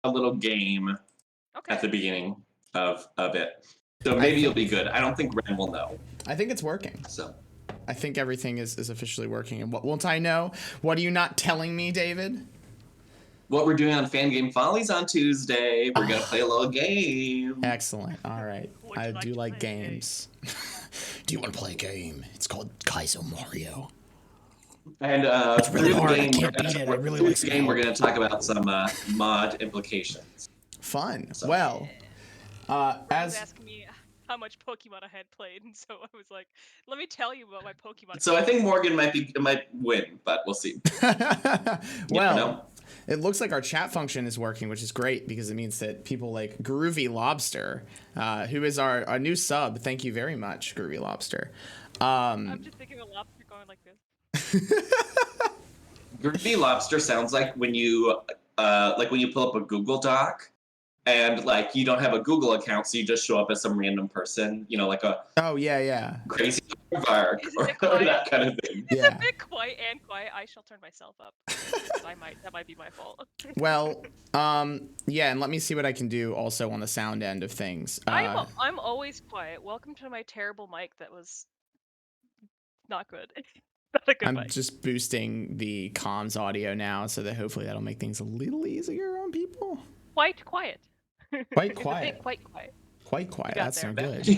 a little game Okay. at the beginning of it. So maybe you'll be good. I don't think Wren will know. I think it's working. So I think everything is officially working. And what won't I know? What are you not telling me, David? what we're doing on Fan Game Follies on Tuesday, we're going to play a little game. Excellent. All right. Would I you like do to like play a game? games. Do you want to play a game? It's called Kaizo Mario. And really through hard. I the game, can't beat it. I really through like the some game, we're help. going to talk about some mod implications. Fun. So- Well, Ron was as asking me how much Pokemon I had played, and so I was like, "Let me tell you about my Pokemon." So I think Morgan might win, but we'll see. well, know. it looks like our chat function is working, which is great because it means that people like Groovy Lobster, who is our new sub, thank you very much, Groovy Lobster. I'm just thinking of a lobster going like this. Groovy Lobster sounds like when you pull up a Google Doc and like you don't have a Google account, so you just show up as some random person, like a Oh yeah. crazy vark Is or it quiet? that kind of thing. It's Yeah. a bit quiet. I shall turn myself up. That might be my fault. Well, yeah, and let me see what I can do also on the sound end of things. I'm always quiet. Welcome to my terrible mic that was not good. Not a good I'm mic. just boosting the comms audio now so that hopefully that'll make things a little easier on people. Quite quiet. Quite It's a quiet. bit quite quiet. Quite quiet. You got That's there. no good.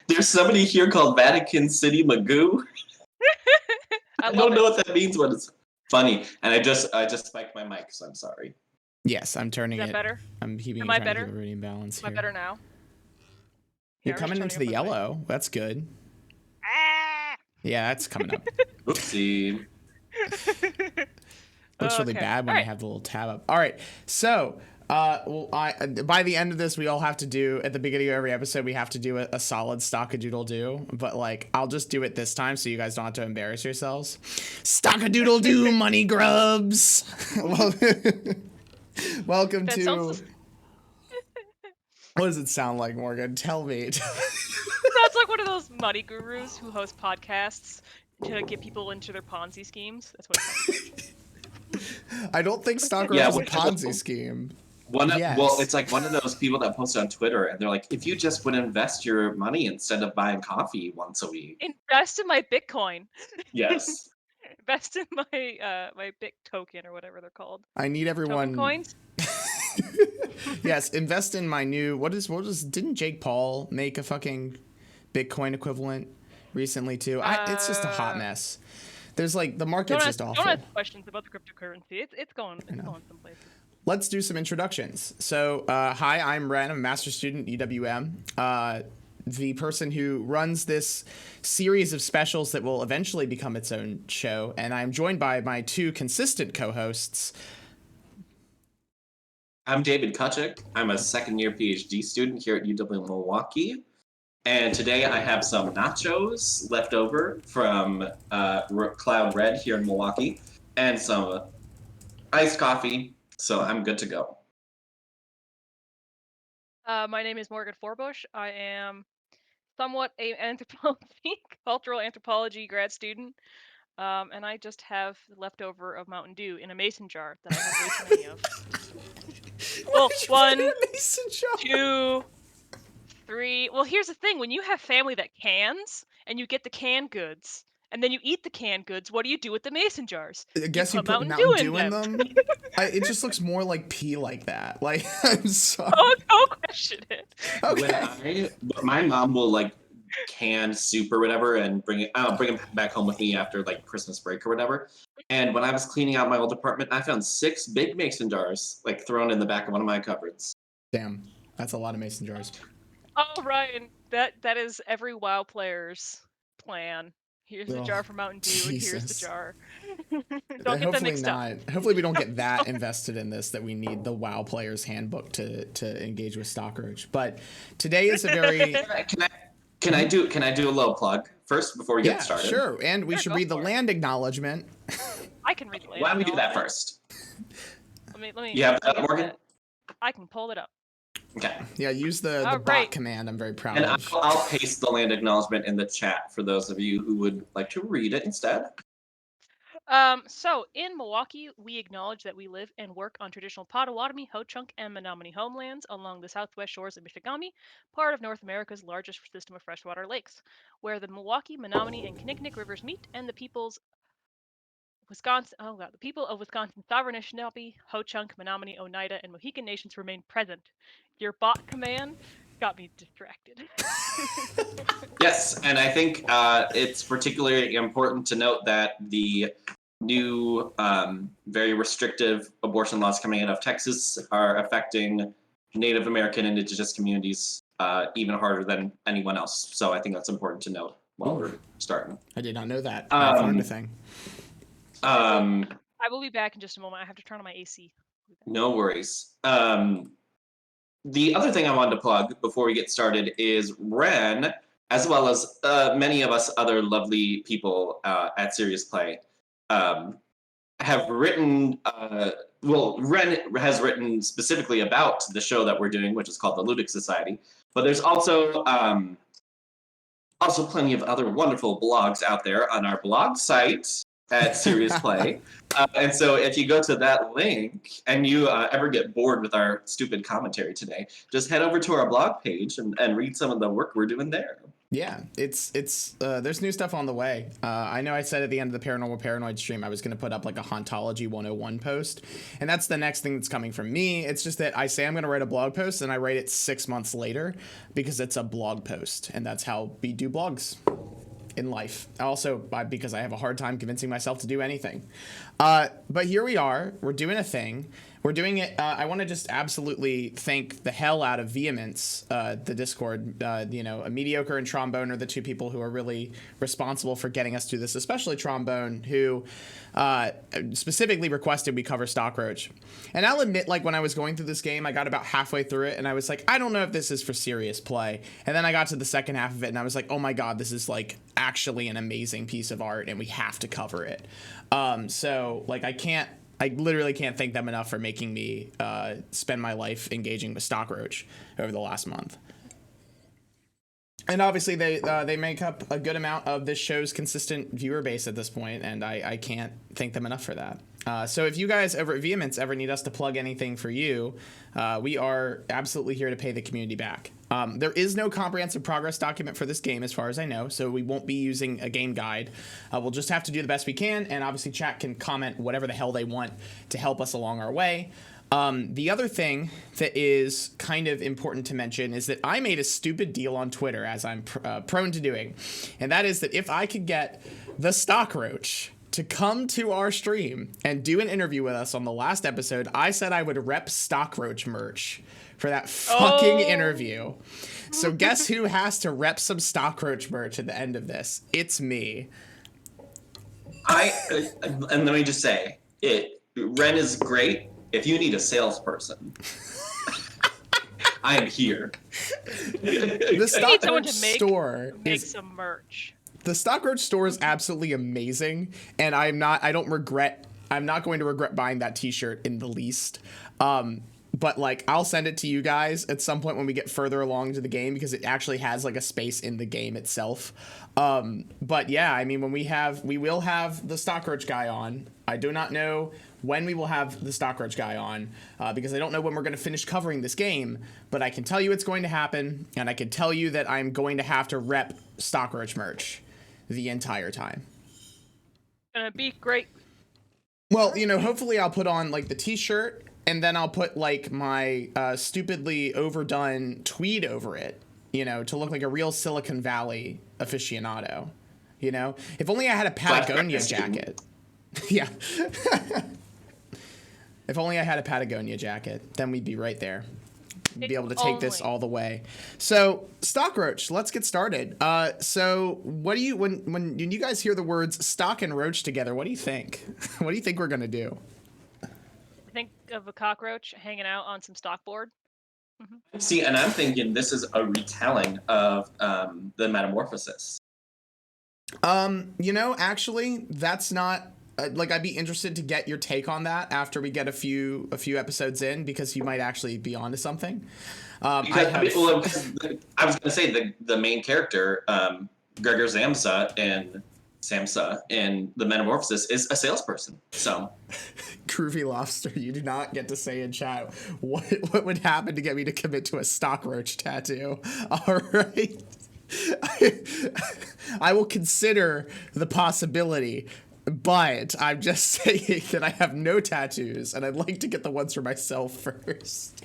There's somebody here called Vatican City Magoo. I don't know what that means, but it's funny. And I just spiked my mic, so I'm sorry. Yes, I'm turning Is that it. better? I'm keeping Am it I trying better? to keep everybody in balance Am I here. better now? You're Here, I'm coming just into the turning up my mic. yellow. That's good. Ah! Yeah, that's coming up. Oopsie. Looks really Okay. bad when All I right. have the little tab up. All right, so by the end of this, we all have to do at the beginning of every episode, we have to do a solid Stockadoodle-doo. But like, I'll just do it this time so you guys don't have to embarrass yourselves. Stockadoodle-doo, money grubs. Well, welcome That to. sounds What does it sound like, Morgan? Tell me. sounds like one of those money gurus who host podcasts to get people into their Ponzi schemes. That's what it sounds like. I don't think Stockroach Yeah, is a which- Ponzi scheme. Yes. Well, it's like one of those people that post on Twitter, and they're like, if you just would invest your money instead of buying coffee once a week. Invest in my Bitcoin. Yes. Invest in my my Bit token or whatever they're called. I need everyone. Token coins. Yes, invest in my new. Didn't Jake Paul make a fucking Bitcoin equivalent recently too? It's just a hot mess. There's like the market's just awful. Don't ask questions about the cryptocurrency. It's going some places. Let's do some introductions. So, hi, I'm Wren. I'm a master's student at UWM. The person who runs this series of specials that will eventually become its own show, and I'm joined by my two consistent co-hosts. I'm David Kutchik. I'm a second-year PhD student here at UW Milwaukee. And today I have some nachos left over from Cloud Red here in Milwaukee and some iced coffee, so I'm good to go. My name is Morgan Forbush. I am somewhat a cultural anthropology grad student, and I just have the leftover of Mountain Dew in a mason jar that I have way too many of. Well, one, Mason jar? 2, 3. Well, here's the thing: when you have family that cans, and you get the canned goods, and then you eat the canned goods, what do you do with the mason jars? I guess you put Mountain Dew in them. It just looks more like pee like that. Like, I'm sorry. Don't question it. Okay. My mom will like can soup or whatever and bring it back home with me after like Christmas break or whatever. And when I was cleaning out my old apartment, I found 6 big mason jars like thrown in the back of one of my cupboards. Damn, that's a lot of mason jars. Oh, Ryan, that is every WoW player's plan. Here's the jar for Mountain Dew, and here's the jar. Don't get them mixed up. Hopefully we don't get that invested in this that we need the WoW player's handbook to engage with Stockroach. But today is a very Can I do a little plug first before we get started? Sure. And we should read the land acknowledgement. I can read the land. Why don't we do that first? Let me. You have that, Morgan? I can pull it up. Okay. Yeah, use the bot command. I'm very proud and of. I'll paste the land acknowledgement in the chat for those of you who would like to read it instead. So in Milwaukee, we acknowledge that we live and work on traditional Potawatomi, Ho-Chunk, and Menominee homelands along the southwest shores of Michigamme, part of North America's largest system of freshwater lakes, where the Milwaukee, Menominee, and Kinnickinnic rivers meet, and the people of Wisconsin's sovereign Anishinaabe, Ho-Chunk, Menominee, Oneida, and Mohican nations remain present. Your bot command got me distracted. Yes, and I think it's particularly important to note that the new, very restrictive abortion laws coming out of Texas are affecting Native American indigenous communities even harder than anyone else. So I think that's important to note while we're starting. I did not know that. I've learned a thing. I will be back in just a moment. I have to turn on my AC. No worries. The other thing I wanted to plug before we get started is Wren, as well as many of us other lovely people at Serious Play, have written. Wren has written specifically about the show that we're doing, which is called the Ludic Society. But there's also plenty of other wonderful blogs out there on our blog site at Serious Play. And so if you go to that link and you ever get bored with our stupid commentary today, just head over to our blog page and read some of the work we're doing there. Yeah, it's there's new stuff on the way. I know I said at the end of the Paranormal Paranoid stream I was going to put up like a Hauntology 101 post, and that's the next thing that's coming from me. It's just that I say I'm going to write a blog post and I write it 6 months later because it's a blog post, and that's how we do blogs in life. Also, because I have a hard time convincing myself to do anything. But here we are. We're doing a thing. We're doing it. I want to just absolutely thank the hell out of Vehemence, the Discord. A Mediocre and Trombone are the two people who are really responsible for getting us to this, especially Trombone, who specifically requested we cover Stockroach. And I'll admit, like, when I was going through this game, I got about halfway through it, and I was like, I don't know if this is for serious play. And then I got to the second half of it, and I was like, oh my god, this is, like, actually an amazing piece of art, and we have to cover it. So, like, I literally can't thank them enough for making me spend my life engaging with Stockroach over the last month. And obviously they make up a good amount of this show's consistent viewer base at this point, and I can't thank them enough for that. So if you guys over at Vehemence ever need us to plug anything for you, we are absolutely here to pay the community back. There is no comprehensive progress document for this game as far as I know, so we won't be using a game guide. We'll just have to do the best we can, and obviously chat can comment whatever the hell they want to help us along our way. The other thing that is kind of important to mention is that I made a stupid deal on Twitter, as I'm prone to doing, and that is that if I could get the Stockroach to come to our stream and do an interview with us on the last episode, I said I would rep Stockroach merch for that fucking interview. So guess who has to rep some Stockroach merch at the end of this? It's me. And let me just say, Wren is great. If you need a salesperson, I am here. The Stockroach store make some merch. The Stockroach store is absolutely amazing, and I'm not going to regret buying that t-shirt in the least. But like, I'll send it to you guys at some point when we get further along to the game, because it actually has like a space in the game itself. But yeah, I mean, we will have the Stockroach guy on. I do not know when we will have the Stockroach guy on, because I don't know when we're going to finish covering this game, but I can tell you it's going to happen, and I can tell you that I'm going to have to rep Stockroach merch the entire time. Gonna be great. Well, hopefully I'll put on like the t-shirt, and then I'll put like my stupidly overdone tweed over it, to look like a real Silicon Valley aficionado. If only I had a Patagonia jacket. Yeah. If only I had a Patagonia jacket, then we'd be right there. Be able to take this all the way. So, Stockroach, let's get started. So what do you, when you guys hear the words stock and roach together, what do you think? What do you think we're gonna do? I think of a cockroach hanging out on some stockboard. Mm-hmm. See, and I'm thinking this is a retelling of the Metamorphosis. Actually, that's not. I'd be interested to get your take on that after we get a few episodes in, because you might actually be onto something. I was going to say the main character, Gregor Zamsa in Samsa in the Metamorphosis, is a salesperson. So, Groovy Lobster, you do not get to say in chat what would happen to get me to commit to a Stockroach tattoo. All right. I will consider the possibility, but I'm just saying that I have no tattoos and I'd like to get the ones for myself first.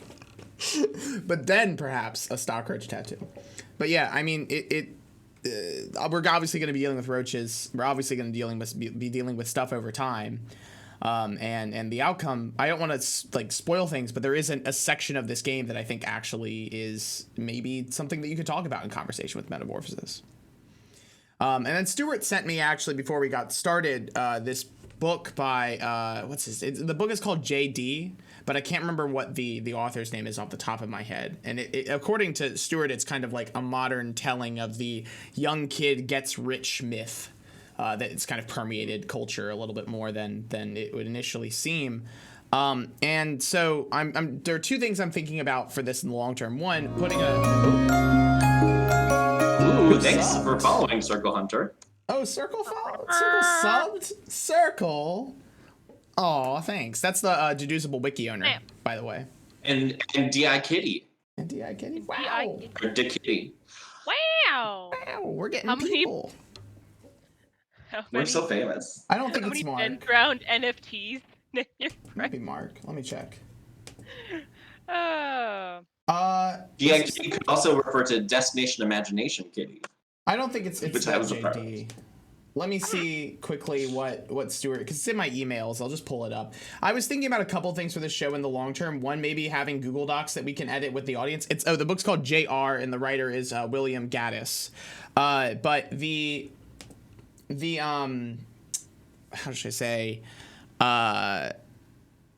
But then perhaps a Stockroach tattoo. But yeah, I mean, we're obviously going to be dealing with roaches. We're obviously going to be dealing with stuff over time. And the outcome, I don't want to like spoil things, but there isn't a section of this game that I think actually is maybe something that you could talk about in conversation with Metamorphosis. And then Stuart sent me, actually, before we got started, this book by, the book is called JD, but I can't remember what the author's name is off the top of my head. And it according to Stuart, it's kind of like a modern telling of the young kid gets rich myth. That it's kind of permeated culture a little bit more than it would initially seem. And so there are two things I'm thinking about for this in the long term. One, putting thanks for following, Circle Hunter. Oh, Circle subbed? Circle? Oh, thanks. That's the deducible wiki owner, by the way. And DI Kitty. And DI Kitty? Wow. Or Dick Kitty. Wow. Wow, we're getting people. We're so famous. I don't think it's Mark. Background NFTs. Maybe Mark. Let me check. Oh. DI Kitty could also refer to Destination Imagination Kitty. I don't think it's that JD. Preference. Let me see quickly what Stuart, because it's in my emails. I'll just pull it up. I was thinking about a couple things for this show in the long term. One, maybe having Google Docs that we can edit with the audience. The book's called JR, and the writer is William Gaddis. But the how should I say,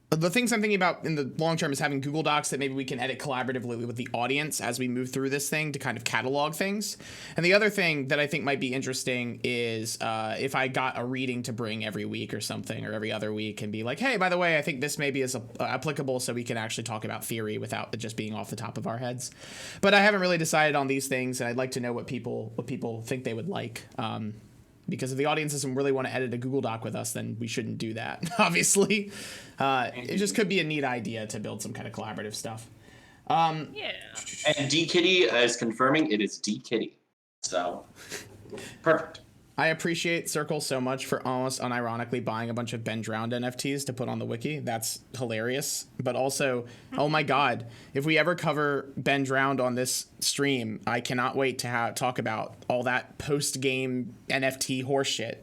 the things I'm thinking about in the long term is having Google Docs that maybe we can edit collaboratively with the audience as we move through this thing to kind of catalog things. And the other thing that I think might be interesting is if I got a reading to bring every week or something, or every other week, and be like, hey, by the way, I think this maybe is applicable, so we can actually talk about theory without it just being off the top of our heads. But I haven't really decided on these things, and I'd like to know what people think they would like. Because if the audience doesn't really want to edit a Google Doc with us, then we shouldn't do that, obviously. It just could be a neat idea to build some kind of collaborative stuff. Yeah. And D Kitty is confirming it is D Kitty. So, perfect. I appreciate Circle so much for almost unironically buying a bunch of Ben Drowned NFTs to put on the wiki. That's hilarious. But also, oh my God, if we ever cover Ben Drowned on this stream, I cannot wait to talk about all that post-game NFT horseshit.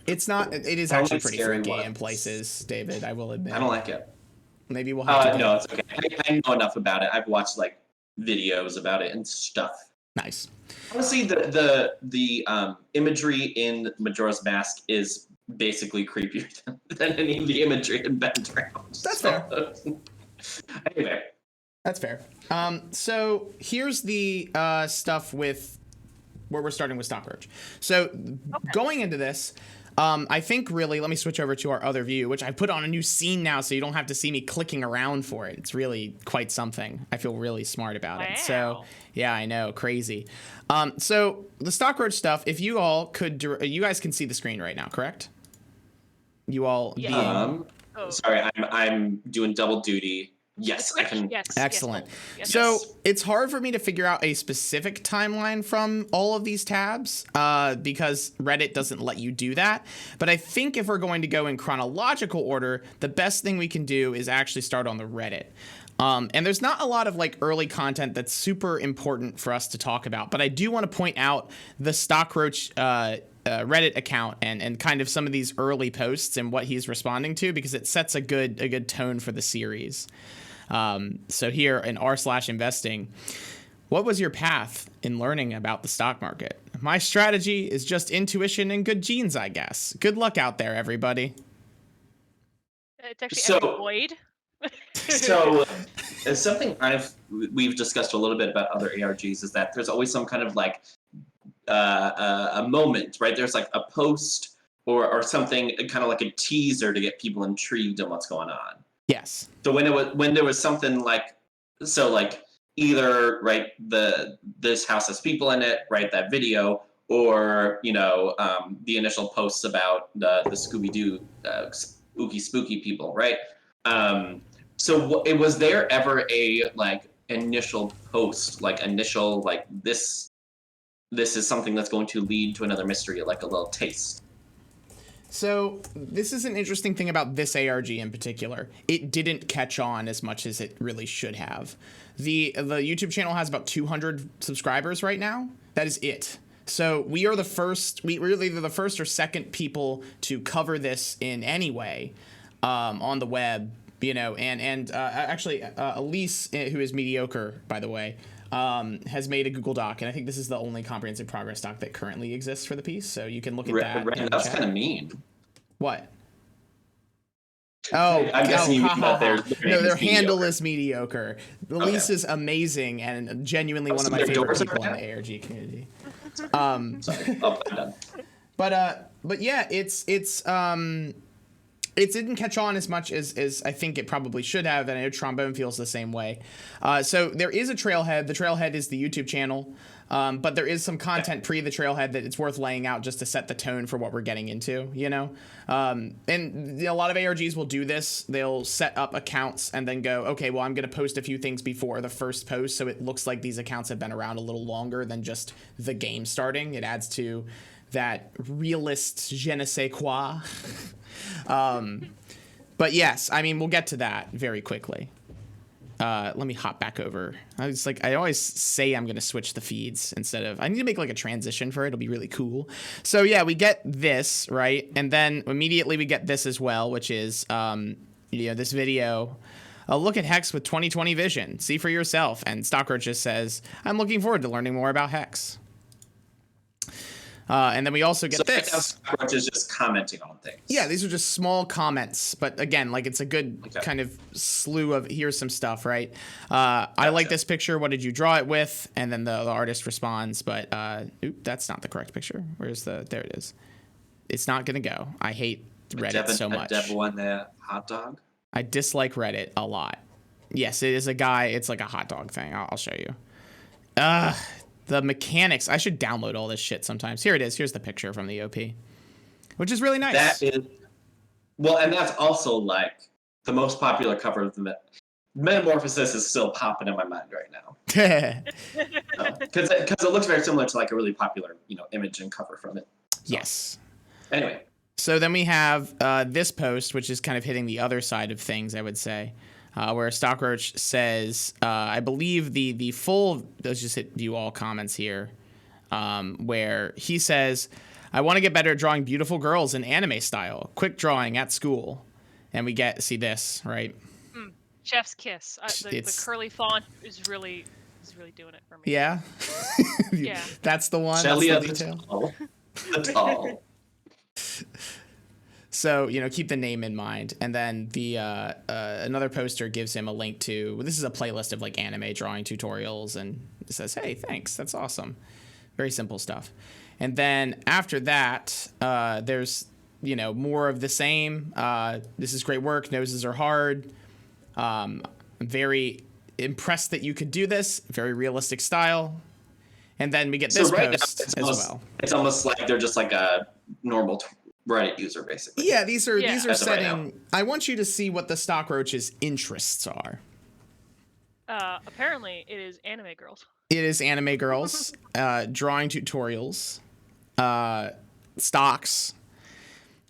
It is actually pretty freaky in places, David, I will admit. I don't like it. Maybe we'll have to. No, it's okay. I know enough about it. I've watched like videos about it and stuff. Nice. Honestly, the imagery in Majora's Mask is basically creepier than any of the imagery in Ben Drowned. That's fair. Anyway. That's fair. So here's the stuff with where we're starting with Stockroach. So going into this, I think really, let me switch over to our other view, which I put on a new scene now, so you don't have to see me clicking around for it. It's really quite something. I feel really smart about it. So yeah, I know, crazy. So the Stockroach stuff, if you all could, you guys can see the screen right now, correct? You all. Yeah. Sorry, I'm doing double duty. Yes, I can. Yes. Excellent. Yes. So it's hard for me to figure out a specific timeline from all of these tabs because Reddit doesn't let you do that. But I think if we're going to go in chronological order, the best thing we can do is actually start on the Reddit. And there's not a lot of like early content that's super important for us to talk about. But I do want to point out the Stockroach Reddit account and kind of some of these early posts and what he's responding to, because it sets a good tone for the series. So here in r/investing, what was your path in learning about the stock market? My strategy is just intuition and good genes, I guess. Good luck out there, everybody. It's actually void. So something we've discussed a little bit about other ARGs is that there's always some kind of like a moment, right? There's like a post or something, kind of like a teaser to get people intrigued in what's going on. Yes. So when there was something like, so like either right this house has people in it, right, that video, or the initial posts about the Scooby-Doo spooky people, right? So was there ever a initial post, this is something that's going to lead to another mystery, like a little taste? So this is an interesting thing about this ARG in particular. It didn't catch on as much as it really should have. The YouTube channel has about 200 subscribers right now. That is it. So we are the first. We're either the first or second people to cover this in any way on the web. Actually, Elise, who is mediocre, by the way, has made a Google Doc, and I think this is the only comprehensive progress doc that currently exists for the piece. So you can look at that. That's kind of mean. What? Oh, I'm guessing you mean that their handle is mediocre. Elise is amazing and genuinely one of my favorite people in the ARG community. Sorry. I'm done. But yeah, it didn't catch on as much as I think it probably should have, and I know Trombone feels the same way. So there is a trailhead. The trailhead is the YouTube channel, but there is some content pre the trailhead that it's worth laying out just to set the tone for what we're getting into, And a lot of ARGs will do this. They'll set up accounts and then go, okay, well, I'm going to post a few things before the first post, so it looks like these accounts have been around a little longer than just the game starting. It adds to that realist je ne sais quoi. But yes, I mean, we'll get to that very quickly. Let me hop back over. I always say I'm going to switch the feeds I need to make a transition for it. It'll be really cool. So yeah, we get this, right? And then immediately we get this as well, which is, this video. A look at Hex with 2020 vision. See for yourself. And Stockroach just says, I'm looking forward to learning more about Hex. And then we also get this. Stockroach is just commenting on things. Yeah, these are just small comments, but again, it's a good kind of slew of here's some stuff, right? I like this picture. What did you draw it with? And then the artist responds, but that's not the correct picture. There it is. It's not gonna go. I hate Reddit so much. Devil on the hot dog. I dislike Reddit a lot. Yes, it is a guy. It's like a hot dog thing. I'll show you. The mechanics. I should download all this shit sometimes. Here it is. Here's the picture from the OP, which is really nice. That is, and that's also the most popular cover of the Metamorphosis is still popping in my mind right now. Because it looks very similar to a really popular image and cover from it. So. Yes. Anyway. So then we have this post, which is kind of hitting the other side of things, I would say. Where Stockroach says, I believe the full, let's just hit view all comments here, where he says, I want to get better at drawing beautiful girls in anime style, quick drawing at school. And we see this, right? Chef's kiss. The curly font is really doing it for me. Yeah? Yeah. That's the one. Shelly that's the detail. The tall. So, keep the name in mind. And then the another poster gives him a link to, this is a playlist of anime drawing tutorials, and it says, hey, thanks. That's awesome. Very simple stuff. And then after that, there's, more of the same. This is great work. Noses are hard. I'm very impressed that you could do this. Very realistic style. And then we get this post as well. It's almost like they're just a normal Reddit user, basically. Yeah, these are setting. I want you to see what the Stockroach's interests are. Apparently, it is anime girls. It is anime girls, drawing tutorials, stocks,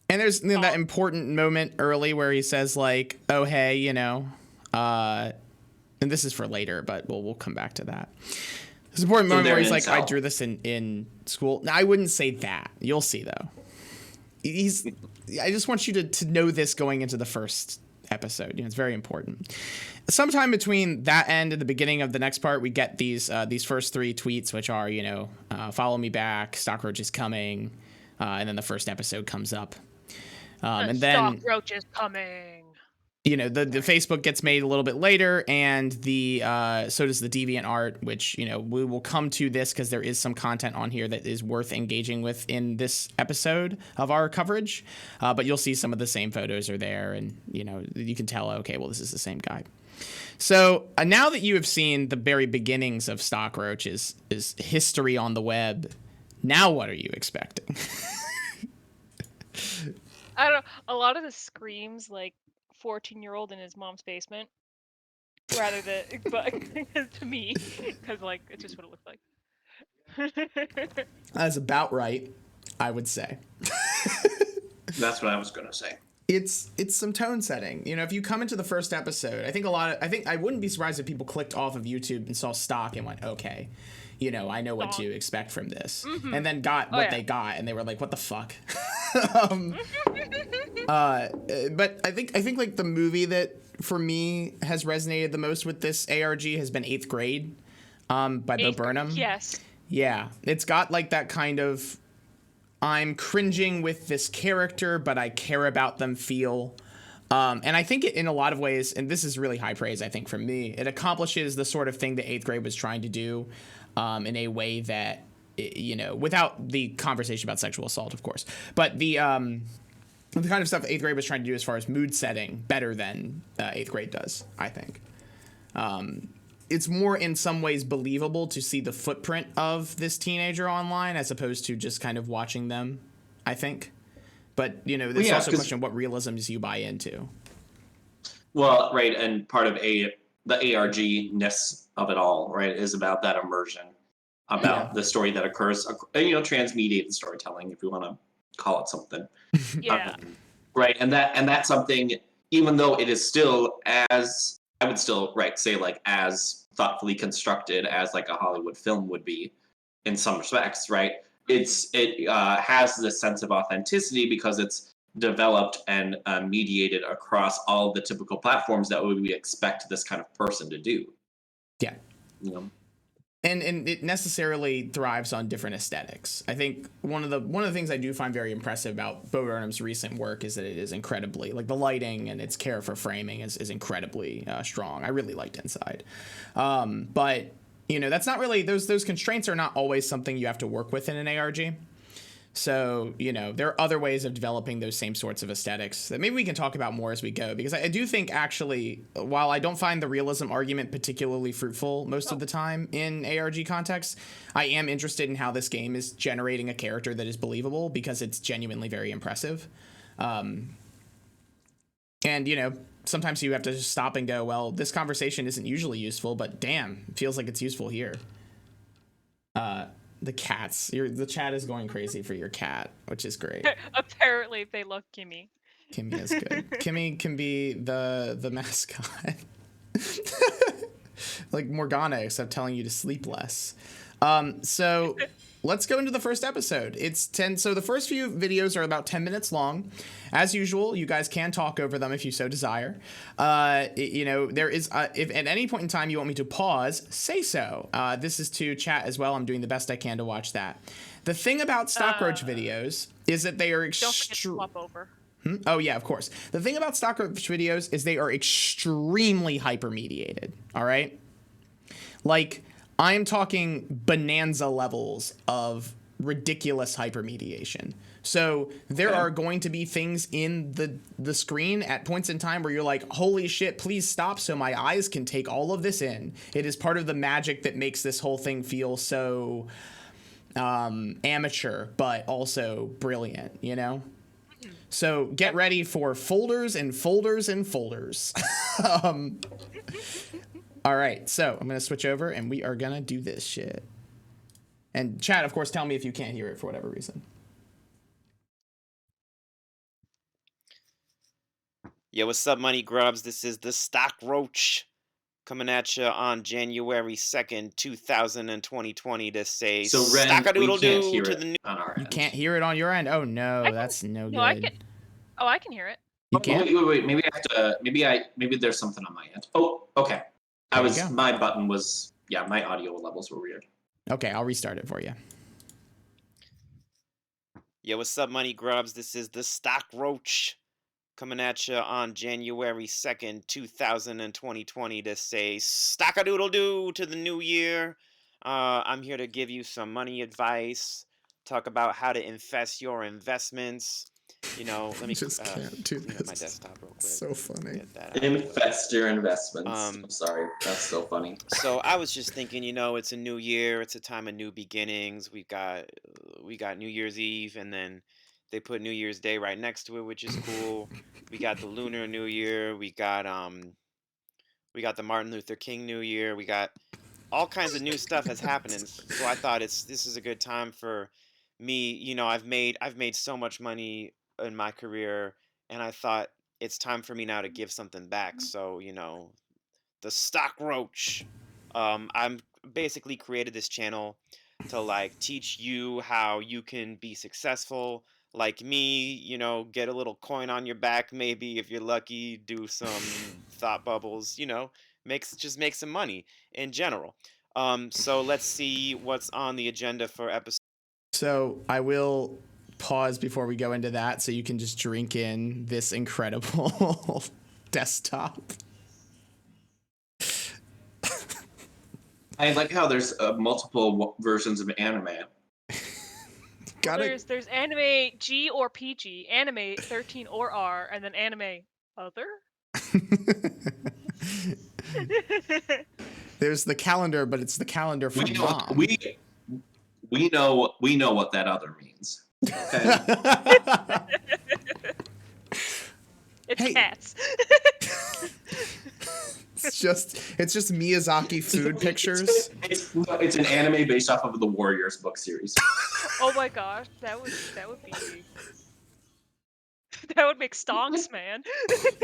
and there's that important moment early where he says "Oh hey, and this is for later, but we'll come back to that. There's an important moment where he's like, "I drew this in school." Now, I wouldn't say that. You'll see though. I just want you to know this going into the first episode. It's very important. Sometime between that end and the beginning of the next part, we get these first three tweets, which are, follow me back, Stockroach is coming, and then the first episode comes up. And then Stockroach is coming. The Facebook gets made a little bit later, and so does the Deviant art, which, we will come to this because there is some content on here that is worth engaging with in this episode of our coverage. But you'll see some of the same photos are there, and, you can tell, okay, well, this is the same guy. So now that you have seen the very beginnings of Stockroach's history on the web, Now what are you expecting? I don't know. A lot of the screams like 14-year-old in his mom's basement, rather than, but to me, because like it's just what it looked like. That's about right, I would say. That's what I was gonna say. It's some tone setting. You know, if you come into the first episode, I think I wouldn't be surprised if people clicked off of YouTube and saw stock and went, okay, you know, I know what to expect from this, and then got what they got, and they were like, what the fuck. But I think like the movie that for me has resonated the most with this ARG has been 8th Grade, by Bo Burnham. Yes. Yeah, it's got like that kind of I'm cringing with this character, but I care about them feel. And I think it, in a lot of ways, and this is really high praise, I think, from me, it accomplishes the sort of thing that 8th Grade was trying to do in a way that, you know, without the conversation about sexual assault, of course. But the kind of stuff 8th Grade was trying to do as far as mood setting better than 8th Grade does, I think. It's more in some ways believable to see the footprint of this teenager online as opposed to just kind of watching them, I think. But, you know, there's also a question of what realisms you buy into. Well, right, and part of the ARG-ness of it all, right, is about that immersion, about the story that occurs, you know, transmediated storytelling, if you want to call it something. Yeah. Right, and that's something, even though it is still as, I would still, right, say like as thoughtfully constructed as like a Hollywood film would be in some respects, right? It has this sense of authenticity because it's developed and mediated across all the typical platforms that we expect this kind of person to do. Yeah. You know? And it necessarily thrives on different aesthetics. I think one of the things I do find very impressive about Bo Burnham's recent work is that it is incredibly, like, the lighting and its care for framing is incredibly strong. I really liked Inside, but you know, that's not really, those constraints are not always something you have to work with in an ARG. So, you know, there are other ways of developing those same sorts of aesthetics that maybe we can talk about more as we go, because I do think, actually, while I don't find the realism argument particularly fruitful most of the time in ARG context, I am interested in how this game is generating a character that is believable, because it's genuinely very impressive. And, you know, sometimes you have to just stop and go, well, this conversation isn't usually useful, but damn, it feels like it's useful here. The cats. The chat is going crazy for your cat, which is great. Apparently, they love Kimmy. Kimmy is good. Kimmy can be the mascot. Like Morgana, except telling you to sleep less. So let's go into the first episode. It's 10. So the first few videos are about 10 minutes long. As usual, you guys can talk over them if you so desire. You know, there is, if at any point in time you want me to pause, say so. This is to chat as well. I'm doing the best I can to watch that. The thing about Stockroach videos is that they are Don't forget to swap over. Oh, yeah, of course. The thing about Stockroach videos is they are extremely hyper-mediated, all right? Like, I am talking bonanza levels of ridiculous hypermediation. So there are going to be things in the screen at points in time where you're like, holy shit, please stop so my eyes can take all of this in. It is part of the magic that makes this whole thing feel so amateur, but also brilliant, you know? So get ready for folders and folders and folders. All right, so I'm going to switch over and we are going to do this shit. And chat, of course, tell me if you can't hear it for whatever reason. Yo, what's up, Money Grubs? This is the Stockroach coming at you on January 2nd, 2020 to say So, Wren, we can't stock-a-doodle-doo hear to it the new... on our You end. can't hear it on your end? Oh, no, that's no No, good. I can. Oh, I can hear it. You can't? Wait. Maybe I have to. Maybe there's something on my end. Oh, okay. There you go. My button was. Yeah, my audio levels were weird. Okay, I'll restart it for you. Yo, what's up, Money Grubs? This is the Stockroach coming at you on January 2nd, 2020 to say stock-a-doodle-doo to the new year. I'm here to give you some money advice, talk about how to infest your investments, Let me Just can't do clean up my this. desktop real quick. So funny. Get that out. Invest your investments. Um, I'm sorry. That's so funny. So I was just thinking, it's a new year, it's a time of new beginnings. We got New Year's Eve, and then they put New Year's Day right next to it, which is cool. We got the Lunar New Year. We got the Martin Luther King New Year. We got all kinds of new stuff has happening. So I thought this is a good time for me. I've made so much money in my career, and I thought it's time for me now to give something back. So, the Stockroach. I'm basically created this channel to like teach you how you can be successful like me, get a little coin on your back, maybe if you're lucky, do some thought bubbles, make some money in general. So let's see what's on the agenda for episode. So I will pause before we go into that so you can just drink in this incredible desktop. I like how there's multiple versions of anime. Got it. There's anime G or PG, anime 13 or R, and then anime other. There's the calendar, but it's the calendar from mom. We know what that other means. Okay. It's Hey. cats. It's just Miyazaki food pictures. It's an anime based off of the Warriors book series. Oh my gosh, that would be that would make stonks, man.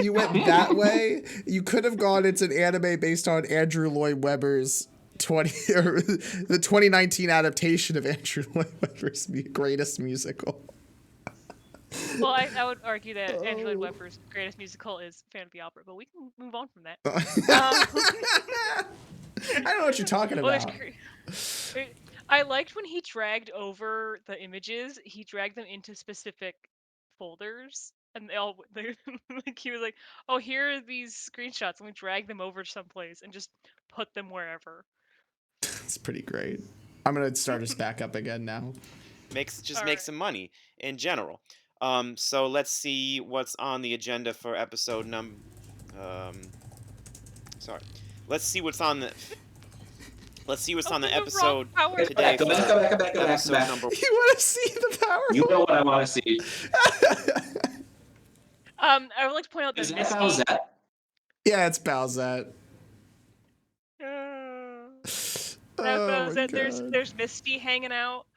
You went that way. You could have gone. It's an anime based on Andrew Lloyd Webber's the 2019 adaptation of Andrew Lloyd Webber's greatest musical. Well, I would argue that Andrew Lloyd Webber's greatest musical is Phantom of the Opera, but we can move on from that. I don't know what you're talking Well, about. I liked when he dragged over the images. He dragged them into specific folders, and like he was like, "Oh, here are these screenshots," and we drag them over someplace and just put them wherever. It's pretty great. I'm gonna start us back up again now. Make Alright. some money in general. So let's see what's on the agenda for episode sorry. Let's see what's on the episode today. Go back. Episode number. You want to see the power? You know what I want to see. I would like to point out that Is that Misty. Bowsette? Yeah, it's Bowsette. Oh my God. There's Misty hanging out.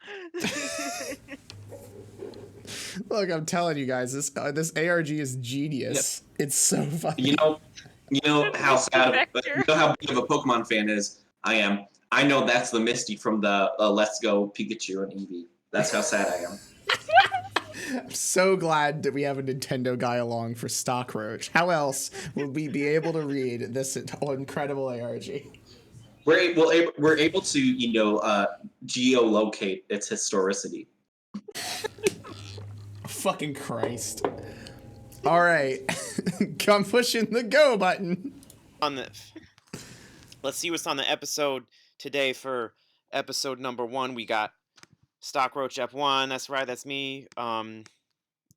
Look, I'm telling you guys, this ARG is genius. It's so funny. You know how sad. Vector. You know how big of a Pokemon fan is I am. I know that's the Misty from the Let's Go Pikachu and Eevee. That's how sad I am. I'm so glad that we have a Nintendo guy along for Stockroach. How else would we be able to read this incredible ARG? We're able to geolocate its historicity. Fucking Christ. All right. Come pushing the go button. Let's see what's on the episode today for episode number 1. We got Stockroach F1. That's right. That's me.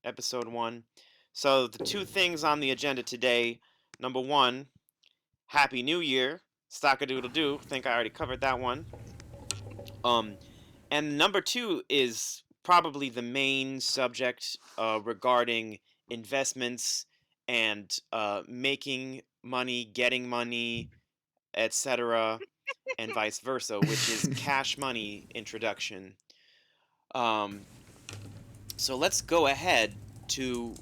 Episode 1. So the two things on the agenda today. Number 1, Happy New Year. Stockadoodle-doo. Think I already covered that one. And number 2 is probably the main subject regarding investments and making money, getting money, etc., and vice versa, which is cash money introduction. So let's go ahead to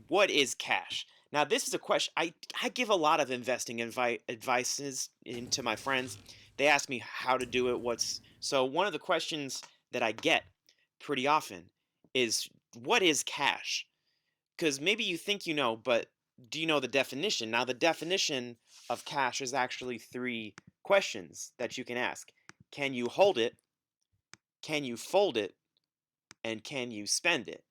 what is cash. Now, this is a question I give a lot of investing advices to my friends. They ask me how to do it. So one of the questions that I get pretty often is, what is cash? Because maybe you think you know, but do you know the definition? Now, the definition of cash is actually 3 questions that you can ask. Can you hold it? Can you fold it? And can you spend it?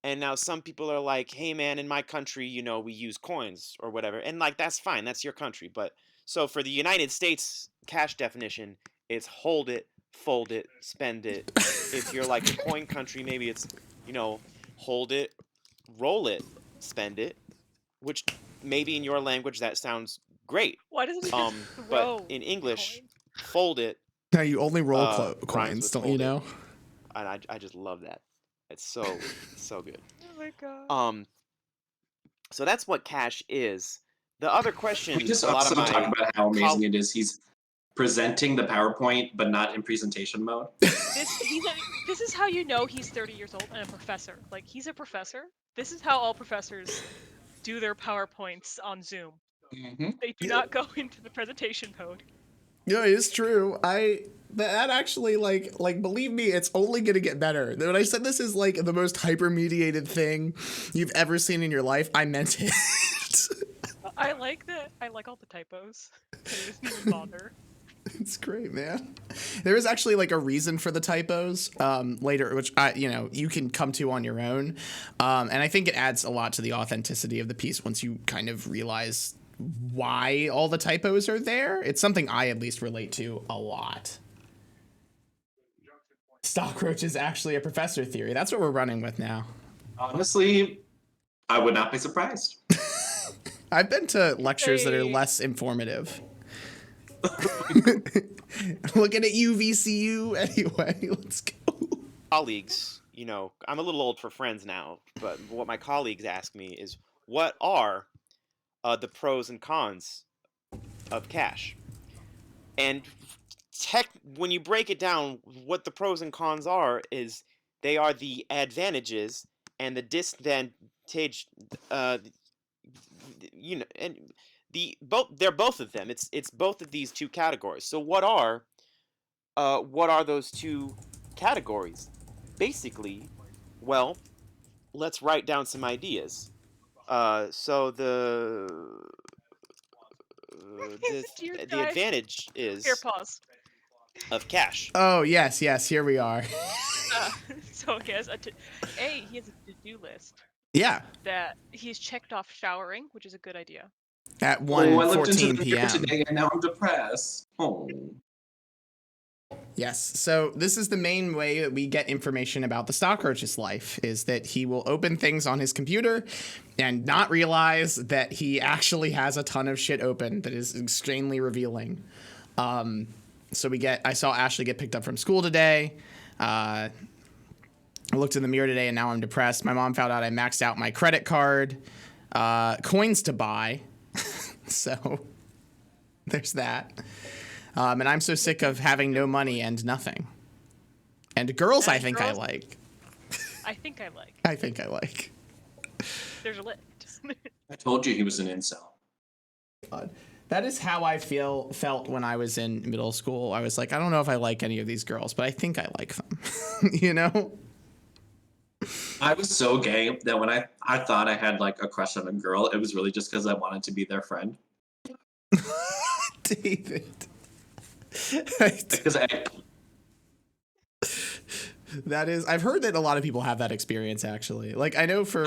And now some people are like, hey man, in my country, we use coins or whatever. And like, that's fine. That's your country. But so for the United States cash definition, it's hold it, fold it, spend it. If you're like a coin country, maybe it's, hold it, roll it, spend it, which maybe in your language that sounds great. Why doesn't he just But throw in English, coins? fold it Now you only roll rhymes coins, with don't you fold it. know? And I just love that. It's so good. Oh my god. So that's what cash is. The other question We just a lot also of my talk about how amazing it is. He's presenting the PowerPoint, but not in presentation mode. This is how you know he's 30 years old and a professor. Like, he's a professor. This is how all professors do their PowerPoints on Zoom. Mm-hmm. They do not go into the presentation mode. Yeah, it's true. That actually like believe me, it's only gonna get better. When I said this is like the most hyper mediated thing you've ever seen in your life, I meant it. I like that. I like all the typos. I just didn't even bother. It's great, man. There is actually like a reason for the typos later, which you can come to on your own, and I think it adds a lot to the authenticity of the piece once you kind of realize why all the typos are there. It's something I at least relate to a lot. Stockroach is actually a professor theory. That's what we're running with now. Honestly, I would not be surprised. I've been to lectures that are Hey. less informative. Looking at you, VCU. Anyway, let's go. colleagues, I'm a little old for friends now, but what my colleagues ask me is, what are the pros and cons of cash? And when you break it down, what the pros and cons are is they are the advantages and the disadvantage. And they're both of them. It's both of these two categories. So what are those two categories? Basically, well, let's write down some ideas. So Dear the guys. advantage Here, is pause. of cash. Oh yes, here we are. So he has he has a to-do list Yeah, that he's checked off showering, which is a good idea. at I looked into 1:14 the mirror p.m. today and now I'm depressed. Oh. Yes. So this is the main way that we get information about the Stockroach's life, is that he will open things on his computer and not realize that he actually has a ton of shit open that is extremely revealing. So I saw Ashley get picked up from school today. I looked in the mirror today and now I'm depressed. My mom found out I maxed out my credit card, coins to buy. So there's that. And I'm so sick of having no money and nothing. And girls, I think I like. I think I like. I think I like. There's a list. I told you he was an incel. God. That is how I felt when I was in middle school. I was like, I don't know if I like any of these girls, but I think I like them. You know? I was so gay that when I thought I had like a crush on a girl, it was really just because I wanted to be their friend. David. Because That is, I've heard that a lot of people have that experience actually. Like I know for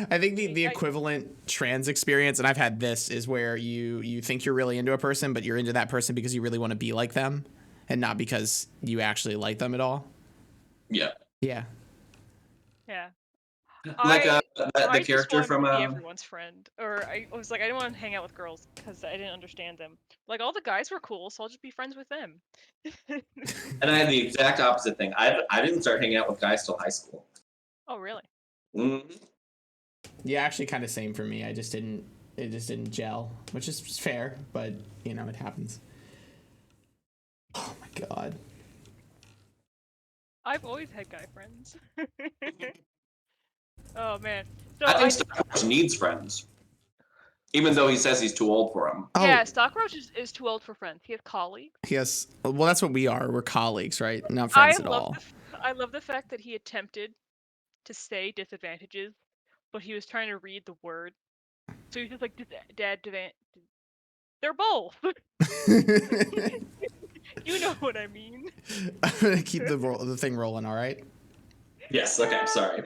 I think the equivalent trans experience, and I've had this, is where you think you're really into a person, but you're into that person because you really want to be like them and not because you actually like them at all. yeah. Yeah. Yeah. Like I the just character wanted from to be everyone's friend, or I was like, I didn't want to hang out with girls because I didn't understand them. Like, all the guys were cool, so I'll just be friends with them. and I had the exact opposite thing. I didn't start hanging out with guys till high school. Oh, really? Mm-hmm. Yeah, actually kind of same for me. It just didn't gel, which is fair, but you know, it happens. Oh my god. I've always had guy friends. Oh man. So I think Stockroach needs friends, even though he says he's too old for them. yeah, Stockroach is too old for friends. He has colleagues. Yes. Well, that's what we are. We're colleagues, right? Not friends at all. I love the fact that he attempted to say disadvantages, but he was trying to read the word. So he's just like, they're both. You know what I mean. I'm gonna keep the thing rolling, all right? Yes, okay, I'm sorry.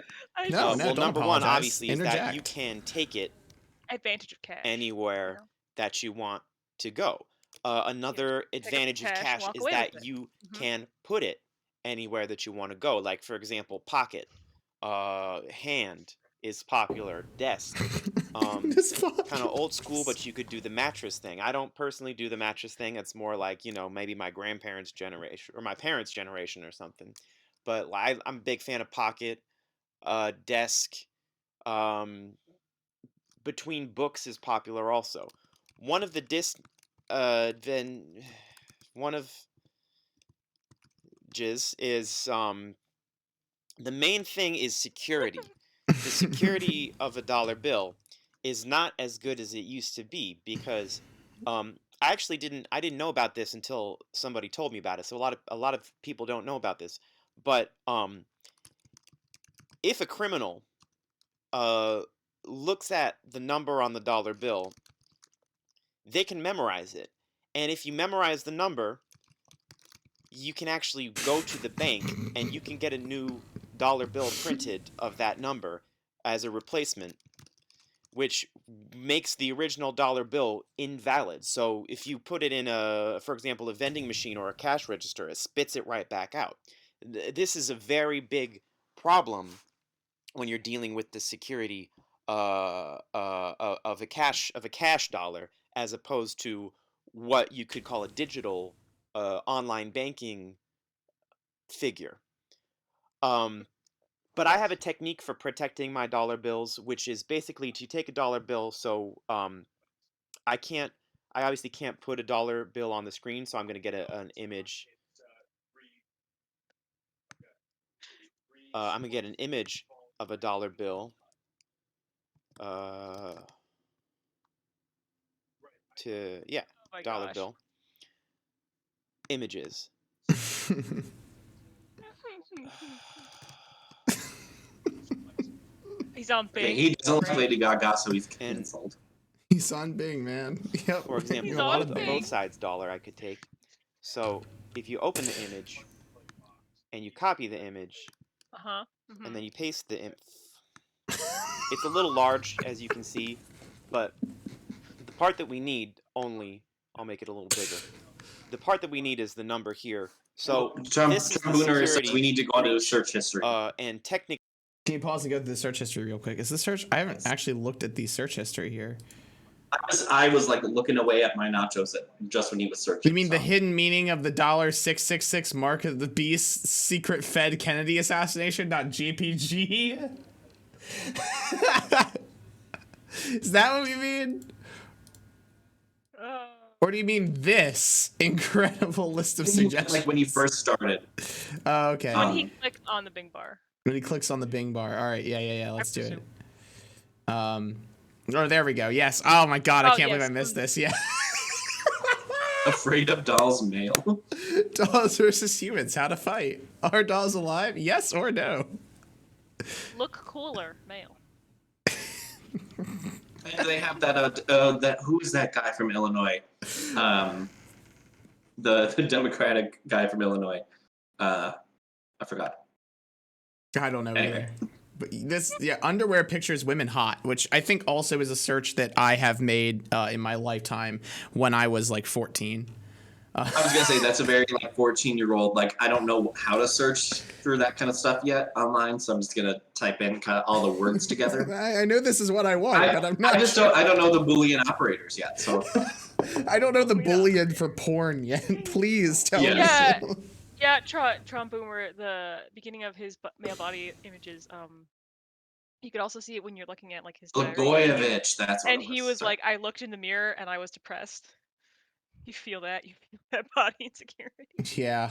No, well, don't number apologize. one, obviously, is that Interject. you can take it Advantage of cash. anywhere that you want to go. Another advantage of cash, cash walk is away that with it. you can put it anywhere that you want to go. Like, for example, pocket, hand is popular, desk. This Kind of old school, but you could do the mattress thing. I don't personally do the mattress thing. It's more like, maybe my grandparents' generation or my parents' generation or something. But I'm a big fan of pocket, desk. Um, Between books is popular also. One of the then one of Jizz is the main thing is security. The security of a dollar bill is not as good as it used to be because I actually didn't know about this until somebody told me about it. So a lot of people don't know about this. But if a criminal uh, looks at the number on the dollar bill, they can memorize it. And if you memorize the number, you can actually go to the bank and you can get a new dollar bill printed of that number as a replacement, which makes the original dollar bill invalid. So if you put it in for example, a vending machine or a cash register, it spits it right back out. This is a very big problem when you're dealing with the security of a cash dollar, as opposed to what you could call a digital online banking figure. But I have a technique for protecting my dollar bills, which is basically to take a dollar bill. So I obviously can't put a dollar bill on the screen, so I'm going to get an image. I'm going to get an image of a dollar bill. Oh my Dollar gosh. bill. Images. He's on Bing. Okay, he doesn't like right? Lady Gaga, so he's And- canceled. He's on Bing, man. Yep. For example, He's a lot on of Bing. both sides dollar I could take. So if you open the image and you copy the image Uh-huh. and then you paste the it's a little large, as you can see, but the part that we need I'll make it a little bigger. The part that we need is the number here. So this is the Booner says security we need to go into breach, search history. and technically Can you pause and go to the search history real quick? Is the search? I haven't actually looked at the search history here. I was like looking away at my nachos just when he was searching. You mean the so. hidden meaning of the $666 mark of the beast secret Fed Kennedy assassination? Not GPG. Is that what you mean? Or do you mean this incredible list of suggestions? Like when you first started. Oh, okay. When he clicked on the Bing bar. When he clicks on the Bing bar. All right, yeah. Let's do it. Oh, there we go. Yes. Oh my God, I can't believe I missed this. Yeah. Afraid of dolls male. Dolls versus humans. How to fight? Are dolls alive? Yes or no? Look cooler, male. And they have that who is that guy from Illinois? The Democratic guy from Illinois. I forgot. I don't know Anyway. either. But underwear pictures women hot, which I think also is a search that I have made in my lifetime when I was like 14. I was gonna say that's a very like 14-year-old. Like I don't know how to search for that kind of stuff yet online, so I'm just gonna type in kind of all the words together. I know this is what I want, but I'm not. I don't know the Boolean operators yet, so I don't know the Boolean for porn yet. Please tell me. Yeah. Yeah, Trump Boomer, the beginning of his male body images, you could also see it when you're looking at like his diary. Blagojevich, that's what And it he was like, I looked in the mirror and I was depressed. You feel that body insecurity. Yeah.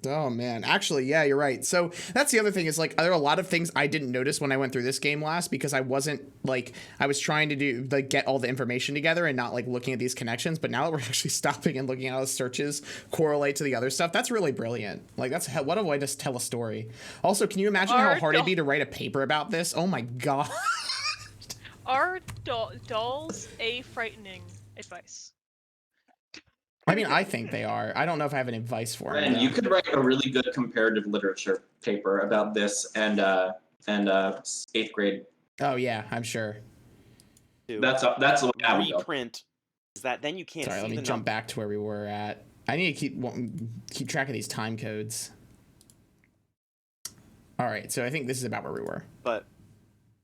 Oh man, actually, yeah, you're right. So that's the other thing is like there are a lot of things I didn't notice when I went through this game last because I wasn't like I was trying to do like get all the information together and not like looking at these connections. But now that we're actually stopping and looking at how the searches correlate to the other stuff, that's really brilliant. Like that's what a way to tell a story. Also, can you imagine how hard it'd be to write a paper about this? Oh my God. Are dolls a frightening advice? I mean, I think they are. I don't know if I have any advice for them. And you could write a really good comparative literature paper about this and 8th grade. Oh yeah, I'm sure. That's the way I would go. reprint is that then you can't Sorry, see let me the jump back to where we were at. I need to keep track of these time codes. All right, so I think this is about where we were. But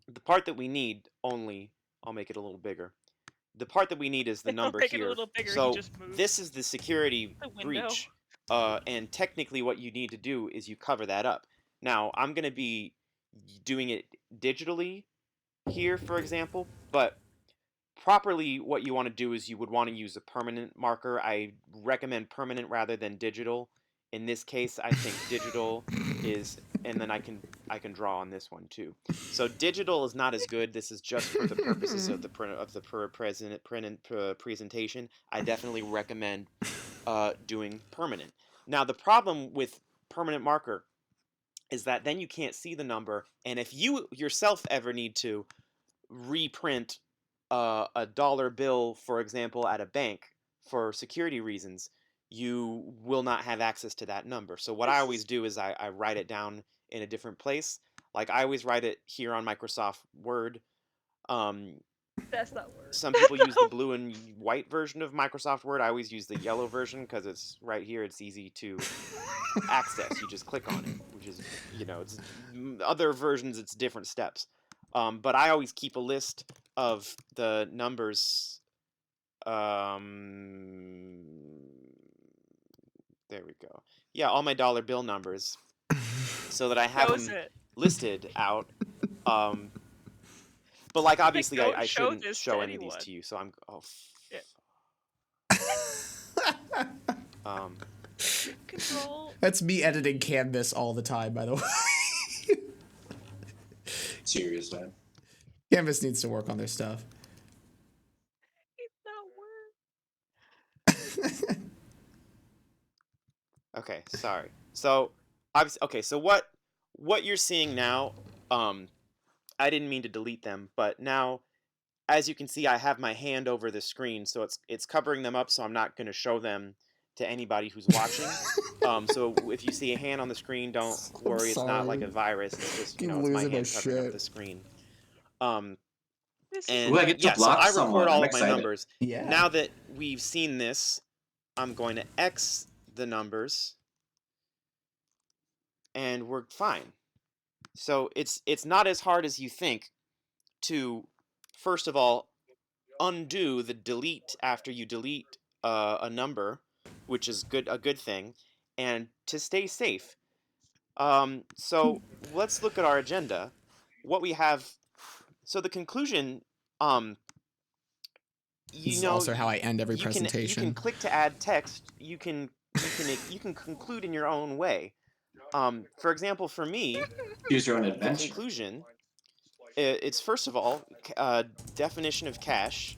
the part that we need only, I'll make it a little bigger. The part that we need is the number Make it a here. little bigger, he So just moved this is the security the window. breach. And technically what you need to do is you cover that up. Now, I'm going to be doing it digitally here, for example, but properly what you want to do is you would want to use a permanent marker. I recommend permanent rather than digital. In this case, I think digital is, and then I can draw on this one too. So digital is not as good. This is just for the purposes of the presentation. I definitely recommend doing permanent. Now the problem with permanent marker is that then you can't see the number, and if you yourself ever need to reprint a dollar bill, for example, at a bank for security reasons, you will not have access to that number. So what I always do is I write it down in a different place. Like I always write it here on Microsoft Word. That's not Word. Some people use the blue and white version of Microsoft Word. I always use the yellow version because it's right here. It's easy to access. You just click on it, which is, it's other versions. It's different steps. But I always keep a list of the numbers. There we go. Yeah, all my dollar bill numbers, so that I have them listed out. But like obviously I shouldn't show any of these to you, so I'm Control. That's me editing Canvas all the time, by the way. Serious, man. Canvas needs to work on their stuff. It's not Word. Okay, sorry. So obviously, okay, so what you're seeing now, I didn't mean to delete them, but now, as you can see, I have my hand over the screen, so it's covering them up, so I'm not going to show them to anybody who's watching. So if you see a hand on the screen, don't worry. It's not like a virus. It's just, it's my hand covering up the screen. And Ooh, I get to yeah, so block I record someone. all I'm of my excited. numbers. Yeah. Now that we've seen this, I'm going to X the numbers, and we're fine. So it's not as hard as you think to, first of all, undo the delete after you delete a number, which is a good thing, and to stay safe. So let's look at our agenda. What we have. So the conclusion. This is also how I end every you presentation. can click to add text. You can conclude in your own way. For example, for me, Choose your own the adventure. conclusion, it's first of all, definition of cache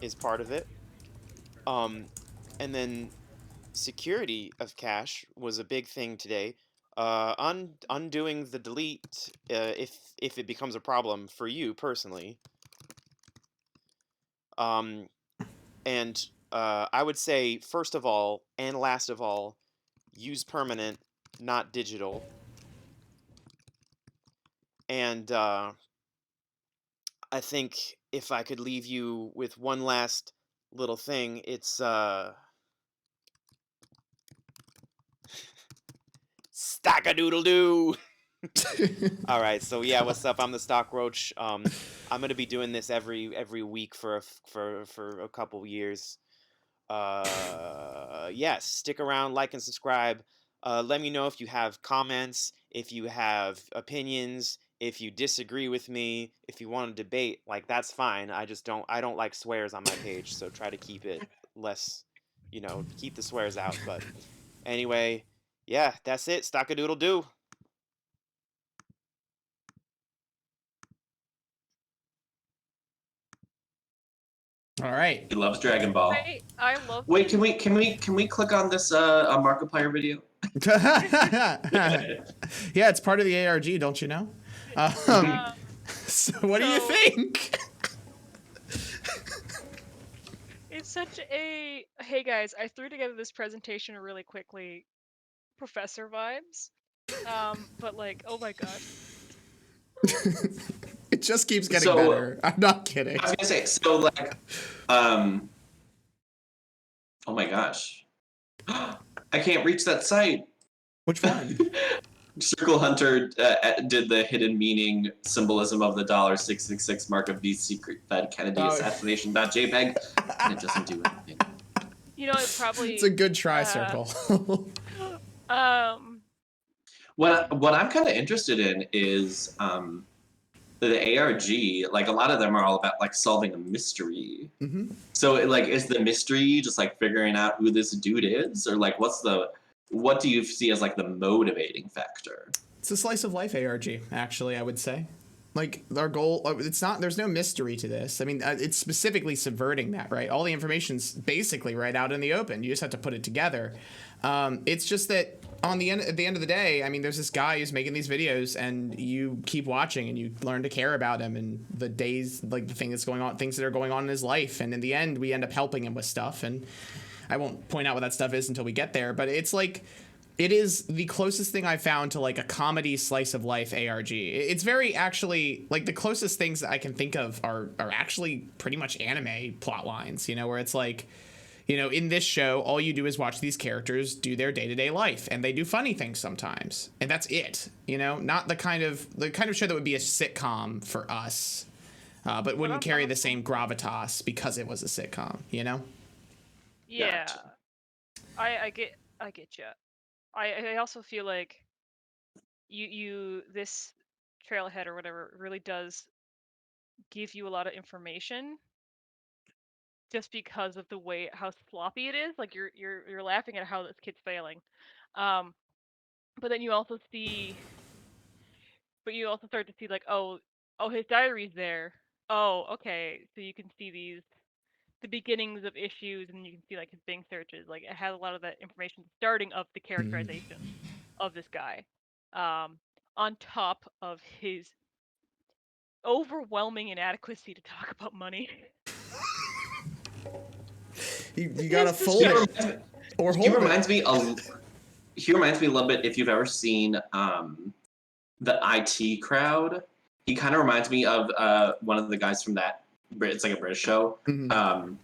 is part of it. And then security of cache was a big thing today. Undoing the delete if it becomes a problem for you personally. And I would say, first of all and last of all, use permanent, not digital. And I think if I could leave you with one last little thing, it's stack-a-doodle-doo. All right, so yeah, what's up? I'm the Stockroach. I'm gonna be doing this every week for a couple years. Yes, stick around, like and subscribe. Let me know if you have comments, if you have opinions, if you disagree with me, if you want to debate. Like that's fine. I don't like swears on my page, so try to keep it less. Keep the swears out. But anyway, yeah, that's it. Stock-a-doodle-doo. All right. He loves Dragon Ball. I love. Wait, can we click on this Markiplier video? Yeah, it's part of the ARG, don't you know? So what do you think? It's such a hey guys, I threw together this presentation really quickly, professor vibes. But like, oh my god. It just keeps getting better. I'm not kidding. I was gonna say, so like, oh my gosh, I can't reach that site. Which one? Circle Hunter did the hidden meaning symbolism of the $666 mark of the secret Fed Kennedy Oh. assassination.jpg, and it doesn't do anything. You know, it probably. It's a good try, Circle. What I'm kind of interested in is the ARG. Like a lot of them are all about like solving a mystery. Mm-hmm. So like, is the mystery just like figuring out who this dude is, or like what do you see as like the motivating factor? It's a slice of life ARG, actually, I would say. Like, our goal, there's no mystery to this. I mean, it's specifically subverting that, right? All the information's basically right out in the open. You just have to put it together. It's just that at the end of the day, I mean, there's this guy who's making these videos, and you keep watching and you learn to care about him and the days, like the things that are going on in his life. And in the end, we end up helping him with stuff. And I won't point out what that stuff is until we get there, but it's like, it is the closest thing I've found to like a comedy slice of life ARG. It's very actually like the closest things that I can think of are actually pretty much anime plot lines, you know, where it's like, you know, in this show, all you do is watch these characters do their day-to-day life, and they do funny things sometimes, and that's it, you know, not the kind of show that would be a sitcom for us, but wouldn't carry the same gravitas because it was a sitcom, you know? Yeah, I get you. I also feel like you this trailhead or whatever really does give you a lot of information just because of the way how sloppy it is. Like you're laughing at how this kid's failing. But then you also start to see like, oh, his diary's there. Oh, okay. So you can see the beginnings of issues, and you can see like his Bing searches. Like it has a lot of that information starting of the characterization of this guy, on top of his overwhelming inadequacy to talk about money. You gotta fold it or hold He reminds it. me a little bit, if you've ever seen the IT Crowd. He kind of reminds me of one of the guys from that. It's like a British show. Mm-hmm.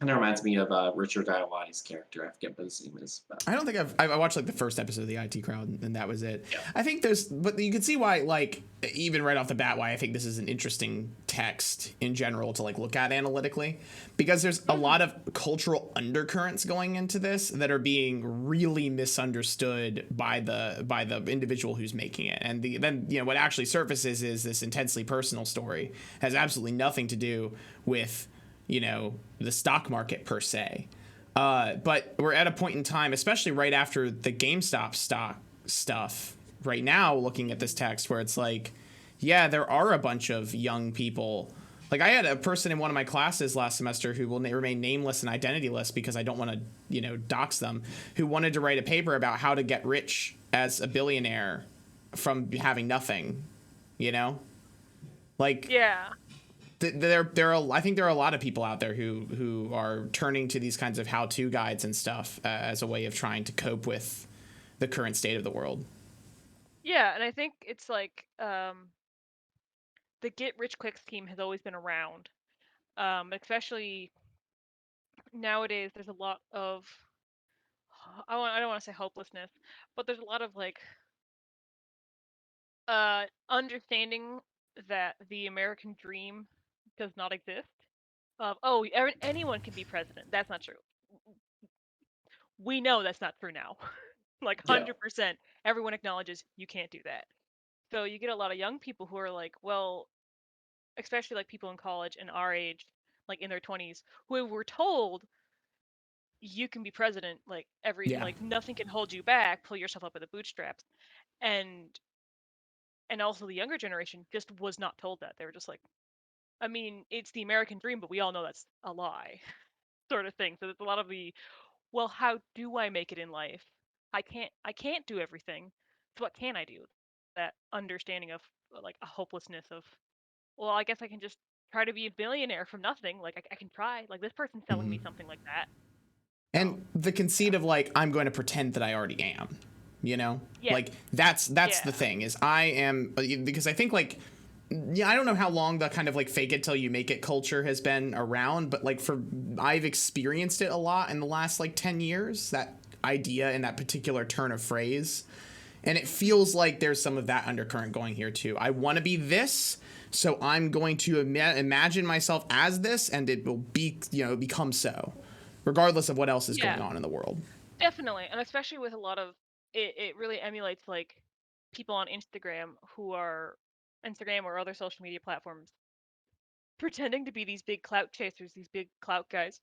Kind of reminds me of Richard Iowati's character. I forget what his name is. But. I don't think I watched like the first episode of the IT Crowd, and that was it. Yeah. I think but you can see why, like, even right off the bat, why I think this is an interesting text in general to like look at analytically, because there's a lot of cultural undercurrents going into this that are being really misunderstood by the individual who's making it, and then you know what actually surfaces is this intensely personal story. It has absolutely nothing to do with, you know, the stock market per se. But we're at a point in time, especially right after the GameStop stock stuff right now, looking at this text where it's like, yeah, there are a bunch of young people. Like I had a person in one of my classes last semester who will remain nameless and identityless because I don't want to, you know, dox them, who wanted to write a paper about how to get rich as a billionaire from having nothing, you know? Like, Yeah. I think there are a lot of people out there who are turning to these kinds of how-to guides and stuff as a way of trying to cope with the current state of the world. Yeah, and I think it's like the get-rich-quick scheme has always been around, especially nowadays. There's a lot of I don't want to say hopelessness, but there's a lot of like understanding that the American dream does not exist. Anyone can be president. That's not true. We know that's not true now. Like 100%, everyone acknowledges you can't do that. So you get a lot of young people who are like, well, especially like people in college and our age, like in their 20s, who were told you can be president, like like nothing can hold you back, pull yourself up by the bootstraps. And also the younger generation just was not told that. They were just like, I mean, it's the American dream, but we all know that's a lie, sort of thing. So there's a lot of well, how do I make it in life? I can't do everything. So what can I do? That understanding of like a hopelessness of, well, I guess I can just try to be a billionaire from nothing. Like I can try. Like this person's selling me something like that. And the conceit of like, I'm going to pretend that I already am, you know? Yeah. Like that's the thing is I am, because I think like, yeah, I don't know how long the kind of like fake it till you make it culture has been around, but like I've experienced it a lot in the last like 10 years, that idea and that particular turn of phrase. And it feels like there's some of that undercurrent going here too. I want to be this, so I'm going to imagine myself as this, and it will be, become so, regardless of what else is going on in the world. Definitely, and especially with a lot of it really emulates like people on Instagram or other social media platforms pretending to be these big clout chasers, these big clout guys,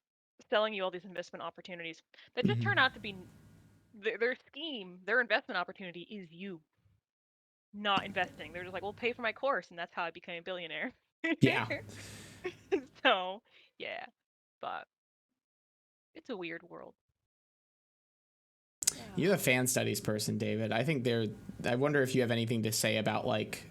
selling you all these investment opportunities that just turn out to be their scheme, their investment opportunity is you not investing. They're just like, well, pay for my course, and that's how I became a billionaire. Yeah. So, yeah, but it's a weird world. You're the fan studies person, David. I wonder if you have anything to say about like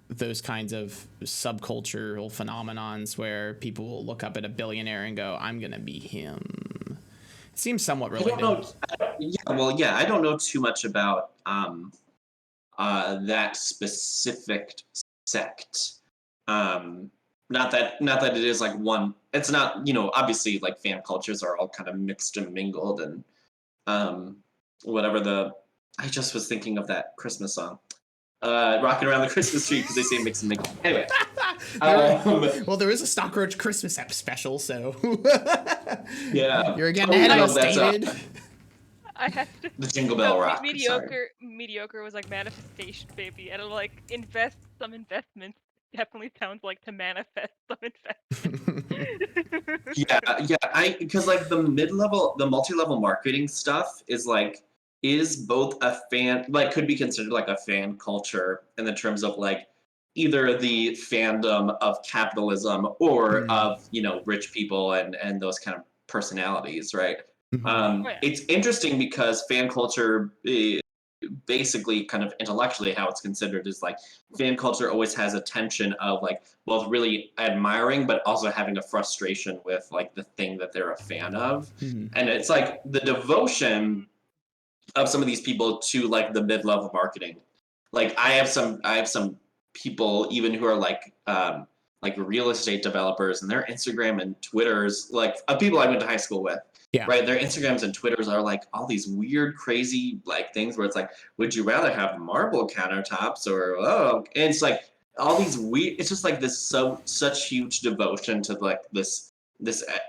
those kinds of subcultural phenomenons where people will look up at a billionaire and go, I'm going to be him. It seems somewhat related. I don't know. I don't know too much about that specific sect. Not that it is like one. It's not, obviously like fan cultures are all kind of mixed and mingled, and I just was thinking of that Christmas song. Rocking Around the Christmas Tree, because they say mix and mingle. Anyway. Well, there is a Stockroach Christmas app special, so yeah. You're getting ahead of us, David. I have to. The Jingle Bell Rock. Mediocre was like manifestation, baby, and like invest some investments. Definitely sounds like to manifest some investments. Because like the multi-level marketing stuff is both a fan, like could be considered like a fan culture in the terms of like either the fandom of capitalism or of rich people and those kind of personalities, right? It's interesting because fan culture, basically kind of intellectually how it's considered is like fan culture always has a tension of like both really admiring but also having a frustration with like the thing that they're a fan of. And it's like the devotion of some of these people to like the mid-level marketing. Like I have some people even who are like real estate developers, and their Instagram and Twitters, like of people I went to high school with. Yeah. Right. Their Instagrams and Twitters are like all these weird, crazy like things where it's like, would you rather have marble countertops or and it's like all these weird. It's just like this such huge devotion to like this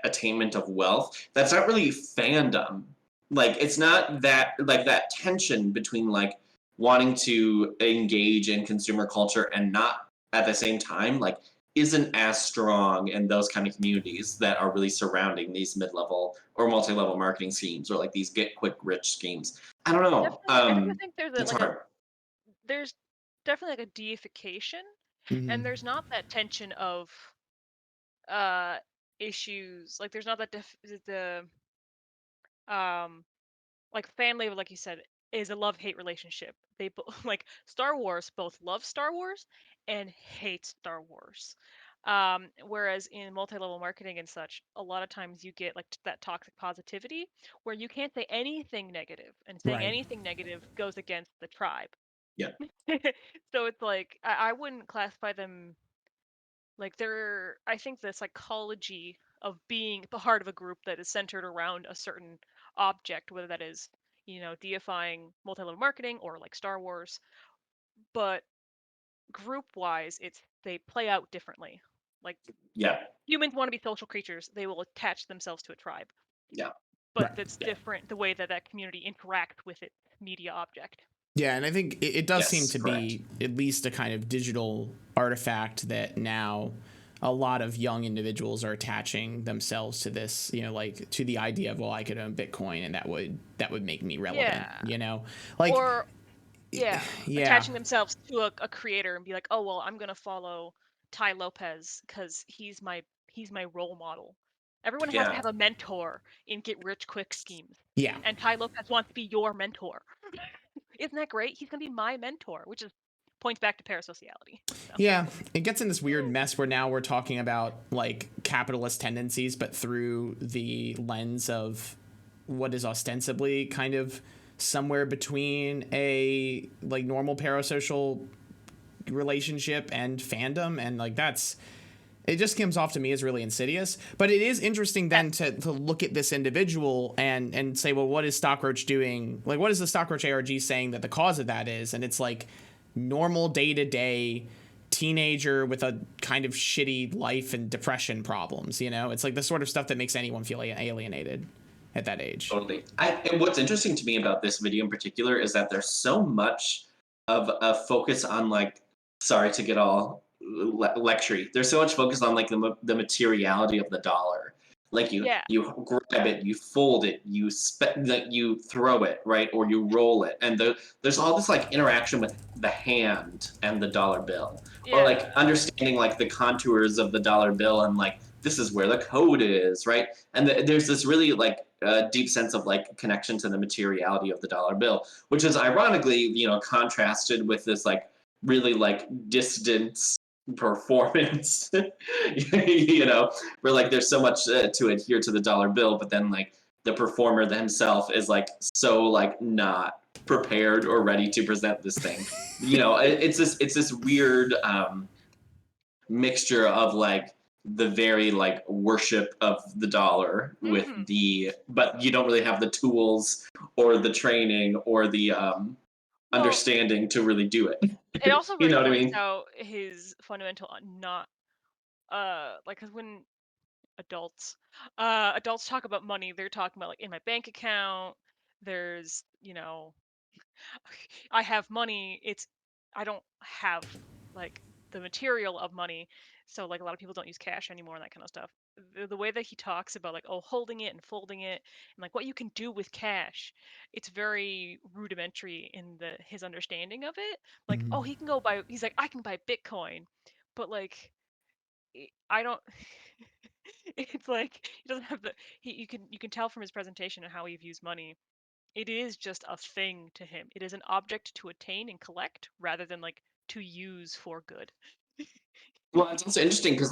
attainment of wealth that's not really fandom. Like it's not that like that tension between like wanting to engage in consumer culture and not at the same time like isn't as strong in those kind of communities that are really surrounding these mid-level or multi-level marketing schemes or like these get quick rich schemes. I don't know. I do think there's it's hard. There's definitely like a deification, and there's not that tension of issues. Like there's not that like family, like you said, is a love-hate relationship. They like Star Wars both love Star Wars and hate Star Wars. Whereas in multi-level marketing and such, a lot of times you get like that toxic positivity where you can't say anything negative, and saying anything negative goes against the tribe. Yeah. So it's like I wouldn't classify them like I think the psychology of being the heart of a group that is centered around a certain object, whether that is, deifying multi-level marketing or like Star Wars, but group-wise, they play out differently. Like humans want to be social creatures; they will attach themselves to a tribe. Yeah, but that's different the way that community interacts with its media object. Yeah, and I think it does seem to be at least a kind of digital artifact that now a lot of young individuals are attaching themselves to this, like to the idea of, well, I could own Bitcoin and that would make me relevant, like attaching themselves to a creator and be like, oh, well, I'm going to follow Tai Lopez because he's my role model. Everyone has to have a mentor in get rich quick schemes. Yeah. And Tai Lopez wants to be your mentor. Isn't that great? He's going to be my mentor, which points back to parasociality. So. Yeah, it gets in this weird mess where now we're talking about like capitalist tendencies, but through the lens of what is ostensibly kind of somewhere between a like normal parasocial relationship and fandom, and like It just comes off to me as really insidious. But it is interesting then to look at this individual and say, well, what is Stockroach doing? Like, what is the Stockroach ARG saying that the cause of that is? And it's like normal day-to-day teenager with a kind of shitty life and depression problems, you know? It's like the sort of stuff that makes anyone feel alienated at that age. Totally. And what's interesting to me about this video in particular is that there's so much of a focus on, like, sorry to get all lectury. There's so much focus on, like, the materiality of the dollar. Like, you grab it, you fold it, you throw it, right, or you roll it, and there's all this like interaction with the hand and the dollar bill, or like understanding like the contours of the dollar bill and like this is where the code is, right? And there's this really like deep sense of like connection to the materiality of the dollar bill, which is ironically, you know, contrasted with this like really like distant performance, you know, where like there's so much to adhere to the dollar bill, but then like the performer himself is like so like not prepared or ready to present this thing. You know, it's this weird mixture of like the very like worship of the dollar with the, but you don't really have the tools or the training or the understanding to really do it. It also You really know what I points mean? out his fundamental not like 'cause when adults talk about money, they're talking about like in my bank account, there's, you know, I have money, I don't have like the material of money. So like a lot of people don't use cash anymore and that kind of stuff. The way that he talks about like, oh, holding it and folding it and like what you can do with cash, it's very rudimentary in his understanding of it. Like, oh, he can go buy, he's like, I can buy Bitcoin, but like I don't it's like he doesn't have you can tell from his presentation and how he views money. It is just a thing to him. It is an object to attain and collect rather than like to use for good. Well, it's also interesting because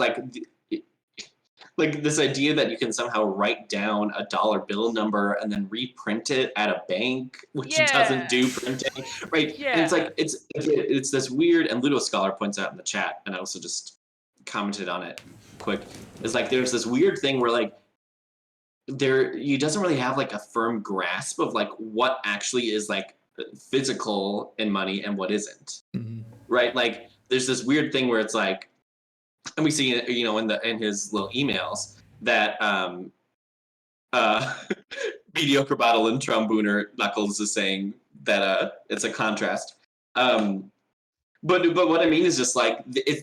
like this idea that you can somehow write down a dollar bill number and then reprint it at a bank, which doesn't do printing, right? And it's like it's this weird, and Ludo Scholar points out in the chat, and I also just commented on it quick. Is like there's this weird thing where like you doesn't really have like a firm grasp of like what actually is like physical in money and what isn't, right? Like there's this weird thing where it's like, and we see, you know, in his little emails that mediocre bottle and trombooner Knuckles is saying that it's a contrast. But what I mean is just like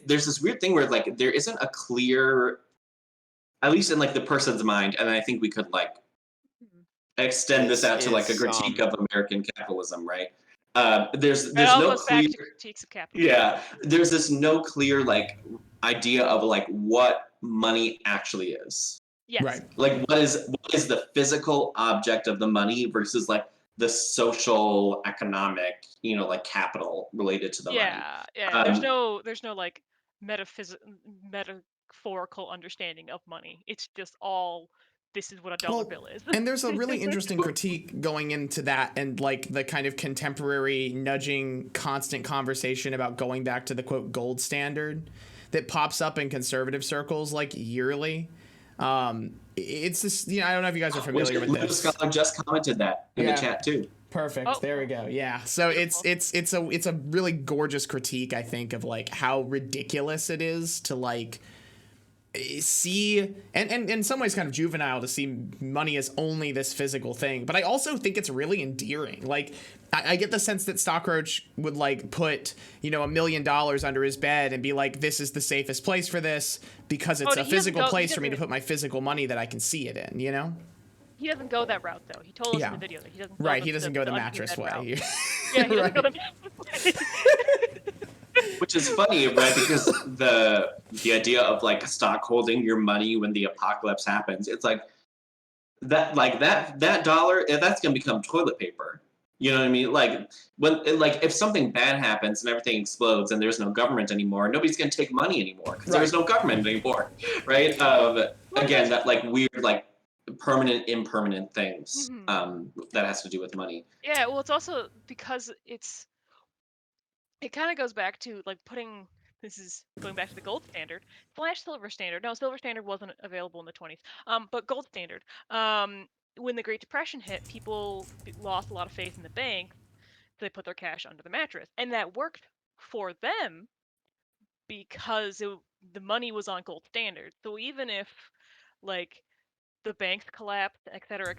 there's this weird thing where like there isn't a clear, at least in like the person's mind, and I think we could like extend this out to like a critique of American capitalism, right? There's no clear critiques of capitalism. Yeah, there's this no clear like idea of like what money actually is. Yes. Right. Like what is the physical object of the money versus like the social, economic, you know, like capital related to the money. Yeah. There's no like metaphorical understanding of money. It's just all this is what a dollar bill is. And there's a really interesting critique going into that and like the kind of contemporary nudging constant conversation about going back to the quote gold standard that pops up in conservative circles like yearly. It's this, you know, I don't know if you guys are familiar with this. Scholar just commented that in the chat too. Perfect. There we go. Yeah. So it's a really gorgeous critique, I think, of like how ridiculous it is to like see and in some ways kind of juvenile to see money as only this physical thing. But I also think it's really endearing. Like I get the sense that Stockroach would like put, you know, $1 million under his bed and be like, this is the safest place for this because it's a physical place for me to put my physical money that I can see it in, you know? He doesn't go that route though. He told us in the video that he doesn't go he doesn't go the mattress way. Yeah, he doesn't go the mattress way. Which is funny, right? Because the idea of like stock holding your money when the apocalypse happens, it's like that dollar, that's gonna become toilet paper. You know what I mean? Like when if something bad happens and everything explodes and there's no government anymore, nobody's gonna take money anymore because there's no government anymore, right? Again, that like weird like permanent impermanent things that has to do with money. Yeah, well, it's also because it kind of goes back to like putting this is going back to the gold standard / silver standard. No, silver standard wasn't available in the 20s. But gold standard. When the Great Depression hit, people lost a lot of faith in the banks, so they put their cash under the mattress, and that worked for them because the money was on gold standard. So even if like the banks collapsed, et cetera,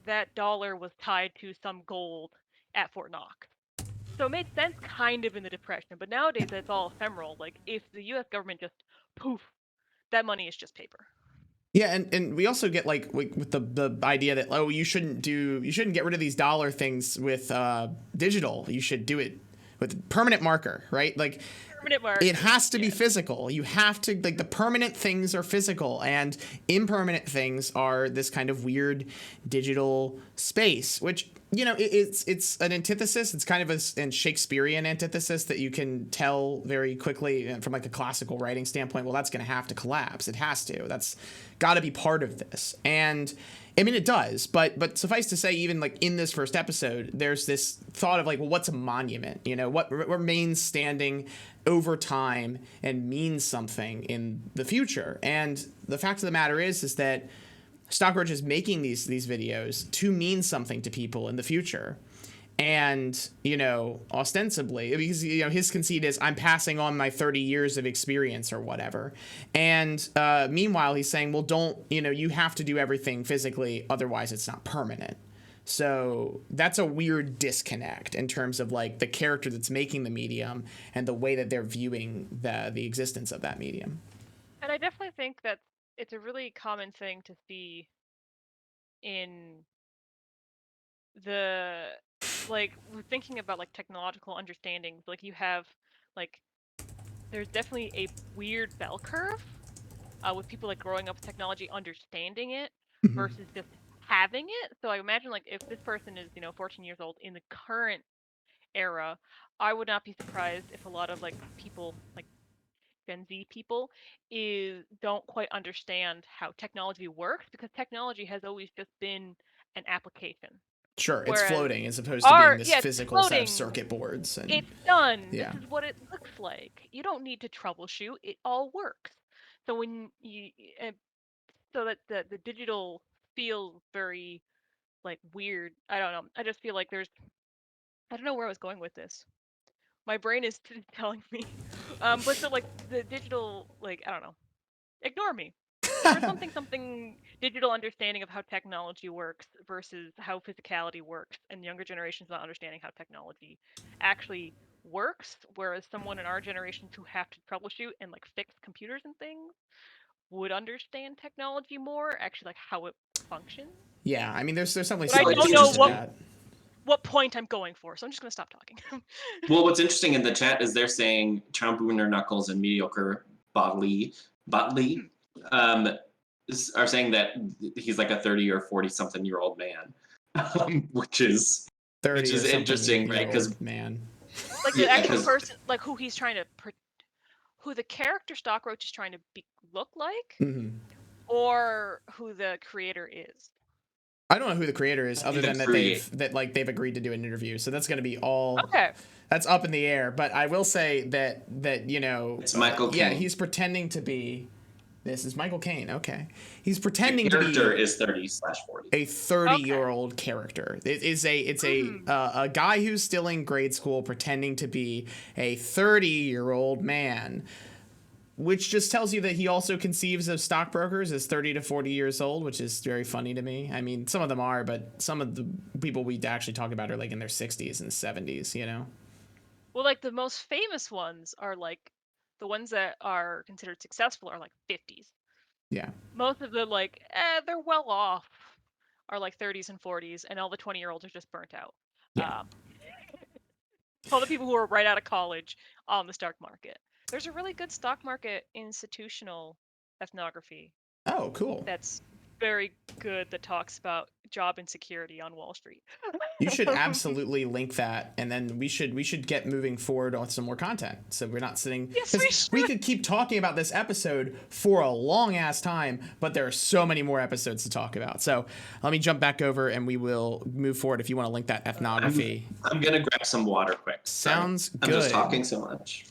that dollar was tied to some gold at Fort Knox. So it made sense kind of in the Depression, but nowadays it's all ephemeral. Like if the US government just poof, that money is just paper. Yeah, and we also get like with the idea that you shouldn't get rid of these dollar things with digital. You should do it with permanent marker, right? Like Permanent marker. it has to be physical. You have to, like, the permanent things are physical and impermanent things are this kind of weird digital space, which, you know, it's an antithesis. It's kind of a Shakespearean antithesis that you can tell very quickly from like a classical writing standpoint. Well, that's going to have to collapse. It has to. That's got to be part of this. And I mean, it does, but suffice to say, even like in this first episode, there's this thought of like, well, what's a monument? You know, what remains standing over time and means something in the future. And the fact of the matter is that Stockroach is making these videos to mean something to people in the future. And, you know, ostensibly, because, you know, his conceit is I'm passing on my 30 years of experience or whatever. And meanwhile, he's saying, well, you have to do everything physically, otherwise it's not permanent. So that's a weird disconnect in terms of like the character that's making the medium and the way that they're viewing the existence of that medium. And I definitely think that it's a really common thing to see in the, like, we're thinking about like technological understandings. Like you have like, there's definitely a weird bell curve with people like growing up with technology, understanding it versus just having it. So I imagine like if this person is, 14 years old in the current era, I would not be surprised if a lot of like people like Gen Z people don't quite understand how technology works, because technology has always just been an application. Sure, it's Whereas floating as opposed to being this it's physical set of floating, circuit boards. And it's done. Yeah. This is what it looks like. You don't need to troubleshoot. It all works. So when you, so that the digital feels very like weird. I don't know. I just feel like I don't know where I was going with this. My brain is telling me. But so like the digital, like, I don't know. Ignore me. There's something digital understanding of how technology works versus how physicality works, and younger generations not understanding how technology actually works, whereas someone in our generations who have to troubleshoot and like fix computers and things would understand technology more, actually like how it functions. Yeah, I mean, there's definitely But I some don't know to that. what point I'm going for, so I'm just gonna stop talking. Well, what's interesting in the chat is they're saying Trombuner Knuckles and Mediocre Botley are saying that he's like a 30 or 40 something year old man, which is 30 interesting, right? Because man, like the actual person, like who he's trying to, who the character Stockroach is trying to look like, or who the creator is. I don't know who the creator is, other than that they've agreed to do an interview. So that's going to be all. Okay. That's up in the air. But I will say that it's Michael Caine. Yeah, he's pretending to be. This is Michael Caine. Okay, he's pretending the character to be is 30/40. a 30-year-old character. It's a guy who's still in grade school pretending to be a 30-year-old man, which just tells you that he also conceives of stockbrokers as 30 to 40 years old, which is very funny to me. I mean, some of them are, but some of the people we actually talk about are like in their 60s and 70s, you know? Well, like the most famous ones are like the ones that are considered successful are like 50s. Yeah. Most of the like, they're well off are like 30s and 40s, and all the 20-year-olds are just burnt out. Yeah. All the people who are right out of college on the stock market. There's a really good stock market institutional ethnography. Oh, cool. That's very good, that talks about job insecurity on Wall Street. You should absolutely link that, and then we should get moving forward on some more content. So we're not sitting. Yes, we could keep talking about this episode for a long ass time, but there are so many more episodes to talk about. So let me jump back over, and we will move forward. If you want to link that ethnography, I'm gonna grab some water quick. Sounds good. I'm just talking so much.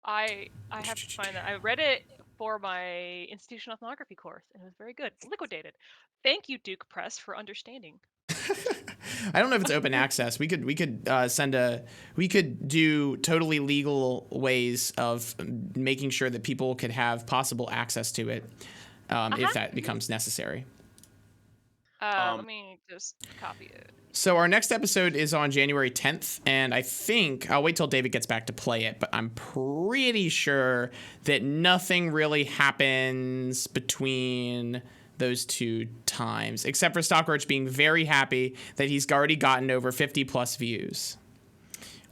I have to find that. I read it for my institutional ethnography course, and it was very good. It's liquidated. Thank you, Duke Press, for understanding. I don't know if it's open access. We could we could do totally legal ways of making sure that people could have possible access to it if that becomes necessary. Let me just copy it. So our next episode is on January 10th, and I think I'll wait till David gets back to play it, but I'm pretty sure that nothing really happens between those two times, except for Stockroach being very happy that he's already gotten over 50 plus views.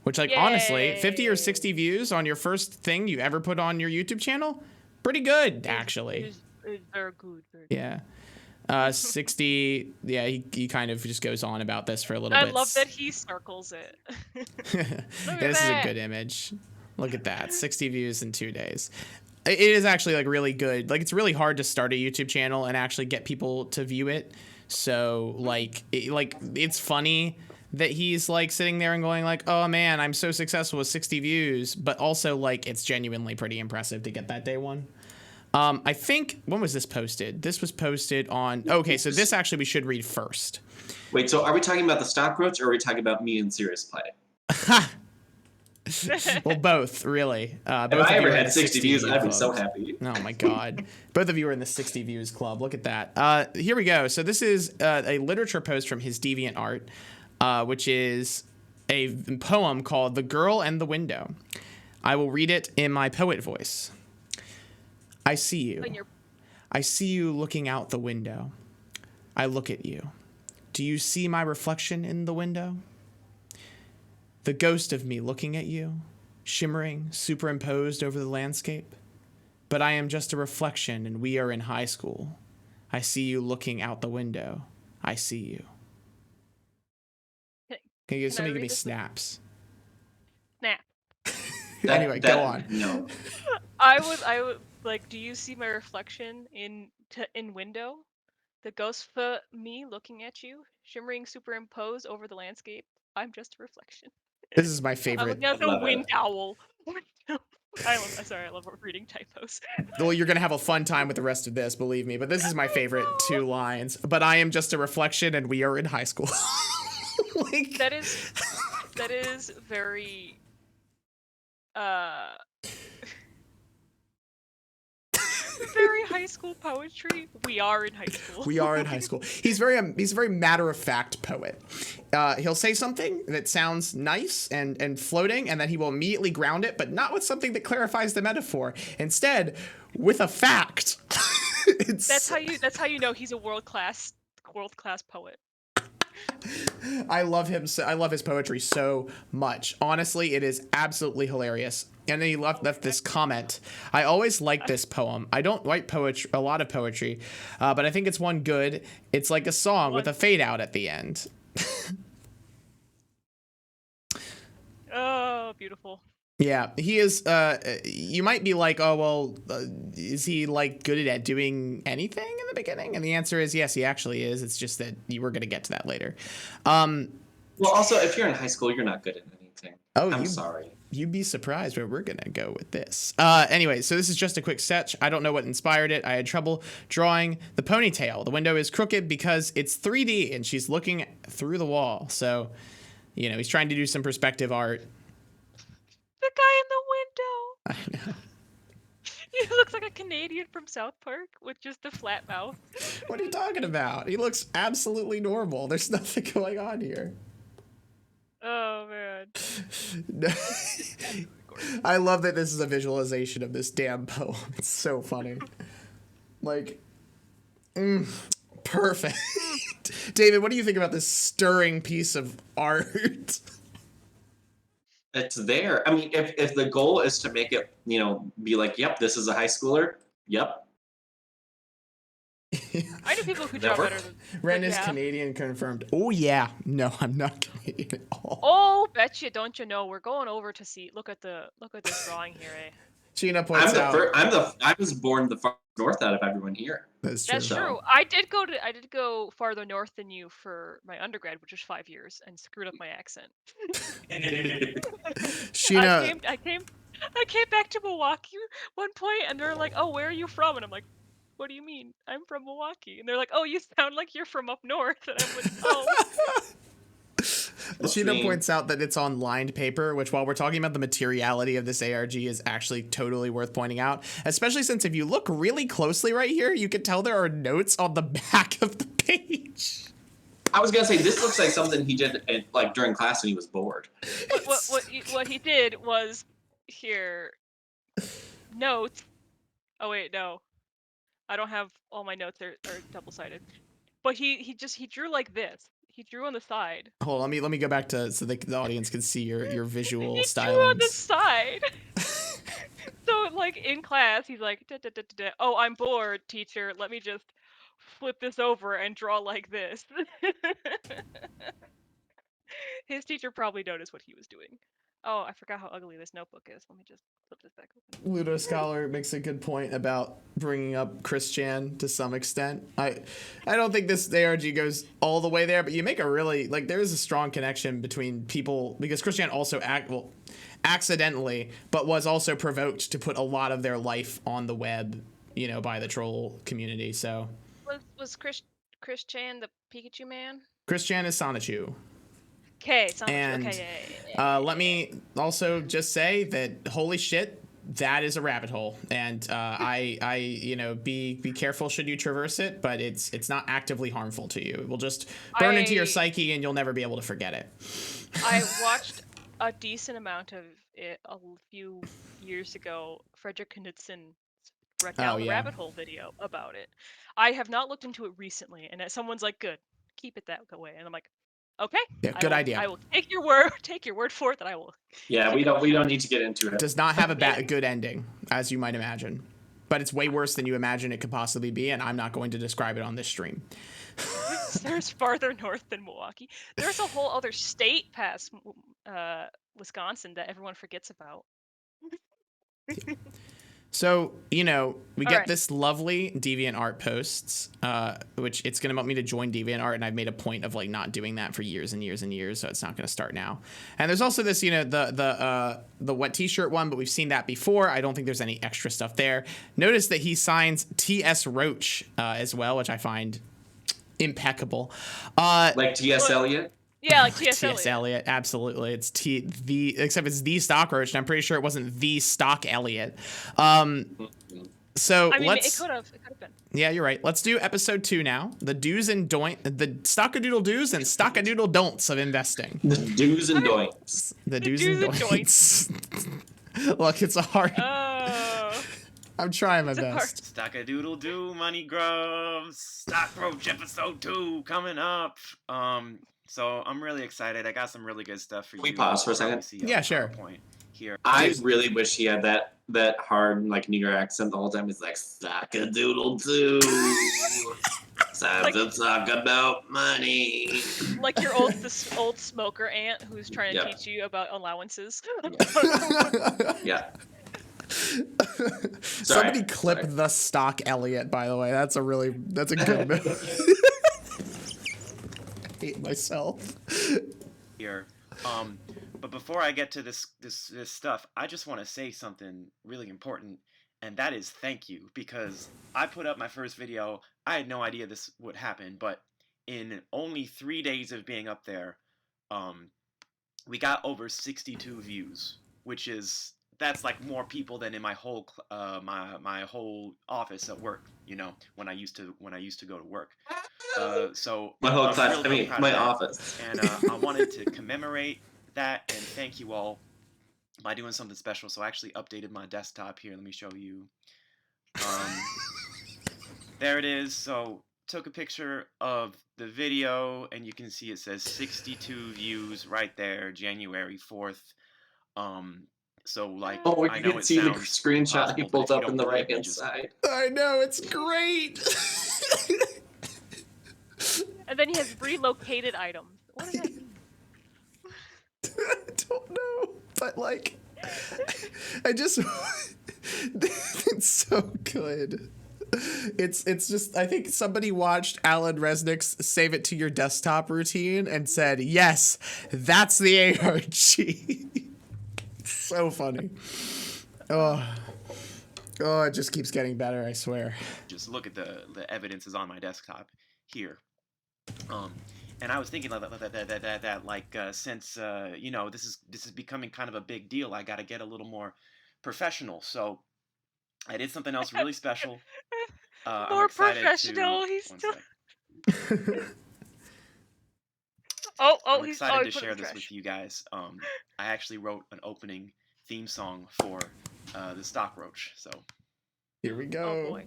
Which, like, honestly, 50 or 60 views on your first thing you ever put on your YouTube channel? Pretty good, actually. It's very good. Very good. Yeah. 60, yeah, he kind of just goes on about this for a little bit. I love that he circles it. This is a good image. Look at that. 60 views in 2 days. It is actually like really good. Like, it's really hard to start a YouTube channel and actually get people to view it. So like, it's funny that he's like sitting there and going like, oh man, I'm so successful with 60 views. But also like, it's genuinely pretty impressive to get that day one. I think, when was this posted? This was posted on, okay, so this actually we should read first. Wait, so are we talking about the Stockroach, or are we talking about me in Serious Play? Well, both, really. Both If I of you ever are in had the 60 views, I'd be club. so happy. Oh my god. Both of you are in the 60 views club. Look at that. Here we go. So this is a literature post from his DeviantArt, which is a poem called The Girl and the Window. I will read it in my poet voice. I see you. I see you looking out the window. I look at you. Do you see my reflection in the window? The ghost of me looking at you, shimmering, superimposed over the landscape. But I am just a reflection, and we are in high school. I see you looking out the window. I see you. Can somebody give me snaps? Snap. Anyway, go on. No. I would like, do you see my reflection in window? The ghost for me looking at you, shimmering superimposed over the landscape. I'm just a reflection. This is my I'm favorite. looking at the love it. wind owl. I love reading typos. Well, you're going to have a fun time with the rest of this, believe me. But this is my favorite 2 lines. But I am just a reflection, and we are in high school. Like... That is very very high school poetry. We are in high school. We are in high school. He's a very matter-of-fact poet. He'll say something that sounds nice and floating, and then he will immediately ground it, but not with something that clarifies the metaphor. Instead, with a fact. That's how you know he's a world-class poet. I love him. I love his poetry so much. Honestly, it is absolutely hilarious. And then he left this comment. I always like this poem. I don't write a lot of poetry, but I think it's one good. It's like a song with a fade out at the end. Oh, beautiful. Yeah, he is. You might be like, oh, well, is he like good at doing anything in the beginning? And the answer is yes, he actually is. It's just that you were going to get to that later. Well, also, if you're in high school, you're not good at anything. Oh, I'm sorry. You'd be surprised where we're going to go with this. Anyway, so this is just a quick sketch. I don't know what inspired it. I had trouble drawing the ponytail. The window is crooked because it's 3D and she's looking through the wall. So, you know, he's trying to do some perspective art. The guy in the window. I know. He looks like a Canadian from South Park with just a flat mouth. What are you talking about? He looks absolutely normal. There's nothing going on here. Oh, man. I love that this is a visualization of this damn poem. It's so funny. Like, perfect. David, what do you think about this stirring piece of art? It's there. I mean, if the goal is to make it, you know, be like, yep, this is a high schooler. Yep. I know people who draw better than Wren is yeah. Canadian confirmed. Oh yeah. No, I'm not Canadian at all. Oh, betcha! Don't you know? We're going over to see. Look at this drawing here, eh? Sheena points out. I was born the far north out of everyone here. That's true. That's true. I did go farther north than you for my undergrad, which was 5 years, and screwed up my accent. Sheena. I came back to Milwaukee one point, and they're like, "Oh, where are you from?" And I'm like, "What do you mean? I'm from Milwaukee." And they're like, "Oh, you sound like you're from up north." And I'm like, "Oh." Sheena points out that it's on lined paper, which, while we're talking about the materiality of this ARG, is actually totally worth pointing out, especially since if you look really closely right here, you can tell there are notes on the back of the page. I was gonna say this looks like something he did like during class when he was bored. What he did was here notes. Oh wait, no, I don't have all my notes are double-sided. But he drew like this. He drew on the side. Hold on, let me go back to so the audience can see your visual He drew on the stylings. side. So like in class, he's like, "Da, da, da, da, da. Oh, I'm bored, teacher. Let me just flip this over and draw like this." His teacher probably noticed what he was doing. Oh, I forgot how ugly this notebook is. Let me just flip this back open. Ludo Scholar makes a good point about bringing up Chris Chan to some extent. I don't think this ARG goes all the way there, but you make a really, like, there is a strong connection between people, because Chris Chan also accidentally, but was also provoked to put a lot of their life on the web, you know, by the troll community. So Was Chris Chan the Pikachu man? Chris Chan is Sonichu. Okay, And let me also just say that, holy shit, that is a rabbit hole, and I you know, be careful should you traverse it, but it's not actively harmful to you. It will just burn into your psyche, and you'll never be able to forget it. I watched a decent amount of it a few years ago. Frederick Knudsen down the rabbit hole video about it. I have not looked into it recently, and someone's like, "Good, keep it that way," and I'm like, "Okay, yeah, good idea. I will take your word for it that I will." Yeah, we don't need to get into it. Does not have a good ending, as you might imagine, but it's way worse than you imagine it could possibly be, and I'm not going to describe it on this stream. There's farther north than Milwaukee. There's a whole other state past Wisconsin that everyone forgets about. So, you know, we All get right. this lovely DeviantArt posts, which it's going to want me to join DeviantArt, and I've made a point of like not doing that for years and years and years, so it's not going to start now. And there's also this, you know, the wet t-shirt one, but we've seen that before. I don't think there's any extra stuff there. Notice that he signs T.S. Roach as well, which I find impeccable. Like T.S. Eliot? Yeah, like T.S. T.S. Eliot, absolutely. It's except it's the Stockroach, and I'm pretty sure it wasn't the Stock Elliot. So I mean, let's. It could have been. Yeah, you're right. Let's do episode 2 now. The do's and the stockadoodle do's and stockadoodle don'ts of investing. The do's and don'ts. The do's and don'ts. Look, it's a hard. Oh. I'm trying my best. Stockadoodle doo, Moneygrub, Stockroach episode 2 coming up. So I'm really excited. I got some really good stuff for you. Can we pause for a second? Yeah, sure. Here. I really wish he had that hard like New York accent the whole time. He's like stockadoodle doo. Time to talk about money. Like your old smoker aunt who's trying to teach you about allowances. Yeah. Somebody clip the Stock Elliot, by the way. That's a good move. I hate myself. Here. But before I get to this stuff, I just want to say something really important, and that is thank you, because I put up my first video. I had no idea this would happen, but in only 3 days of being up there, we got over 62 views, which that's like more people than in my whole my whole office at work. You know, when I used to go to work. So my whole class, really, I mean, my office. And I wanted to commemorate that and thank you all by doing something special. So I actually updated my desktop here. Let me show you. There it is. So took a picture of the video, and you can see it says 62 views right there, January 4th. So like, oh, you I know can it see the sounds screenshot he impossible, pulled but if up you in don't the believe right me, hand just side. I know, it's great. And then he has relocated items. What does that mean? I don't know, but like, I just, it's so good. It's just, I think somebody watched Alan Resnick's Save It to Your Desktop routine and said, yes, that's the ARG. So funny. Oh, it just keeps getting better, I swear. Just look at the evidence is on my desktop here. And I was thinking that like since you know this is becoming kind of a big deal, I got to get a little more professional. So I did something else really special. I'm More excited professional. to He's one still. sec. Oh, I'm he's excited to he put it in share the this trash. with you guys. I actually wrote an opening theme song for the Stockroach. So Here we Oh go. boy.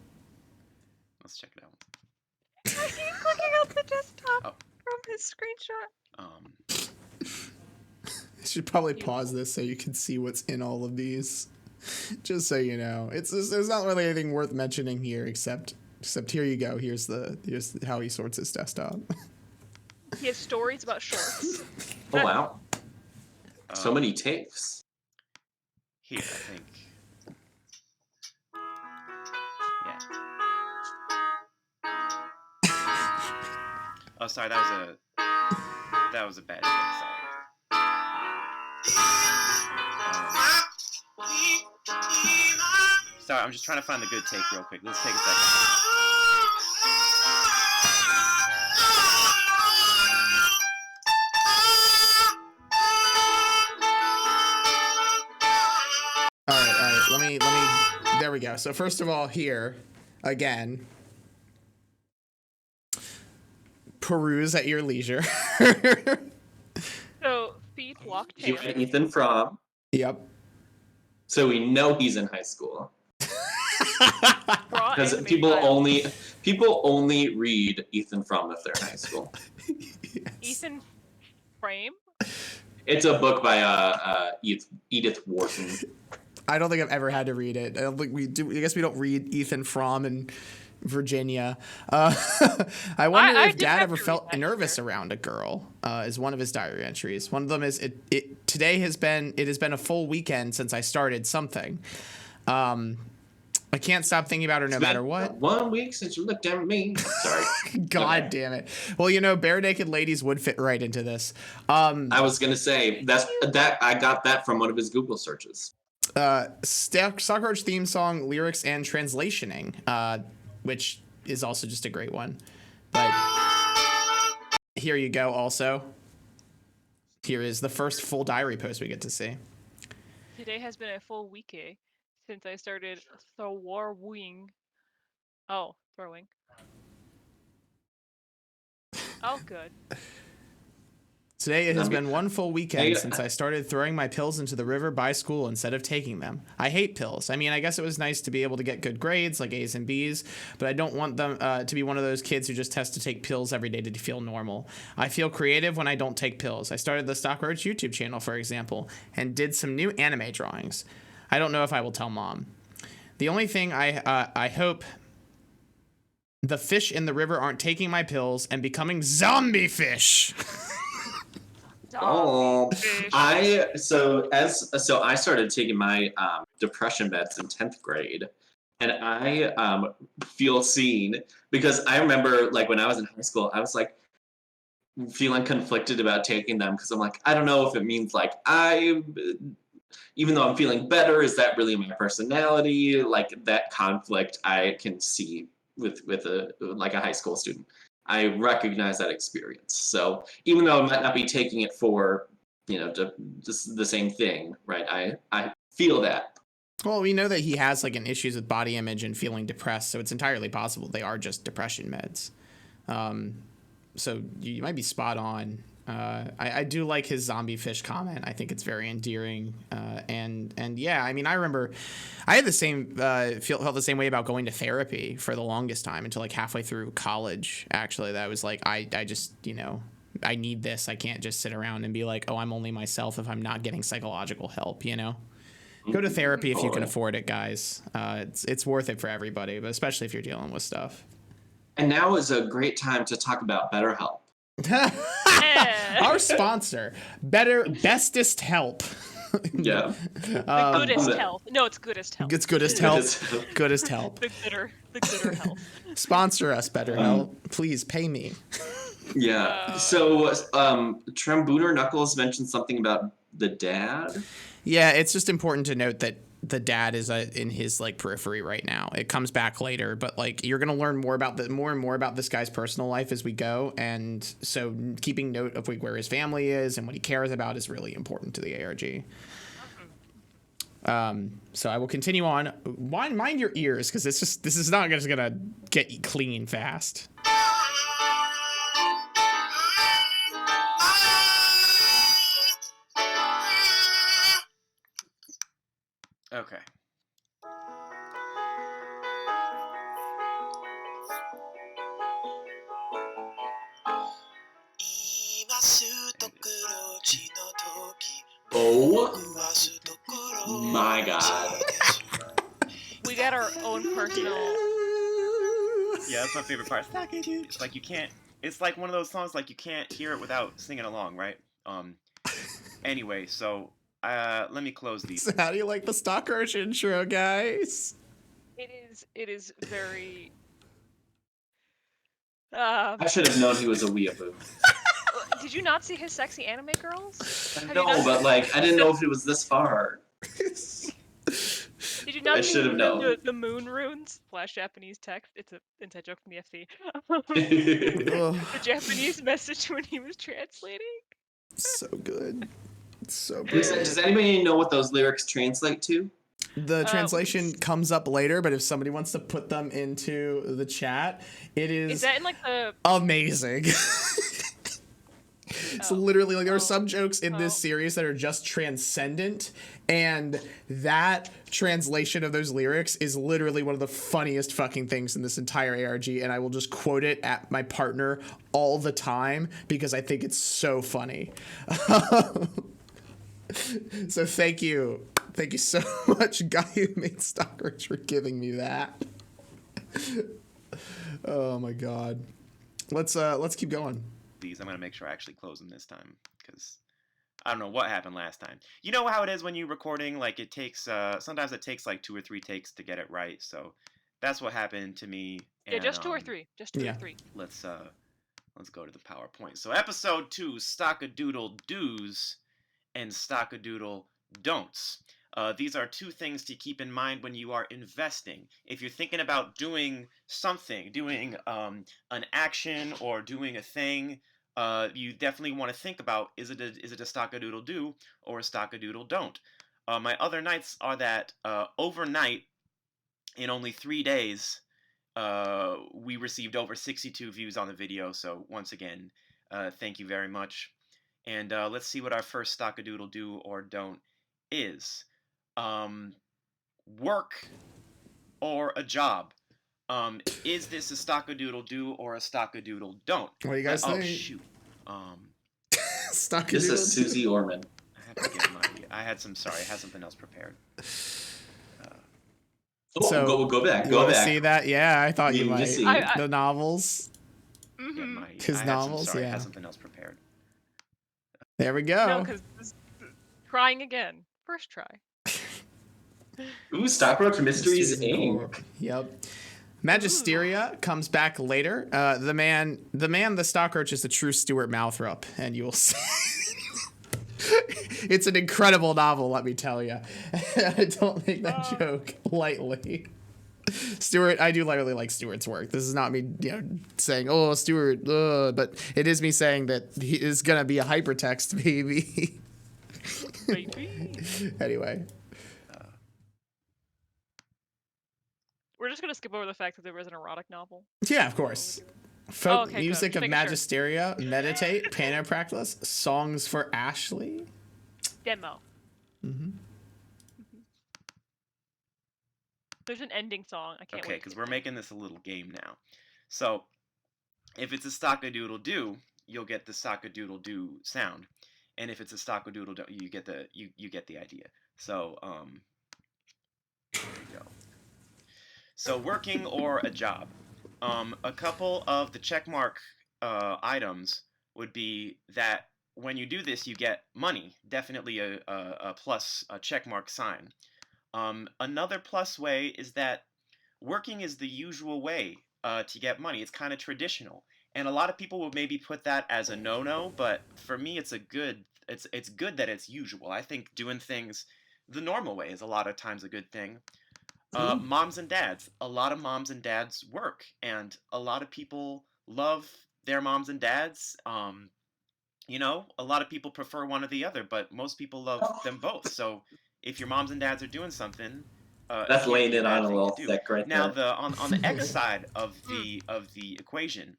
let's check it out. He's clicking up the desktop Oh. from his screenshot. I should probably pause this so you can see what's in all of these. Just so you know, there's not really anything worth mentioning here except here you go. Here's how he sorts his desktop. He has stories about shorts. Oh wow. So many takes. Here, I think. Yeah. Oh, sorry, that was a bad take. Sorry, I'm just trying to find the good take real quick. Let's take a second. All right. Let me. There we go. So first of all, here again, peruse at your leisure. So feet walk You Taylor. had Ethan Frome, Yep. so we know he's in high school. Raw Because animated people file. only read Ethan Frome if they're in high school. Yes. Ethan Frame. It's a book by Edith Wharton. I don't think I've ever had to read it. I don't think we do. I guess we don't read Ethan Frome in Virginia. I wonder I if did Dad have ever to read felt that nervous either. around a girl. Is one of his diary entries. One of them is today has been a full weekend since I started something. I can't stop thinking about her no matter what. 1 week since you looked at me. Sorry. God Okay. damn it. Well, you know, bare naked ladies would fit right into this. I was gonna say that I got that from one of his Google searches. Stockroach theme song lyrics and translationing, which is also just a great one. But here you go. Also, here is the first full diary post we get to see. Today has been a full week since I started throwing. Oh, throwing. Oh, good. Today it has been one full weekend Hey, since I started throwing my pills into the river by school instead of taking them. I hate pills. I mean, I guess it was nice to be able to get good grades like A's and B's, but I don't want them to be one of those kids who just has to take pills every day to feel normal. I feel creative when I don't take pills. I started the Stockroach YouTube channel, for example, and did some new anime drawings. I don't know if I will tell Mom. The only thing I hope the fish in the river aren't taking my pills and becoming zombie fish. Oh, Fish. I started taking my depression meds in 10th grade, and I feel seen because I remember like when I was in high school, I was like feeling conflicted about taking them because I'm like I don't know if it means like even though I'm feeling better, is that really my personality? Like that conflict I can see with a high school student. I recognize that experience. So even though I might not be taking it for, just the same thing, right? I feel that. Well, we know that he has like an issues with body image and feeling depressed, so it's entirely possible they are just depression meds. So you might be spot on. I do like his zombie fish comment. I think it's very endearing. And yeah, I mean, I remember I had the same felt the same way about going to therapy for the longest time until like halfway through college. Actually, that was like I just I need this. I can't just sit around and be like, oh, I'm only myself if I'm not getting psychological help. Go to therapy if you can afford it, guys. It's worth it for everybody, but especially if you're dealing with stuff. And now is a great time to talk about BetterHelp. Our sponsor, Bestest Help. Yeah. The goodest health. No, it's goodest health. It's goodest help. Goodest help. The gooder health. Sponsor us, BetterHelp. Please pay me. Yeah. So Trembooner Knuckles mentioned something about the dad. Yeah, it's just important to note that the dad is in his like periphery right now. It comes back later, but like you're gonna learn more and more about this guy's personal life as we go, and so keeping note of like where his family is and what he cares about is really important to the ARG. So I will continue on. Mind your ears, because this is not just gonna get clean fast. Okay. Oh my god. We got our own personal. Yeah, that's my favorite part. It's like you can't. It's like one of those songs like you can't hear it without singing along, right? Anyway, so let me close these. So how do you like the Stockroach intro, guys? It is very. I should have known he was a weeaboo. Did you not see his sexy anime girls? No, but like I didn't know if it was this far. Did you not I see should have known. the moon runes? Flash Japanese text. It's an inside joke from the FD. The Japanese message when he was translating. So good. So Does good. anybody know what those lyrics translate to? The translation comes up later, but if somebody wants to put them into the chat, it is. Is that in like the amazing? It's literally like there are some jokes in this series that are just transcendent, and that translation of those lyrics is literally one of the funniest fucking things in this entire ARG, and I will just quote it at my partner all the time because I think it's so funny. So thank you so much, guy who made Stockroach, for giving me that. Oh my god. Let's keep going. These I'm gonna make sure I actually close them this time because I don't know what happened last time. You know how it is when you're recording, like it takes sometimes it takes like 2 or 3 takes to get it right. So that's what happened to me. And, yeah, just 2 or 3. Just 2 or 3. Let's go to the PowerPoint. So episode 2, Stockadoodle Do's and Stockadoodle Don'ts. These are 2 things to keep in mind when you are investing. If you're thinking about doing something, doing an action or doing a thing, you definitely want to think about, is it a Stockadoodle do or a Stockadoodle don't? My other nights are that overnight, in only 3 days, we received over 62 views on the video. So once again, thank you very much. And let's see what our first Stockadoodle do or don't is. Work or a job. Is this a Stockadoodle do or a Stockadoodle don't? What do you guys think? Oh shoot. Stockadoodle. This is Susie Orman. I had to get I had something else prepared. So go back. You Go want to back. see that? Yeah, I thought you You might. see. The novels. Mm-hmm. His novels, I yeah. had something else prepared. There we go. No, because trying again. First try. Ooh, Stockroach Mysteries Inc. Yep. Magisteria comes back later. The Stockroach is the true Stuart Mouthrop, and you will see. It's an incredible novel, let me tell you. I don't make that joke lightly. Stuart, I do really like Stuart's work. This is not me, saying, "Oh, Stuart," but it is me saying that he is gonna be a hypertext baby. Anyway. We're just gonna skip over the fact that there was an erotic novel. Yeah, of course. Folk music good. of Just making Magisteria, Meditate, Piano Practice, Songs for Ashley. Demo. Mm-hmm. There's an ending song. I can't Okay, wait. because we're making this a little game now. So, if it's a Stockadoodle do, you'll get the Stockadoodle do sound, and if it's a Stockadoodle do, you get the idea. So, there you go. So, working or a job. A couple of the checkmark items would be that when you do this, you get money. Definitely a plus, a checkmark sign. Another plus way is that working is the usual way to get money. It's kind of traditional, and a lot of people will maybe put that as a no-no. But for me, it's good that it's usual. I think doing things the normal way is a lot of times a good thing. Moms and dads. A lot of moms and dads work, and a lot of people love their moms and dads. A lot of people prefer one or the other, but most people love them both. So if your moms and dads are doing something, That's it can't laying be a it on bad a thing to little do. thick right Now, there. on the X side of the equation,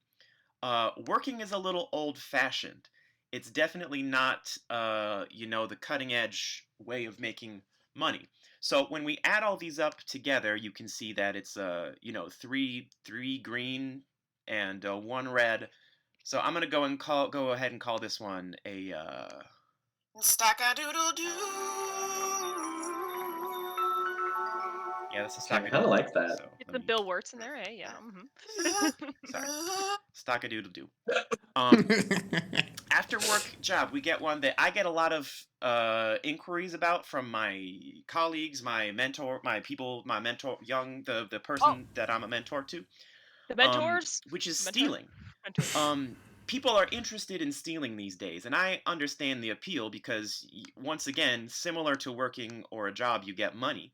working is a little old-fashioned. It's definitely not, the cutting edge way of making money. So when we add all these up together, you can see that it's three green and one red. So I'm gonna go ahead and call this one a Stockadoodle-doo. Yeah, that's a Okay, I kind of Stockadoodle-doo. like that. So Get let some me Bill Wirtz in there, eh? Yeah. Mm-hmm. sorry, Stockadoodle-doo. After work job, we get one that I get a lot of inquiries about from my colleagues, my mentor, the person that I'm a mentor to, The mentors. which is Mentor. stealing. Mentor. People are interested in stealing these days, and I understand the appeal because, once again, similar to working or a job, you get money.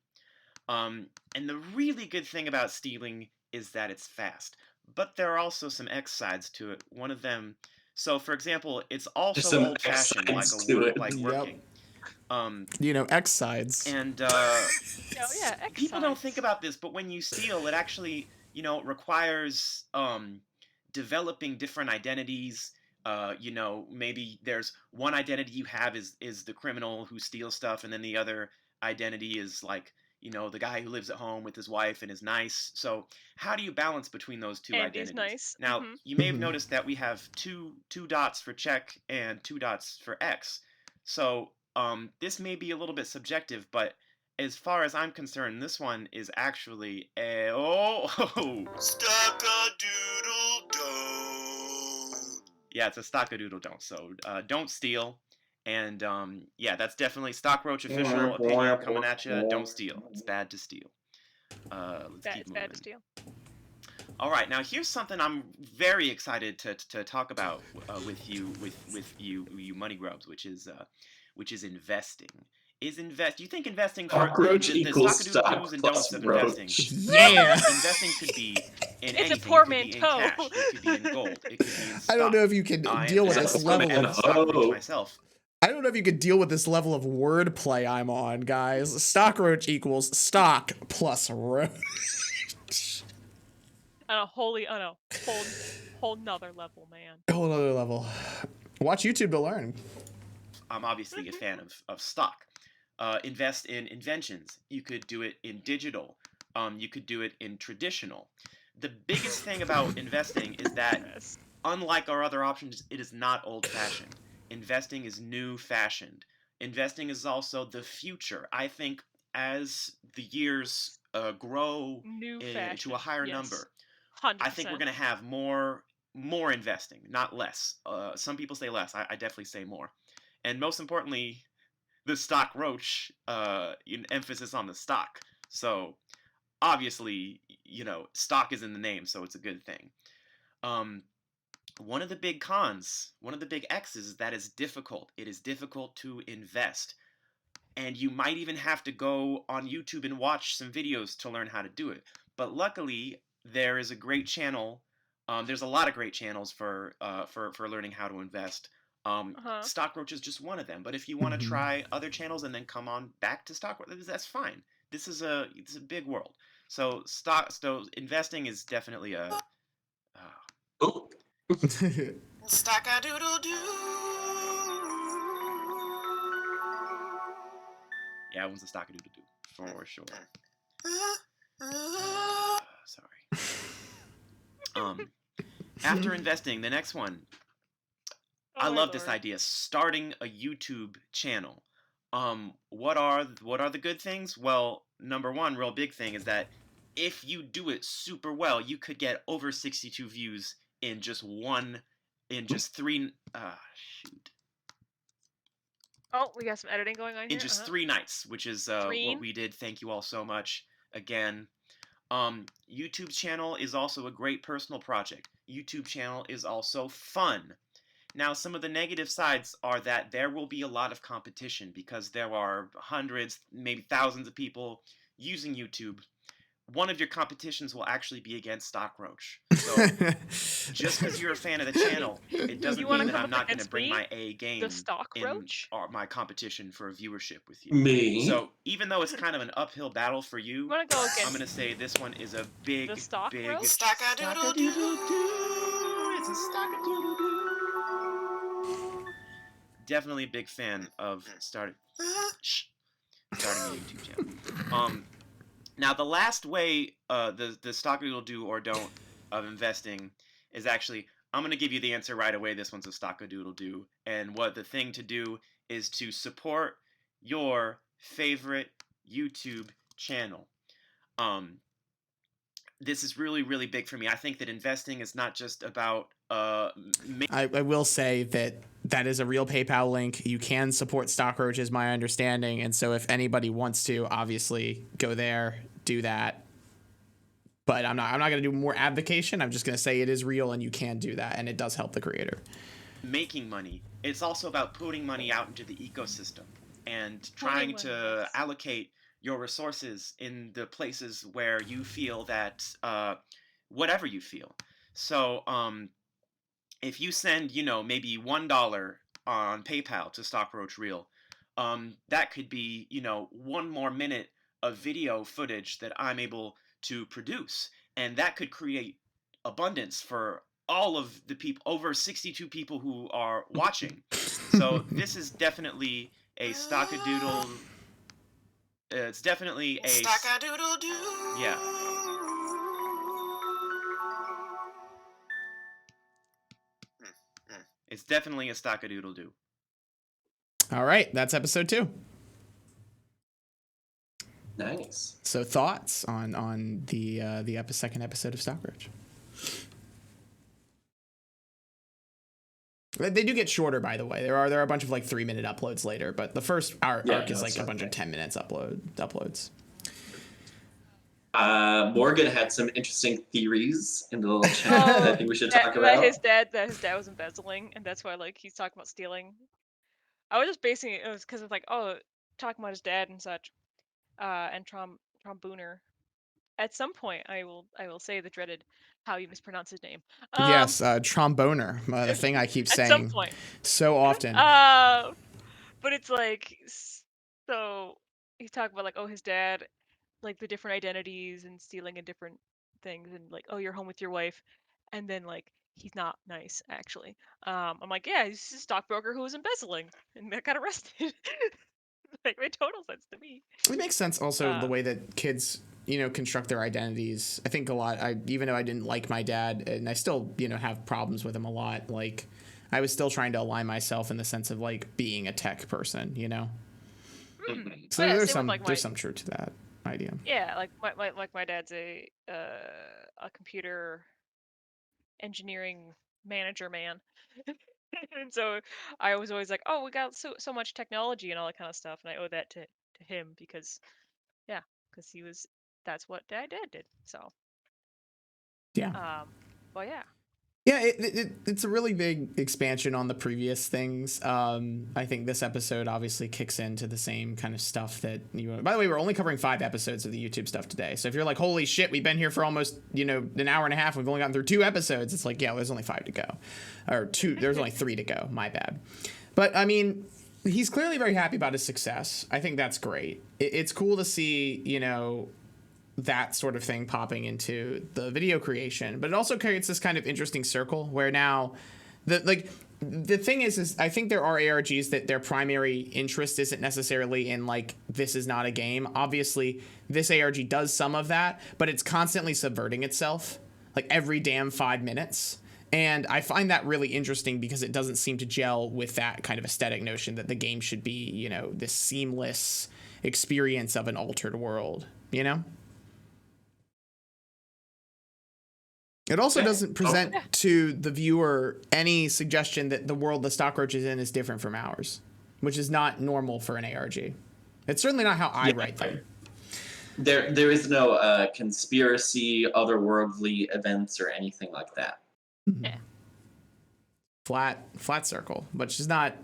And the really good thing about stealing is that it's fast. But there are also some X sides to it. One of them, so for example, it's There's also some X old-fashioned, like to it. like Yep. working. X sides. And Oh yeah, X people don't sides. think about this, but when you steal, it actually, requires developing different identities. Maybe there's one identity you have is the criminal who steals stuff, and then the other identity is like, the guy who lives at home with his wife and is nice. So how do you balance between those two And he's identities? nice. Now, Mm-hmm. you may have noticed that we have two dots for check and two dots for X. So this may be a little bit subjective, but as far as I'm concerned, this one is actually a Stockadoodle don't. Yeah, it's a Stockadoodle don't. So don't steal. And that's definitely Stockroach official opinion coming at you. Don't steal. It's bad to steal. Let's keep It's moving. bad to steal. All right, now here's something I'm very excited to talk about with you Moneygrubs, which is investing. Do you think investing for Stockroach the equals Stockadoodle stock do's and plus don'ts of investing? roach. Yeah. Investing could be in It's a anything. It could be in portmanteau. cash. It could be in gold. It could be in stock. I don't know if you can deal with Is this that level an of. hoe? myself. I don't know if you could deal with this level of wordplay I'm on, guys. Stockroach equals stock plus roach. On a whole nother level, man. A whole other level. Watch YouTube to learn. I'm obviously a fan of stock. Invest in inventions. You could do it in digital. You could do it in traditional. The biggest thing about investing is that, Yes. unlike our other options, it is not old-fashioned. Investing is new-fashioned. Investing is also the future. I think as the years grow New to fashion. a higher Yes. number, 100%. I think we're going to have more investing, not less. Some people say less. I definitely say more. And most importantly, the stock roach, emphasis on the stock. So obviously, stock is in the name, so it's a good thing. One of the big cons, one of the big X's is that it's difficult. It is difficult to invest. And you might even have to go on YouTube and watch some videos to learn how to do it. But luckily, there is a great channel. There's a lot of great channels for learning how to invest. Stockroach is just one of them. But if you want to try other channels and then come on back to Stockroach, that's fine. It's a big world. So investing is definitely a Oh. Stockadoodle-doo. Yeah, it was a Stockadoodle-doo for sure. Sorry. After investing, the next one. I love this idea. Starting a YouTube channel. What are the good things? Well, number one, real big thing is that if you do it super well, you could get over 62 views in just three. Shoot. Oh, we got some editing going on here. In just 3 nights, which is what we did. Thank you all so much again. YouTube channel is also a great personal project. YouTube channel is also fun. Now, some of the negative sides are that there will be a lot of competition because there are hundreds, maybe thousands of people using YouTube. One of your competitions will actually be against Stockroach. So just because you're a fan of the channel, it doesn't You wanna mean that come I'm up not going to against bring me, my A the game in Stockroach? my competition for viewership with you. Me? So even though it's kind of an uphill battle for You you, wanna go I'm against going to say this one is a the big, big Stockroach? Stock-a-doodle-doo. It's a Stock-a-doodle-doo. Definitely a big fan of starting a YouTube channel. Now the last way the Stock-a-doodle-do or don't of investing is actually, I'm going to give you the answer right away. This one's a Stock-a-doodle-do. And what the thing to do is to support your favorite YouTube channel. This is really, really big for me. I think that investing is not just about I will say that is a real PayPal link. You can support Stockroach, is my understanding, and so if anybody wants to, obviously go there, do that. But I'm not going to do more advocation. I'm just going to say it is real, and you can do that, and it does help the creator. making money. It's also about putting money out into the ecosystem and trying to allocate your resources in the places where you feel that whatever you feel. So if you send, maybe $1 on PayPal to Stockroach Reel, that could be, one more minute of video footage that I'm able to produce, and that could create abundance for all of the people, over 62 people who are watching. So this is definitely a Stockadoodle. It's definitely a Stockadoodle-doo. Yeah. It's definitely a Stockadoodle-doo. All right, that's episode 2. Nice. So thoughts on the second episode of Stockroach? They do get shorter, by the way. There are a bunch of like 3-minute uploads later, but the first arc is like a bunch of 10 minutes uploads. Morgan had some interesting theories in the little chat that I think we should talk about. That his dad was embezzling, and that's why like he's talking about stealing. I was just basing it was because of like talking about his dad and such, and Trombooner. At some point, I will say the dreaded how you mispronounce his name. Yes, tromboner, the thing I keep saying at some point. so often. But it's like, so he's talking about like, his dad, like the different identities and stealing and different things, and like, you're home with your wife, and then like he's not nice actually. I'm like, yeah, he's a stockbroker who was embezzling and that got arrested. Like, made total sense to me. It makes sense also the way that kids, construct their identities. I think a lot, even though I didn't like my dad, and I still, have problems with him a lot, like I was still trying to align myself in the sense of like being a tech person, So there's some truth to that idea. Yeah, like my dad's a computer engineering manager man. And so I was always like, we got so much technology and all that kind of stuff, and I owe that to him because that's what dad did. So yeah. But yeah. Yeah, it's a really big expansion on the previous things. I think this episode obviously kicks into the same kind of stuff that by the way, we're only covering 5 episodes of the YouTube stuff today. So if you're like, holy shit, we've been here for almost, an hour and a half. We've only gotten through 2 episodes. It's like, yeah, there's only 5 to go. Or 2, there's only 3 to go. My bad. But I mean, he's clearly very happy about his success. I think that's great. It's cool to see, that sort of thing popping into the video creation, but it also creates this kind of interesting circle where now the thing is I think there are ARGs that their primary interest isn't necessarily in like, this is not a game. Obviously this ARG does some of that, but it's constantly subverting itself like every damn 5 minutes. And I find that really interesting because it doesn't seem to gel with that kind of aesthetic notion that the game should be, this seamless experience of an altered world, It also doesn't present to the viewer any suggestion that the world the Stockroach is in is different from ours, which is not normal for an ARG. It's certainly not how I write them. There is no conspiracy, otherworldly events, or anything like that. Yeah. flat circle, which is not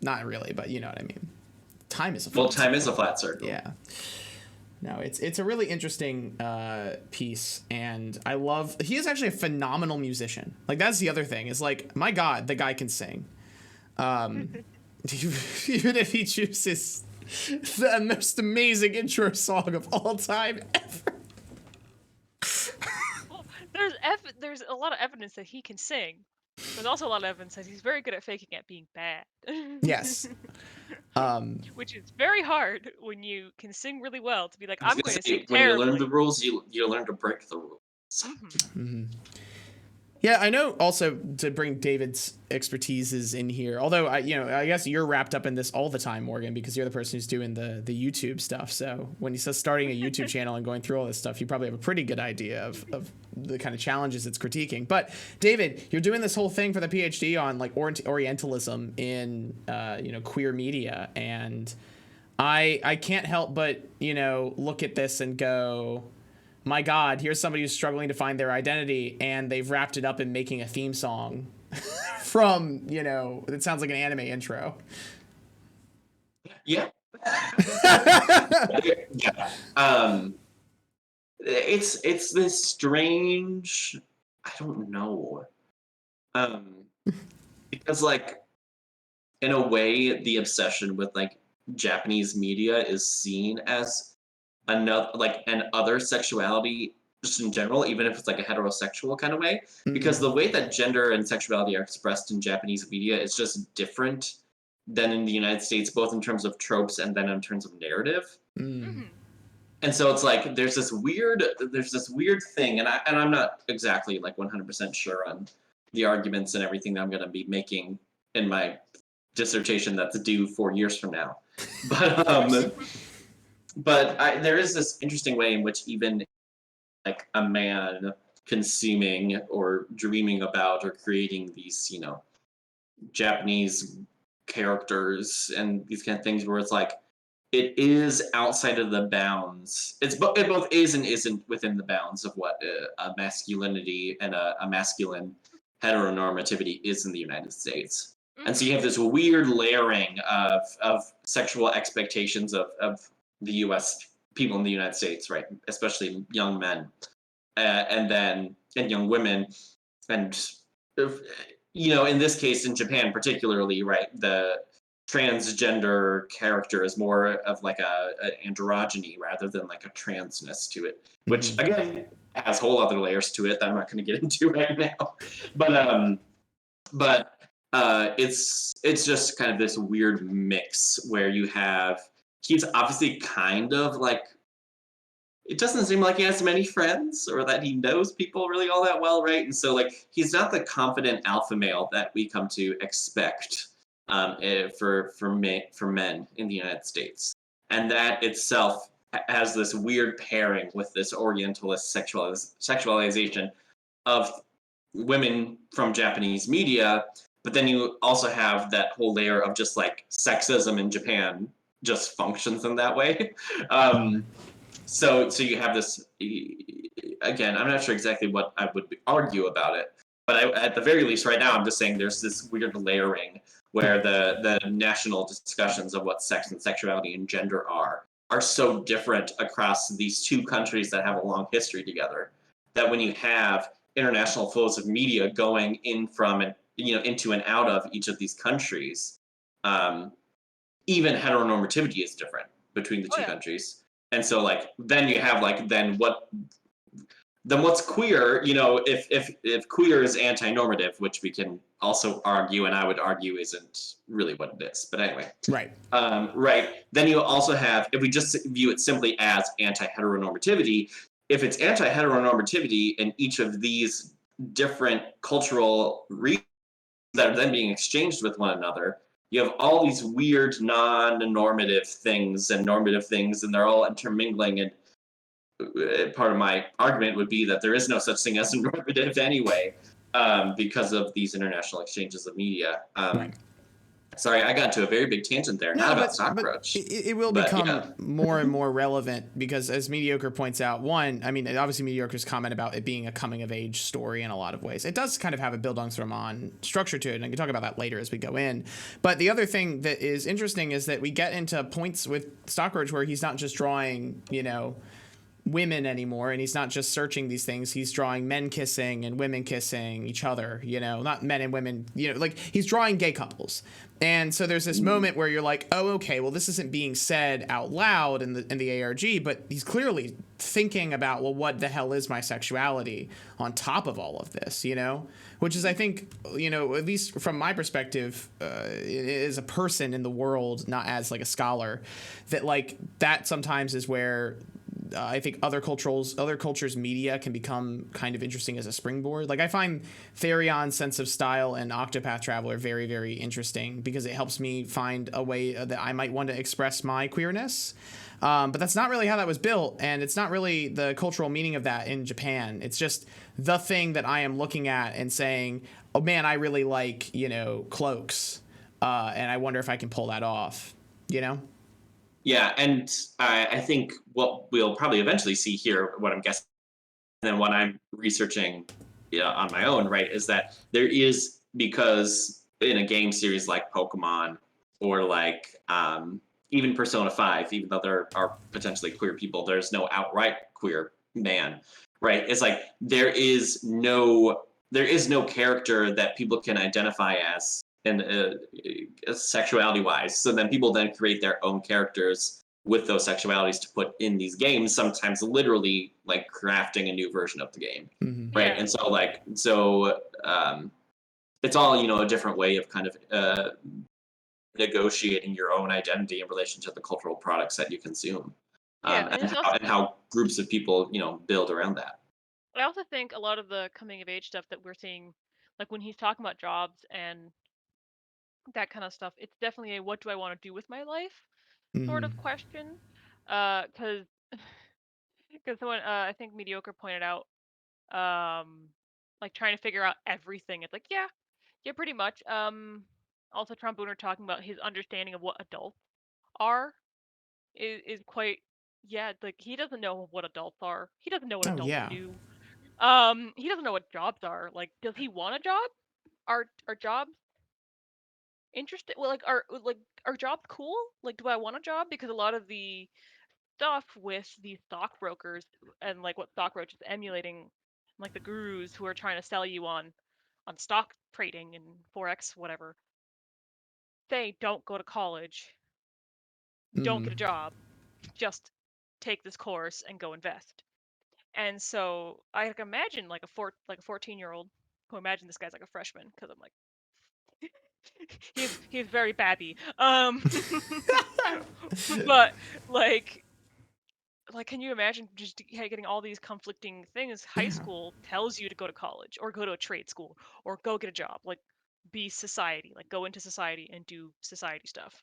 really, but you know what I mean. Time is a Well, flat time circle. is a flat circle. Yeah. No, it's a really interesting piece, and I love. He is actually a phenomenal musician. Like, that's the other thing. Is like, my God, the guy can sing. Even if he chooses the most amazing intro song of all time ever. Well, there's a lot of evidence that he can sing. There's also a lot of evidence that he's very good at faking it being bad. Yes. Which is very hard when you can sing really well to be like, I was I'm gonna going to say, sing when you learn terribly. the rules, you learn to break the rules. Yeah, I know also to bring David's expertises in here, although I guess you're wrapped up in this all the time, Morgan, because you're the person who's doing the YouTube stuff. So when he says starting a YouTube channel and going through all this stuff, you probably have a pretty good idea of the kind of challenges it's critiquing. But David, you're doing this whole thing for the PhD on like Orientalism in queer media, and I can't help but look at this and go, my God, here's somebody who's struggling to find their identity, and they've wrapped it up in making a theme song from, it sounds like an anime intro. Yeah. Yeah. It's this strange, I don't know. Because like, in a way, the obsession with like Japanese media is seen as an other sexuality just in general, even if it's like a heterosexual kind of way, because the way that gender and sexuality are expressed in Japanese media is just different than in the United States, both in terms of tropes and then in terms of narrative. And so it's like there's this weird thing, and I'm not exactly like 100% sure on the arguments and everything that I'm going to be making in my dissertation that's due 4 years from now, but there is this interesting way in which even like a man consuming or dreaming about or creating these, Japanese characters and these kind of things where it's like it is outside of the bounds. It both is and isn't within the bounds of what a masculinity and a masculine heteronormativity is in the United States. And so you have this weird layering of sexual expectations of the U.S. people in the United States, right? Especially young men, and young women, and in this case, in Japan particularly, right? The transgender character is more of like a androgyny rather than like a transness to it, which again has whole other layers to it that I'm not going to get into right now. But it's just kind of this weird mix where you have he's obviously kind of like, it doesn't seem like he has many friends or that he knows people really all that well, right? And so like he's not the confident alpha male that we come to expect for men in the United States, and that itself has this weird pairing with this Orientalist sexualization of women from Japanese media. But then you also have that whole layer of just like sexism in Japan just functions in that way. So you have this, again, I'm not sure exactly what I would argue about it, but at the very least right now I'm just saying there's this weird layering where the national discussions of what sex and sexuality and gender are so different across these two countries that have a long history together, that when you have international flows of media going in from and into and out of each of these countries, even heteronormativity is different between the two countries. And so like then you have like then what's queer, if queer is anti-normative, which we can also argue, and I would argue isn't really what it is, but anyway. Right. Right. Then you also have, if we just view it simply as anti-heteronormativity, if it's anti-heteronormativity in each of these different cultural regions that are then being exchanged with one another, you have all these weird non-normative things and normative things, and they're all intermingling. And part of my argument would be that there is no such thing as a normative anyway, because of these international exchanges of media. Right. sorry, I got into a very big tangent there. Not about but Stockroach. it will But, become yeah. more and more relevant because, as Mediocre points out, one, I mean, obviously Mediocre's comment about it being a coming of age story in a lot of ways. It does kind of have a Bildungsroman structure to it, and I can talk about that later as we go in. But the other thing that is interesting is that we get into points with Stockroach where he's not just drawing, women anymore, and he's not just searching these things. He's drawing men kissing and women kissing each other, not men and women, like he's drawing gay couples. And so there's this moment where you're like, oh, okay, well, this isn't being said out loud in the ARG, but he's clearly thinking about, well, what the hell is my sexuality on top of all of this, which is, I think, at least from my perspective, as a person in the world, not as like a scholar, that sometimes is where I think other cultures' media can become kind of interesting as a springboard. Like I find Therion's sense of style and Octopath Traveler very, very interesting because it helps me find a way that I might want to express my queerness. But that's not really how that was built, and it's not really the cultural meaning of that in Japan. It's just the thing that I am looking at and saying, oh man, I really like, cloaks, and I wonder if I can pull that off, Yeah, and I think what we'll probably eventually see here, what I'm guessing, and then what I'm researching on my own, right, is that there is, because in a game series like Pokemon or like even Persona 5, even though there are potentially queer people, there's no outright queer man, right? It's like there is no character that people can identify as and sexuality wise. So then people then create their own characters with those sexualities to put in these games, sometimes literally like crafting a new version of the game. Mm-hmm. Right. Yeah. And so it's all, a different way of kind of negotiating your own identity in relation to the cultural products that you consume. Yeah, and there's also And how groups of people, build around that. I also think a lot of the coming of age stuff that we're seeing, like when he's talking about jobs and that kind of stuff, it's definitely a what do I want to do with my life sort of Mm-hmm. question. Because someone I think Mediocre pointed out, like trying to figure out everything. It's like yeah, pretty much. Also Trombooner talking about his understanding of what adults are is quite like he doesn't know what adults are. He doesn't know what Oh adults yeah. do. He doesn't know what jobs are. Like, does he want a job? Are jobs interesting? Well, are jobs cool? Like, do I want a job? Because a lot of the stuff with these stockbrokers and like what Stockroach is emulating, like the gurus who are trying to sell you on stock trading and forex whatever. They don't go to college, don't get a Mm-hmm. job, just take this course and go invest. And so I like imagine like a 14-year-old who imagine this guy's like a freshman because I'm like he's very babby. But like can you imagine just getting all these conflicting things? High Yeah. school tells you to go to college or go to a trade school or go get a job, like be society, like go into society and do society stuff.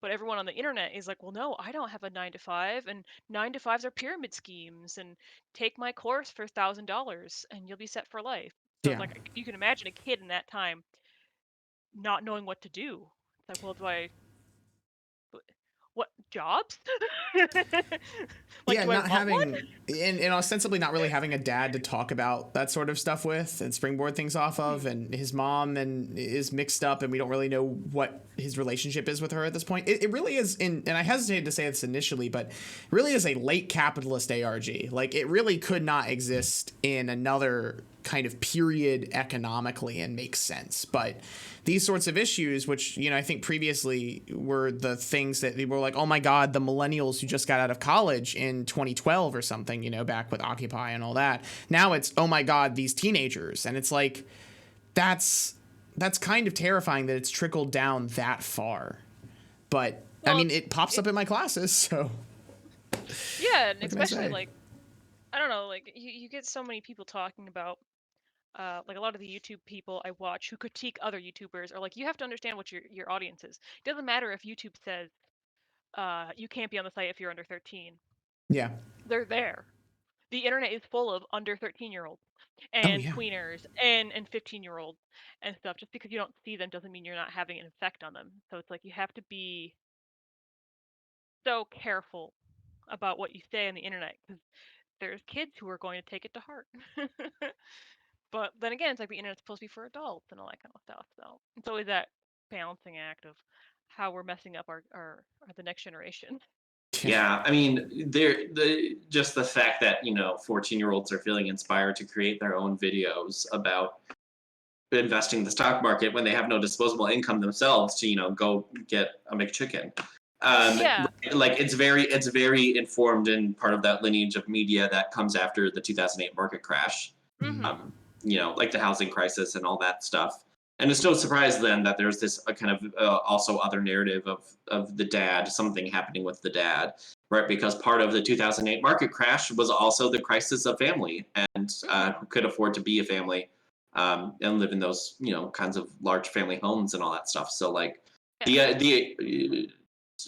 But everyone on the internet is like, well, no, I don't have a 9 to 5, and 9 to 5s are pyramid schemes, and take my course for $1,000 and you'll be set for life. So it's Yeah. like you can imagine a kid in that time not knowing what to do. It's like, well, what jobs? Like, Yeah, do I not want one? having and ostensibly not really having a dad to talk about that sort of stuff with and springboard things off of, and his mom and is mixed up, and we don't really know what his relationship is with her at this point. It really is and I hesitated to say this initially, but it really is a late capitalist ARG. Like it really could not exist in another kind of period economically and makes sense. But these sorts of issues, which, I think previously were the things that people were like, oh my God, the millennials who just got out of college in 2012 or something, back with Occupy and all that. Now it's, oh my God, these teenagers. And it's like, that's kind of terrifying that it's trickled down that far. But I Well, mean, it pops up in my classes, so yeah, and what can I especially say? like I don't know, like you get so many people talking about like a lot of the YouTube people I watch who critique other YouTubers are like, you have to understand what your audience is. It doesn't matter if YouTube says you can't be on the site if you're under 13. Yeah. They're there. the internet is full of under 13-year-olds Oh and yeah. tweeners and 15-year-olds and stuff. Just because you don't see them doesn't mean you're not having an effect on them. So it's like you have to be so careful about what you say on the internet because there's kids who are going to take it to heart. But then again, it's like the internet's supposed to be for adults and all that kind of stuff. So it's always that balancing act of how we're messing up our the next generation. Yeah, I mean, just the fact that 14-year-olds are feeling inspired to create their own videos about investing in the stock market when they have no disposable income themselves to go get a McChicken. Yeah. Like it's very informed and part of that lineage of media that comes after the 2008 market crash. Mm-hmm. Like the housing crisis and all that stuff. And it's no surprise then that there's this kind of also other narrative of the dad, something happening with the dad, right? Because part of the 2008 market crash was also the crisis of family and who could afford to be a family and live in those kinds of large family homes and all that stuff. So like the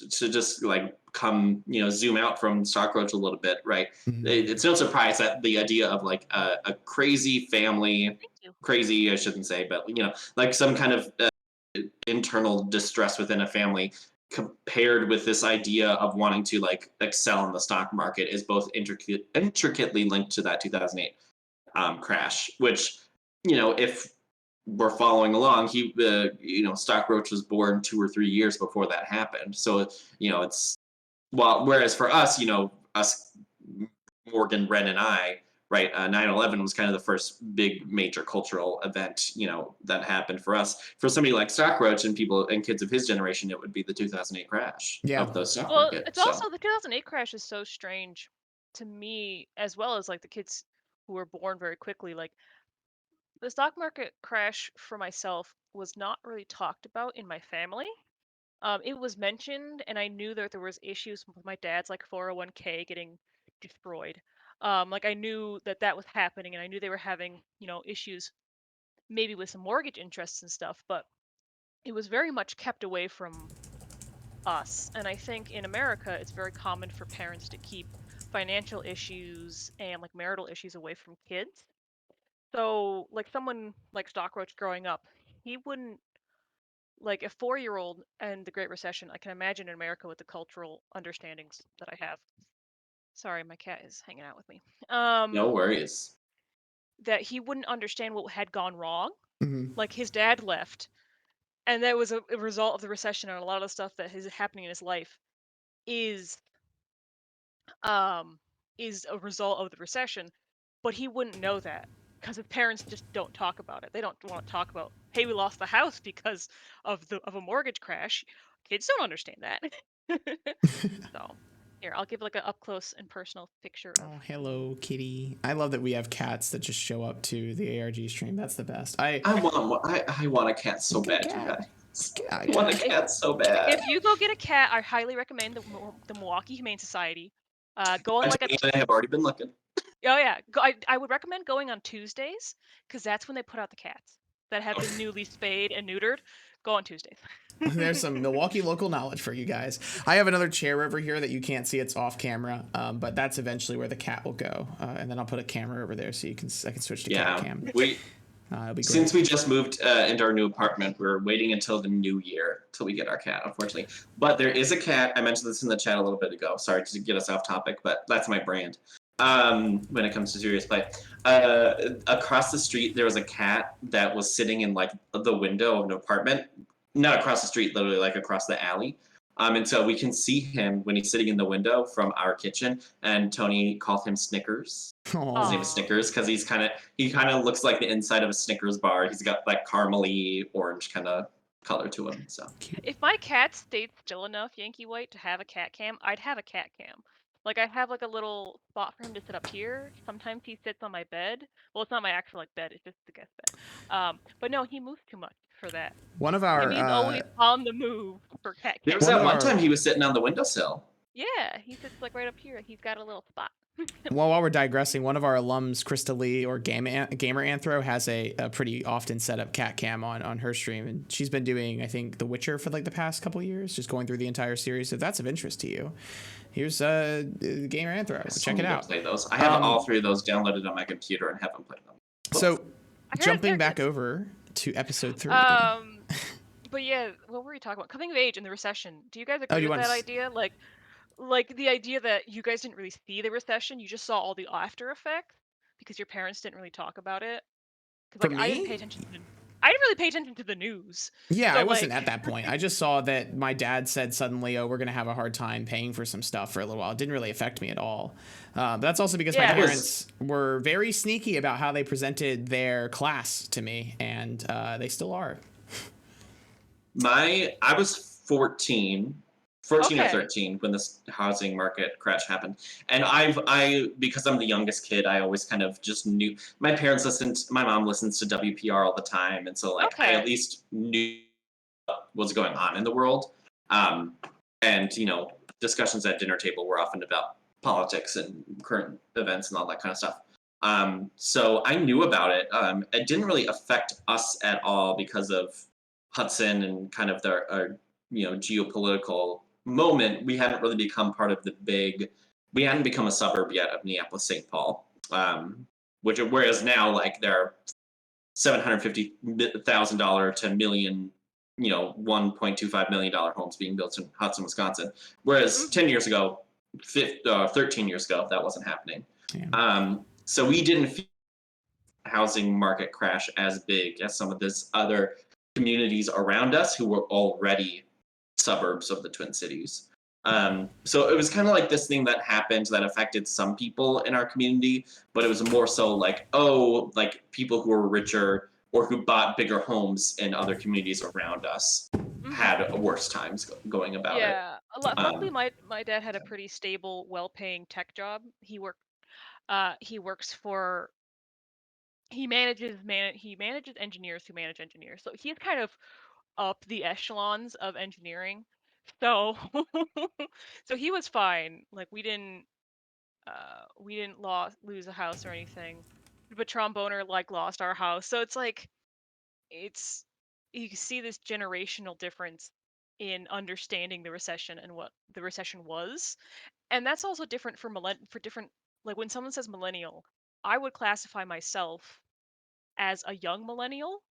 to just like come zoom out from Stockroach a little bit, right? It's no surprise that the idea of like a crazy family, Thank you. crazy I shouldn't say, but like some kind of internal distress within a family compared with this idea of wanting to like excel in the stock market is both intricately linked to that 2008 crash, which if we're following along, Stockroach was born 2 or 3 years before that happened. So it's whereas for us, us Morgan, Wren, and I, right, 9/11 was kind of the first big major cultural event, that happened for us. For somebody like Stockroach and people and kids of his generation, it would be the 2008 crash of the stock Well, market. it's So also the 2008 crash is so strange to me as well as like the kids who were born very quickly. Like the stock market crash for myself was not really talked about in my family. It was mentioned, and I knew that there was issues with my dad's like 401k getting destroyed. Like I knew that that was happening, and I knew they were having issues maybe with some mortgage interests and stuff. But it was very much kept away from us. And I think in America, it's very common for parents to keep financial issues and like marital issues away from kids. So like someone like Stockroach growing up, he wouldn't like a 4-year-old and the Great Recession. I can imagine in America with the cultural understandings that I have. Sorry, my cat is hanging out with me. no worries. That he wouldn't understand what had gone wrong. Mm-hmm. Like his dad left, and that was a result of the recession, and a lot of the stuff that is happening in his life is um is a result of the recession. But he wouldn't know that because his parents just don't talk about it. They don't want to talk about, hey, we lost the house because of a mortgage crash. Kids don't understand that. So here, I'll give like an up close and personal picture of. Oh, hello, kitty. I love that we have cats that just show up to the ARG stream. That's the best. I want a cat so Get a bad, you cat. guys. Yeah, I want a cat so bad. If you go get a cat, I highly recommend the Milwaukee Humane Society. Go on like a I have already been looking. Oh yeah, I would recommend going on Tuesdays because that's when they put out the cats that have been newly spayed and neutered. Go on Tuesdays. There's some Milwaukee local knowledge for you guys. I have another chair over here that you can't see. It's off camera, but that's eventually where the cat will go. And then I'll put a camera over there so I can switch to cat cam. It'll be since we just moved into our new apartment, we're waiting until the new year till we get our cat, unfortunately. But there is a cat. I mentioned this in the chat a little bit ago. Sorry to get us off topic, but that's my brand. When it comes to serious play, across the street there was a cat that was sitting in like the window of an apartment, not across the street, literally like across the alley. And so we can see him when he's sitting in the window from our kitchen. And Tony called him Snickers. Aww. His name is Snickers because he kind of looks like the inside of a Snickers bar. He's got like caramely orange kind of color to him. So if my cat stayed still enough, Yankee White, to have a cat cam, I'd have a cat cam. Like I have like a little spot for him to sit up here. Sometimes he sits on my bed. Well, it's not my actual like bed; it's just the guest bed. But no, he moves too much for that. One of our He's always on the move for cat there cam. was that one time he was sitting on the windowsill. Yeah, he sits like right up here. He's got a little spot. Well, while we're digressing, one of our alums, Krista Lee or Gamer Anthro, has a pretty often set up cat cam on her stream, and she's been doing, I think, The Witcher for like the past couple years, just going through the entire series. If that's of interest to you, here's Gamer Anthro. Check it out. Play those. I have all three of those downloaded on my computer and haven't played them. So, I heard jumping they're back good. over to episode 3. But yeah, what were you talking about? Coming of age and the recession. Do you guys Oh, agree you with want that to idea? Like the idea that you guys didn't really see the recession, you just saw all the after effects because your parents didn't really talk about it. Because For like I didn't me? pay attention to I didn't really pay attention to the news. Yeah, So I wasn't like at that point. I just saw that my dad said suddenly, "Oh, we're gonna have a hard time paying for some stuff for a little while." It didn't really affect me at all. But that's also because my Yeah. parents were very sneaky about how they presented their class to me, and they still are. I was 14 or Okay. 13 when this housing market crash happened, and because I'm the youngest kid, I always kind of just knew. My mom listens to WPR all the time, and so like I Okay. at least knew what was going on in the world. And discussions at dinner table were often about politics and current events and all that kind of stuff. So I knew about it. It didn't really affect us at all because of Hudson and kind of the geopolitical moment. We hadn't really become part of we hadn't become a suburb yet of Minneapolis, St. Paul. Whereas now, like, there are $750,000 to million, $1.25 million homes being built in Hudson, Wisconsin. Whereas 10 years ago, 13 years ago, that wasn't happening. Yeah. So we didn't feel the housing market crash as big as some of these other communities around us who were already suburbs of the Twin Cities. So it was kind of like this thing that happened that affected some people in our community, but it was more so like, like people who were richer or who bought bigger homes in other communities around us had worse times going about it. Yeah. Luckily, my dad had a pretty stable, well-paying tech job. He works for he manages engineers who manage engineers. So he's kind of up the echelons of engineering. So so he was fine. Like we didn't lose a house or anything. But tromboner like lost our house. So it's like you can see this generational difference in understanding the recession and what the recession was. And that's also different for different, like when someone says millennial, I would classify myself as a young millennial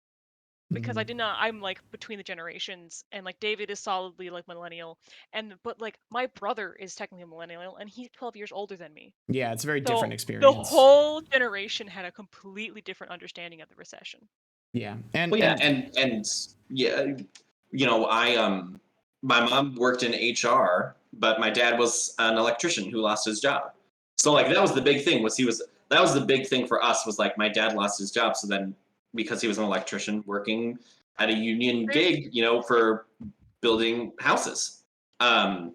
because I'm like between the generations, and like David is solidly like millennial, but like my brother is technically a millennial and he's 12 years older than me. Yeah, it's a very different The experience. whole generation had a completely different understanding of the recession. Yeah, and my mom worked in HR, but my dad was an electrician who lost his job. So like that was the big thing that was the big thing for us was like my dad lost his job. So then because he was an electrician working at a union gig, for building houses. Like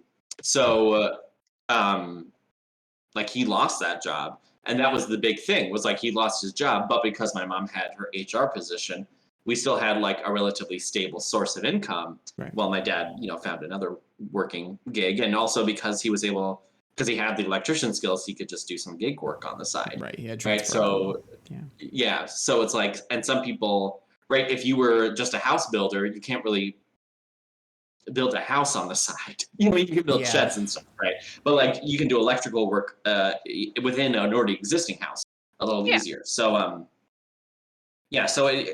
he lost that job. And that was the big thing was like he lost his job, but because my mom had her HR position, we still had like a relatively stable source of income. Right. While my dad, found another working gig. And also because he had the electrician skills, he could just do some gig work on the side. Right. Yeah. Right. So yeah. So it's like, and some people, right, if you were just a house builder, you can't really build a house on the side. You can build sheds and stuff, right? But like you can do electrical work within an already existing house a little easier. So so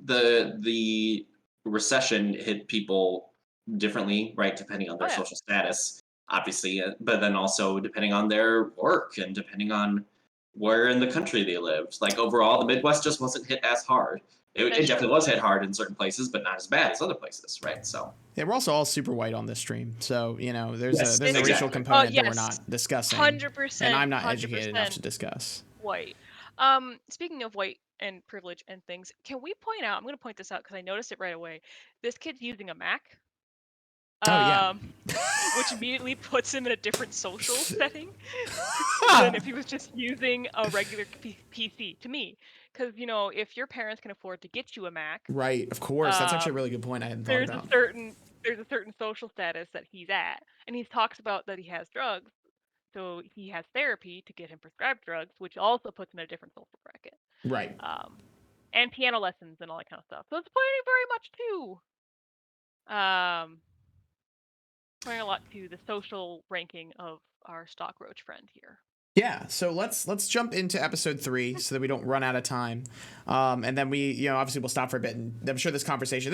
the recession hit people differently, right, depending on their social status, obviously, but then also depending on their work and depending on where in the country they lived. Like overall, the Midwest just wasn't hit as hard. It definitely was hit hard in certain places, but not as bad as other places, right? So yeah, we're also all super white on this stream, so there's a racial component that we're not discussing, 100%, and I'm not educated enough to discuss. White. Speaking of white and privilege and things, can we point out? I'm going to point this out because I noticed it right away. This kid's using a Mac. Which immediately puts him in a different social setting than if he was just using a regular PC, to me. Because, if your parents can afford to get you a Mac... Right, of course. That's actually a really good point I hadn't thought about. There's a certain social status that he's at. And he talks about that he has drugs. So he has therapy to get him prescribed drugs, which also puts him in a different social bracket. Right. And piano lessons and all that kind of stuff. So it's pointing very much to pointing a lot to the social ranking of our Stockroach friend here. Yeah, so let's jump into episode 3 so that we don't run out of time, and then we obviously we'll stop for a bit, and I'm sure this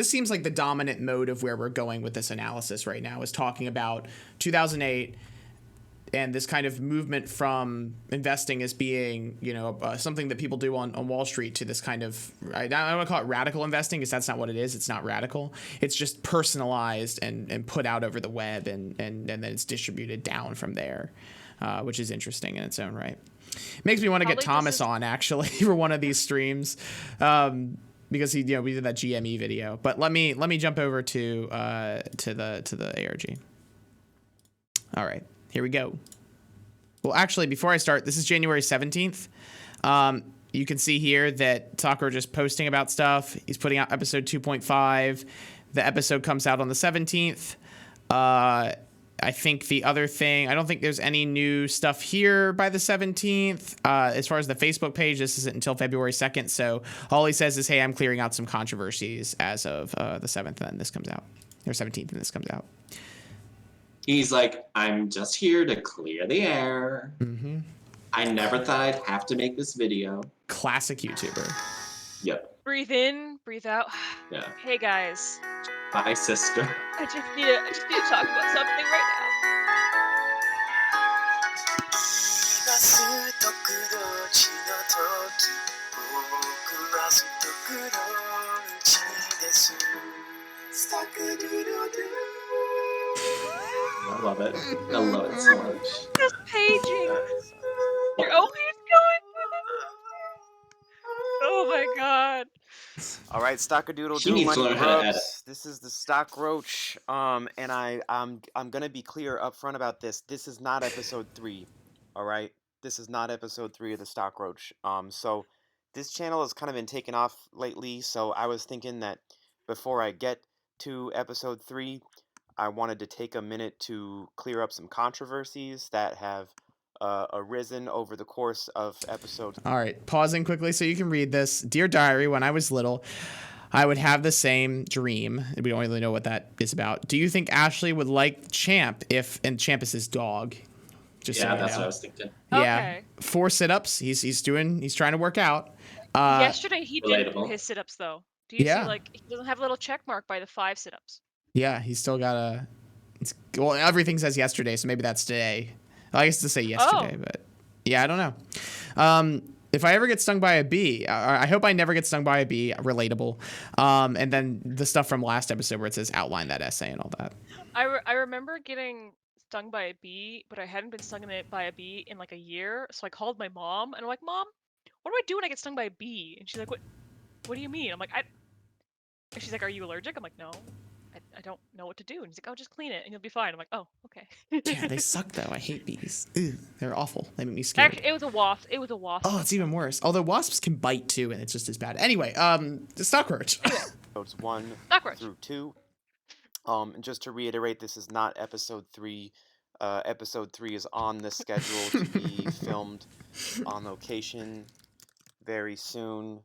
seems like the dominant mode of where we're going with this analysis right now is talking about 2008 and this kind of movement from investing as being something that people do on Wall Street to this kind of, I don't want to call it radical investing because that's not what it is. It's not radical. It's just personalized and put out over the web and then it's distributed down from there. Which is interesting in its own right. Makes me want to get Thomas on actually for one of these streams, because we did that GME video. But let me jump over to the ARG. All right, here we go. Well, actually, before I start, this is January 17th. You can see here that Stockroach is posting about stuff. He's putting out episode 2.5. The episode comes out on the 17th. I think the other thing, I don't think there's any new stuff here by the 17th. As far as the Facebook page, this isn't until February 2nd. So all he says is, hey, I'm clearing out some controversies as of the 7th, and this comes out. Or 17th, and this comes out. He's like, I'm just here to clear the air. Mm-hmm. I never thought I'd have to make this video. Classic YouTuber. Yep. Breathe in, breathe out. Yeah. Hey guys. Bye, sister. I just need to talk about something right now. I love it. I love it so much. Just paging. You're always going with it. Oh my god. All right, Stockadoodle He Doo, needs to learn how to edit. Moneygrubs. This is the Stockroach, and I'm gonna be clear up front about this. This is not episode 3. All right, this is not episode 3 of the Stockroach. So this channel has kind of been taken off lately. So I was thinking that before I get to episode 3, I wanted to take a minute to clear up some controversies that have arisen over the course of episode. All right, pausing quickly so you can read this. Dear Diary, when I was little, I would have the same dream. We don't really know what that is about. Do you think Ashley would like Champ and Champ is his dog? Just Yeah, so you that's know. what I was thinking. Yeah, Okay. 4 sit-ups. He's trying to work out. Yesterday he didn't do relatable. his sit-ups though. Do you Yeah. see he doesn't have a little check mark by the 5 sit-ups? Yeah, he's still got a. Well, everything says yesterday, so maybe that's today. I guess to say yesterday, but yeah, I don't know. If I ever get stung by a bee, I hope I never get stung by a bee. Relatable. And then the stuff from last episode where it says outline that essay and all that. I remember getting stung by a bee, but I hadn't been stung by a bee in like a year. So I called my mom and I'm like, Mom, what do I do when I get stung by a bee? And she's like, What do you mean? I'm like, And she's like, Are you allergic? I'm like, No. I don't know what to do. And he's like, Oh, just clean it and you'll be fine. I'm like, Oh, okay. Yeah, they suck though. I hate bees. Ew, they're awful. They make me scared. Actually, it was a wasp. Oh, it's even worse. Although wasps can bite too, and it's just as bad. Anyway, the Stockroach. Episodes 1 Stockroach. through 2. And just to reiterate, this is not episode 3. Episode 3 is on the schedule to be filmed on location very soon.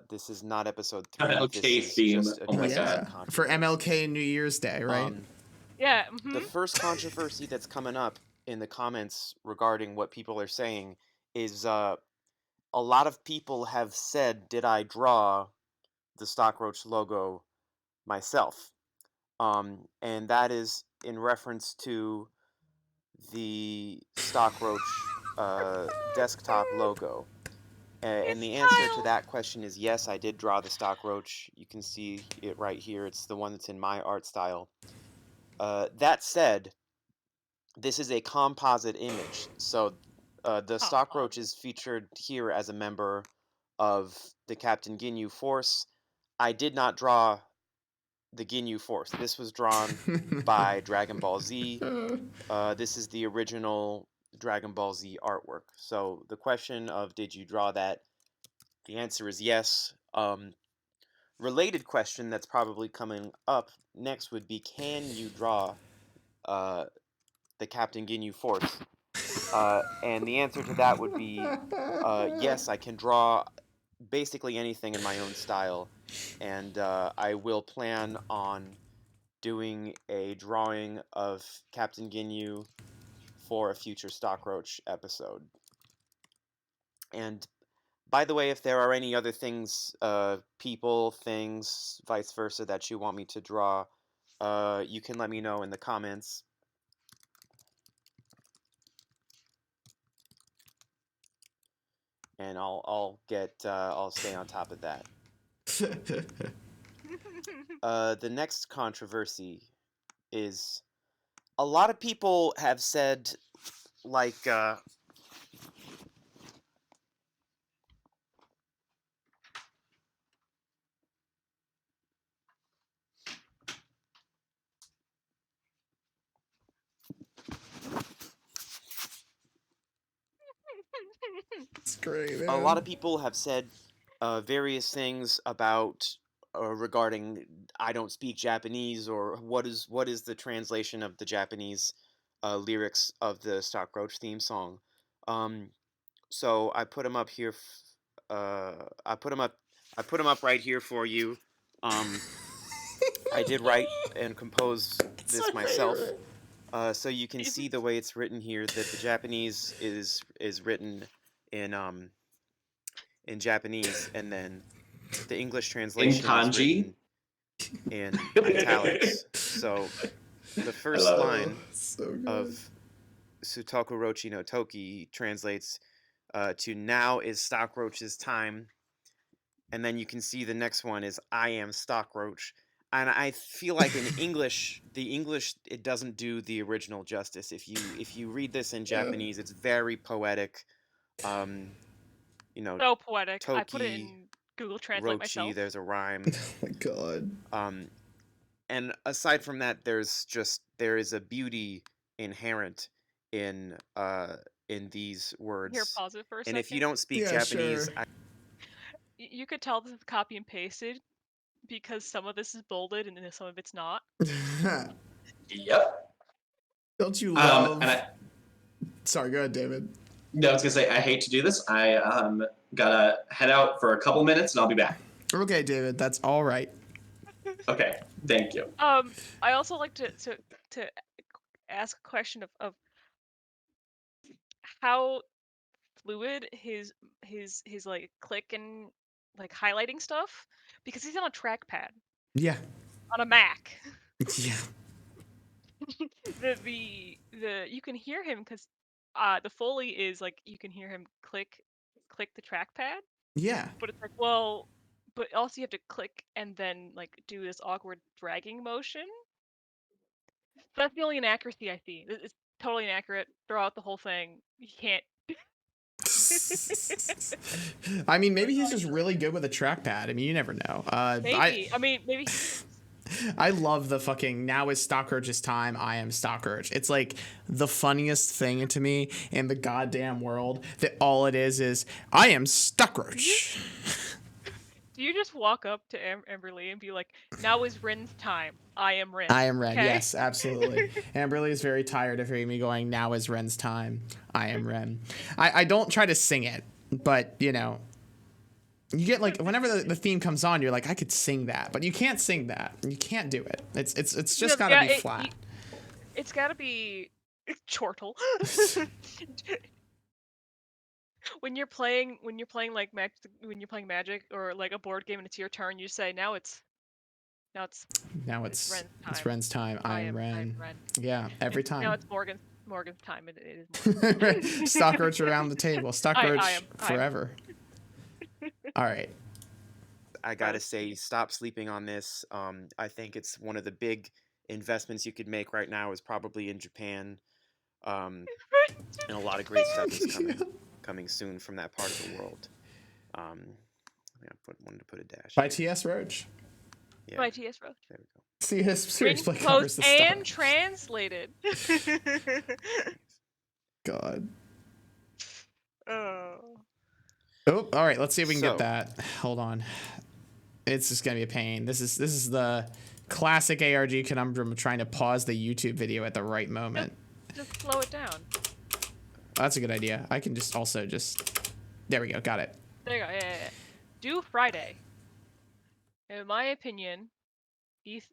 This is not episode 3. MLK this is theme. just Oh my addressing God. some For controversies. MLK New Year's Day, right? Yeah. The first controversy that's coming up in the comments regarding what people are saying is a lot of people have said, did I draw the Stockroach logo myself? And that is in reference to the Stockroach desktop logo. And the answer to that question is yes, I did draw the Stockroach. You can see it right here. It's the one that's in my art style. That said, this is a composite image. So the Stockroach is featured here as a member of the Captain Ginyu Force. I did not draw the Ginyu Force. This was drawn by Dragon Ball Z. This is the original Dragon Ball Z artwork. So the question of did you draw that? The answer is yes. Related question that's probably coming up next would be, can you draw the Captain Ginyu Force? And the answer to that would be yes, I can draw basically anything in my own style, and I will plan on doing a drawing of Captain Ginyu for a future Stockroach episode. And by the way, if there are any other things, people, things, vice versa, that you want me to draw, you can let me know in the comments. And I'll stay on top of that. The next controversy is a lot of people have said, like, It's great, man. a lot of people have said various things about regarding I don't speak Japanese, or what is the translation of the Japanese lyrics of the Stockroach theme song. So I put them up here. I put them up right here for you. I did write and compose this myself. So you can see the way it's written here, that the Japanese is written in Japanese, and then the English translation is kanji? written in italics. So the first line of Sutokorochi no Toki translates to "Now is Stockroach's time," and then you can see the next one is "I am Stockroach." And I feel like in English, it doesn't do the original justice. If you read this in Japanese, it's very poetic. You know, So poetic. I put it Toki, in Google Translate Rochi, myself. there's a rhyme. Oh my god. And aside from that, there is a beauty inherent in these words. Here, pause it for a And second. if you don't speak Yeah, Japanese, sure. You could tell this is copy and pasted because some of this is bolded and then some of it's not. Yep. Don't you love? And Sorry, go ahead, David. no, I was gonna say I hate to do this. I gotta head out for a couple minutes and I'll be back. Okay, David, that's all right. Okay, thank you. I also like to ask a question of how fluid his like click and like highlighting stuff, because he's on a trackpad Yeah. on a Mac. Yeah. the you can hear him because the Foley is like you can hear him click the trackpad, Yeah. but it's like, well, but also you have to click and then like do this awkward dragging motion. That's the only inaccuracy I see. It's totally inaccurate throughout the whole thing. You can't. I mean, maybe he's just really good with a trackpad. I mean, you never know. Maybe. I mean, maybe. I love the fucking "Now is Stockroach's time, I am Stockroach." It's like the funniest thing to me in the goddamn world, that all it is "I am Stockroach." Do you just walk up to Amberly and be like, "Now is Wren's time. I am Wren." I am Wren. Okay? Yes, absolutely. Amberly is very tired of hearing me going, "Now is Wren's time. I am Wren." I don't try to sing it, but you know, you get like whenever the theme comes on, you're like, I could sing that, but you can't sing that. You can't do it. It's just gotta be flat. It's gotta be chortle. When you're playing like Magic or like a board game and it's your turn, you say, now it's Wren's time. I am Wren. Yeah, every time. Now it's Morgan's time. It is Morgan. Stockroach around the table. Stockroach I am. forever. All right. I gotta say, stop sleeping on this. I think it's one of the big investments you could make right now is probably in Japan. And a lot of great stuff is coming soon from that part of the world. I wanted to put a dash. By T.S. Roach. Yeah. By T.S. Roach. There we go. See, his series play Written, covers the closed, stuff. and translated. God. Oh. Oh, all right. Let's see if we can get that. Hold on. It's just gonna be a pain. This is the classic ARG conundrum of trying to pause the YouTube video at the right moment. Just slow it down. That's a good idea. I can just also just. There we go. Got it. There you go. Yeah. Do Friday. In my opinion, Ethan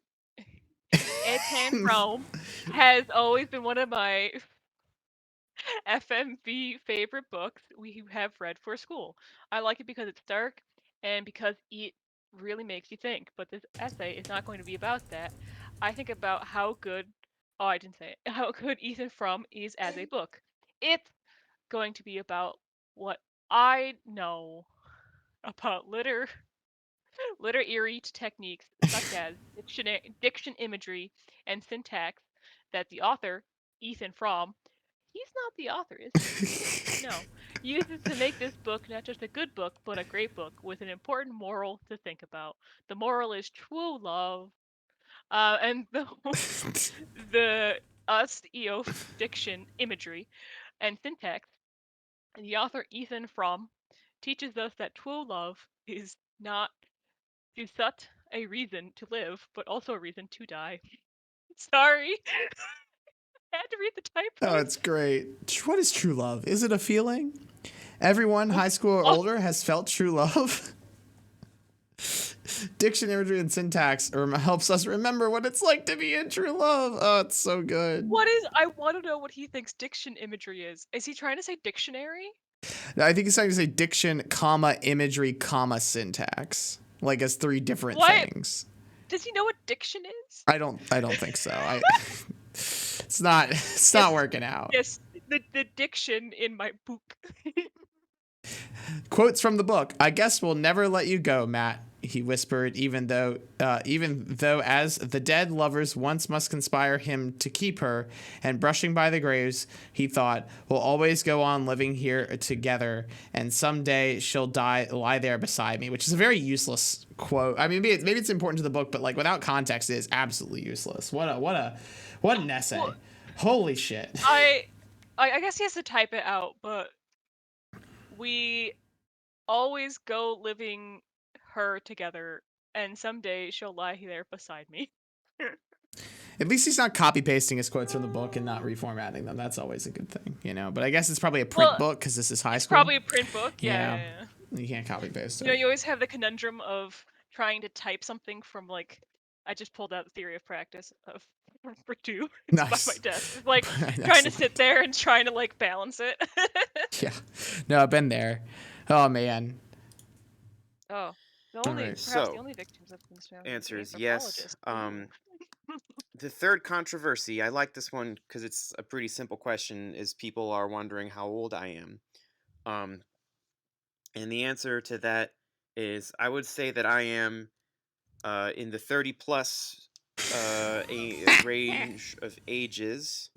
Frome has always been one of my FMV favorite books we have read for school. I like it because it's dark and because it really makes you think. But this essay is not going to be about that. I think about how good, oh, I didn't say it, how good Ethan Frome is as a book. It's going to be about what I know about literary techniques such as diction imagery and syntax that the author, Ethan Frome, he's not the author, is he? No. Uses to make this book not just a good book, but a great book with an important moral to think about. The moral is true love. And the EO diction imagery and syntax, the author Ethan Frome teaches us that true love is not such a reason to live, but also a reason to die. Sorry. I had to read the Oh, typos. it's great. What is true love? Is it a feeling? Everyone, high school or older, has felt true love. Diction, imagery, and syntax helps us remember what it's like to be in true love. Oh, it's so good. I want to know what he thinks diction imagery is. Is he trying to say dictionary? I think he's trying to say diction, comma, imagery, comma, syntax. Like as three different things. Does he know what diction is? I don't think so. It's not working out. Yes, the diction in my book. Quotes from the book. I guess we'll never let you go, Matt, he whispered, even though as the dead lovers once must conspire him to keep her, and brushing by the graves, he thought, we'll always go on living here together, and someday she'll lie there beside me, which is a very useless quote. I mean, maybe it's important to the book, but like without context, it is absolutely useless. What an essay. Well, holy shit. I guess he has to type it out, but we always go living her together, and someday she'll lie there beside me. At least he's not copy pasting his quotes from the book and not reformatting them. That's always a good thing, you know. But I guess it's probably a print book because this is high school. Probably a print book. Yeah. You can't copy paste it. You know, you always have the conundrum of trying to type something from like. I just pulled out the theory of practice of for 2 Nice. by my desk. It's like trying to sit there and trying to like balance it. Yeah. No, I've been there. Oh man. Oh. The only victims of this family. Answer is yes. The third controversy, I like this one because it's a pretty simple question, is people are wondering how old I am. And the answer to that is I would say that I am in the 30 plus a range of ages,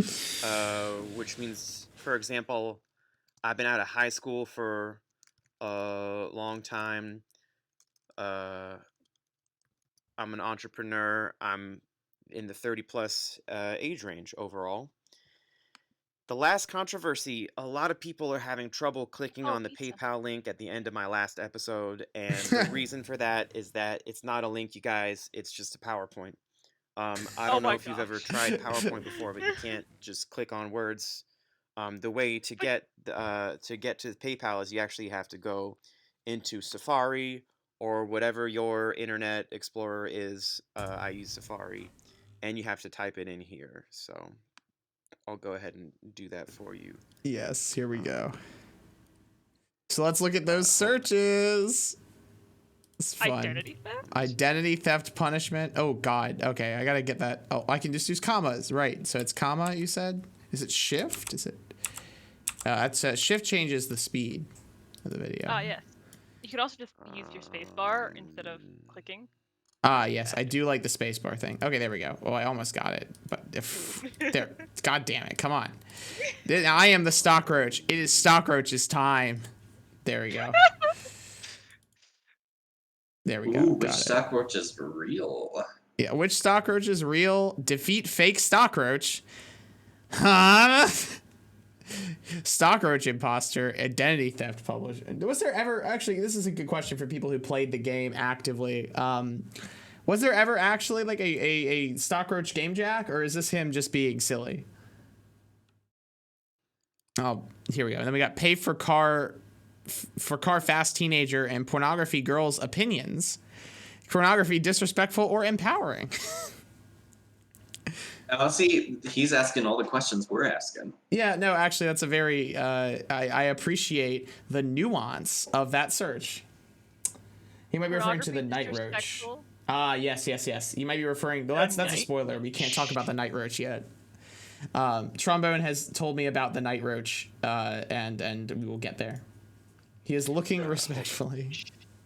which means, for example, I've been out of high school for a long time. I'm an entrepreneur. I'm in the 30 plus age range overall. The last controversy, a lot of people are having trouble clicking on the PayPal link at the end of my last episode, and the reason for that is that it's not a link, you guys, it's just a PowerPoint. I don't know if you've ever tried PowerPoint before, but you can't just click on words. The way to get to PayPal is you actually have to go into Safari or whatever your Internet Explorer is. I use Safari, and you have to type it in here. So I'll go ahead and do that for you. Yes, here we go. So let's look at those searches. It's fun. Identity theft punishment. Oh God. Okay, I gotta get that. Oh, I can just use commas, right? So it's comma. You said? Is it shift? Is it? That's shift changes the speed of the video. Ah, yes. You could also just use your space bar instead of clicking. Ah, yes, I do like the space bar thing. Okay, there we go. Well, I almost got it, but there. God damn it! Come on. I am the Stockroach. It is Stockroach's time. There we go. There we go. Ooh, which Stockroach is real? Yeah, which Stockroach is real? Defeat fake Stockroach. Huh? Stockroach imposter, identity theft published. Was there ever, actually, this is a good question for people who played the game actively. Was there ever actually like a Stockroach game jack, or is this him just being silly? Oh, here we go. And then we got pay for car fast teenager and pornography girls opinions. Pornography disrespectful or empowering? See, he's asking all the questions we're asking. Yeah, no, actually, that's a very, I appreciate the nuance of that search. He might be referring to the night roach. Disrespectful. Yes. You might be referring, well, that's a spoiler. We can't talk about the night roach yet. Trombone has told me about the night roach, and we will get there. He is looking respectfully.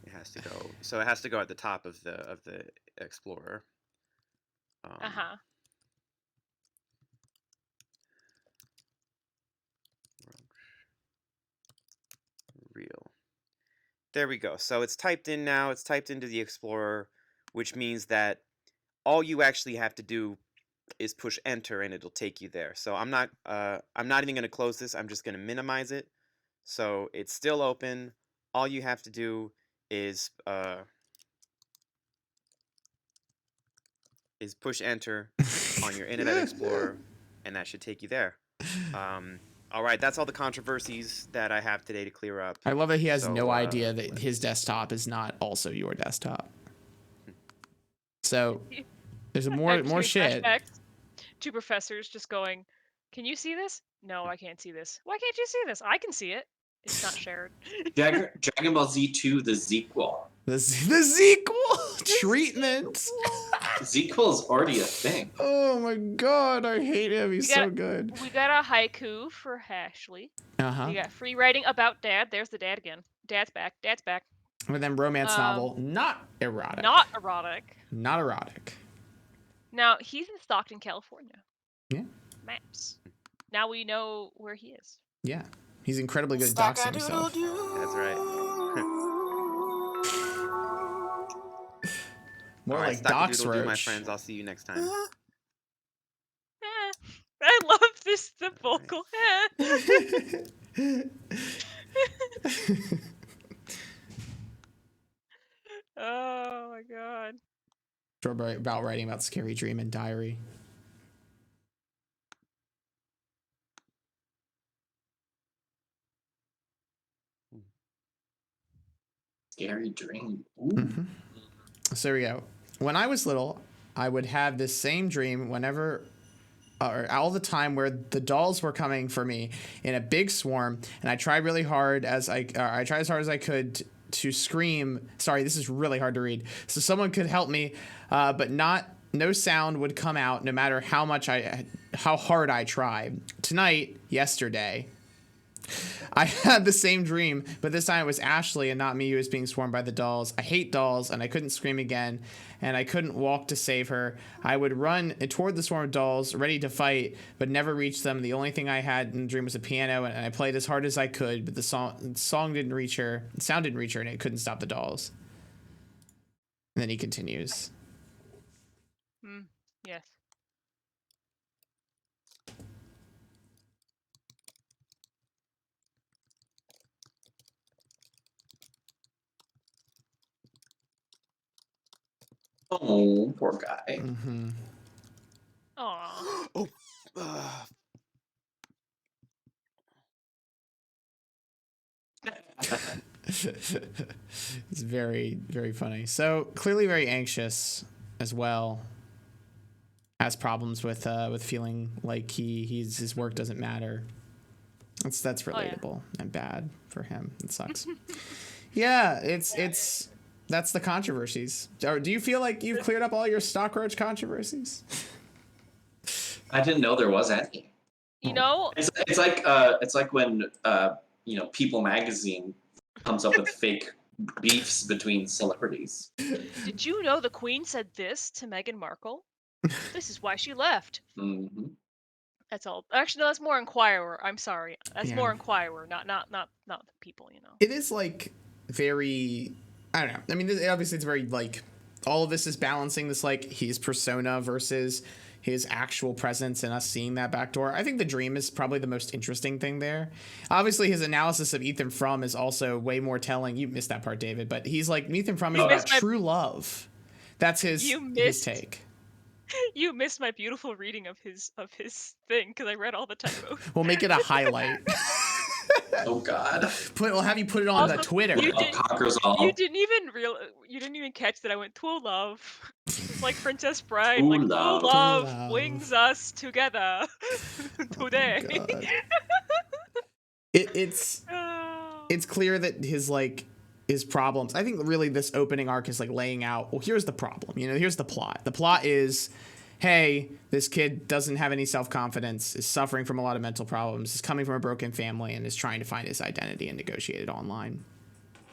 It has to go. So it has to go at the top of the Explorer. Real. There we go. So it's typed in now. It's typed into the Explorer, which means that all you actually have to do is push enter and it'll take you there. So I'm not even going to close this. I'm just going to minimize it. So it's still open. All you have to do is push enter on your Internet Explorer, and that should take you there. All right, that's all the controversies that I have today to clear up. I love that he has no idea that his desktop is not also your desktop. So there's more shit. Two professors just going, "Can you see this? No, I can't see this. Why can't you see this? I can see it. It's not shared." Dragon Ball Z2, the sequel. The sequel treatment. Sequel is already a thing. Oh my god, I hate him. He's so good. We got a haiku for Ashley. We got free writing about dad. There's the dad again. Dad's back. Dad's back. And then romance novel, not erotic. Not erotic. Not erotic. Now, he's in Stockton, California. Yeah. Maps. Now we know where he is. Yeah. He's incredibly good at doxing himself. That's right. More all right, like dox roach. My friends, I'll see you next time. I love the vocal. Oh my god. About writing about scary dream and diary. Scary dream. Mm-hmm. So here we go. When I was little, I would have this same dream whenever, or all the time, where the dolls were coming for me in a big swarm, and I tried really hard I tried as hard as I could to scream. Sorry, this is really hard to read. So someone could help me, but no sound would come out, no matter how hard I tried. Yesterday, I had the same dream, but this time it was Ashley and not me who was being swarmed by the dolls. I hate dolls, and I couldn't scream again, and I couldn't walk to save her. I would run toward the swarm of dolls, ready to fight, but never reach them. The only thing I had in the dream was a piano, and I played as hard as I could, but the sound didn't reach her, and it couldn't stop the dolls. And then he continues. Yes. Oh, poor guy. Mm-hmm. Aww. It's very, very funny. So clearly very anxious as well. Has problems with feeling like his work doesn't matter. That's relatable and bad for him. It sucks. Yeah, it's that's the controversies. Do you feel like you've cleared up all your Stockroach controversies? I didn't know there was any. You know, it's like when People Magazine comes up with fake beefs between celebrities. Did you know the Queen said this to Meghan Markle? This is why she left. Mm-hmm. That's all. Actually, no, that's more Inquirer. I'm sorry. That's more Inquirer, not the People. It is like very. I don't know. I mean, obviously, it's very like all of this is balancing this like his persona versus his actual presence and us seeing that backdoor. I think the dream is probably the most interesting thing there. Obviously, his analysis of Ethan Frome is also way more telling. You missed that part, David, but he's like Ethan Frome is about true love. That's his take. You missed my beautiful reading of his thing because I read all the typos. We'll make it a highlight. Oh God. We'll have you put it on the Also, Twitter. you Love conquers all. you didn't even catch that I went "True love," like Princess Bride, True like "True love. love True love. brings us together today." God. It's Oh. clear that his problems. I think really this opening arc is like laying out, well, here's the problem. Here's the plot. The plot is, hey, this kid doesn't have any self-confidence, is suffering from a lot of mental problems, is coming from a broken family, and is trying to find his identity and negotiate it online.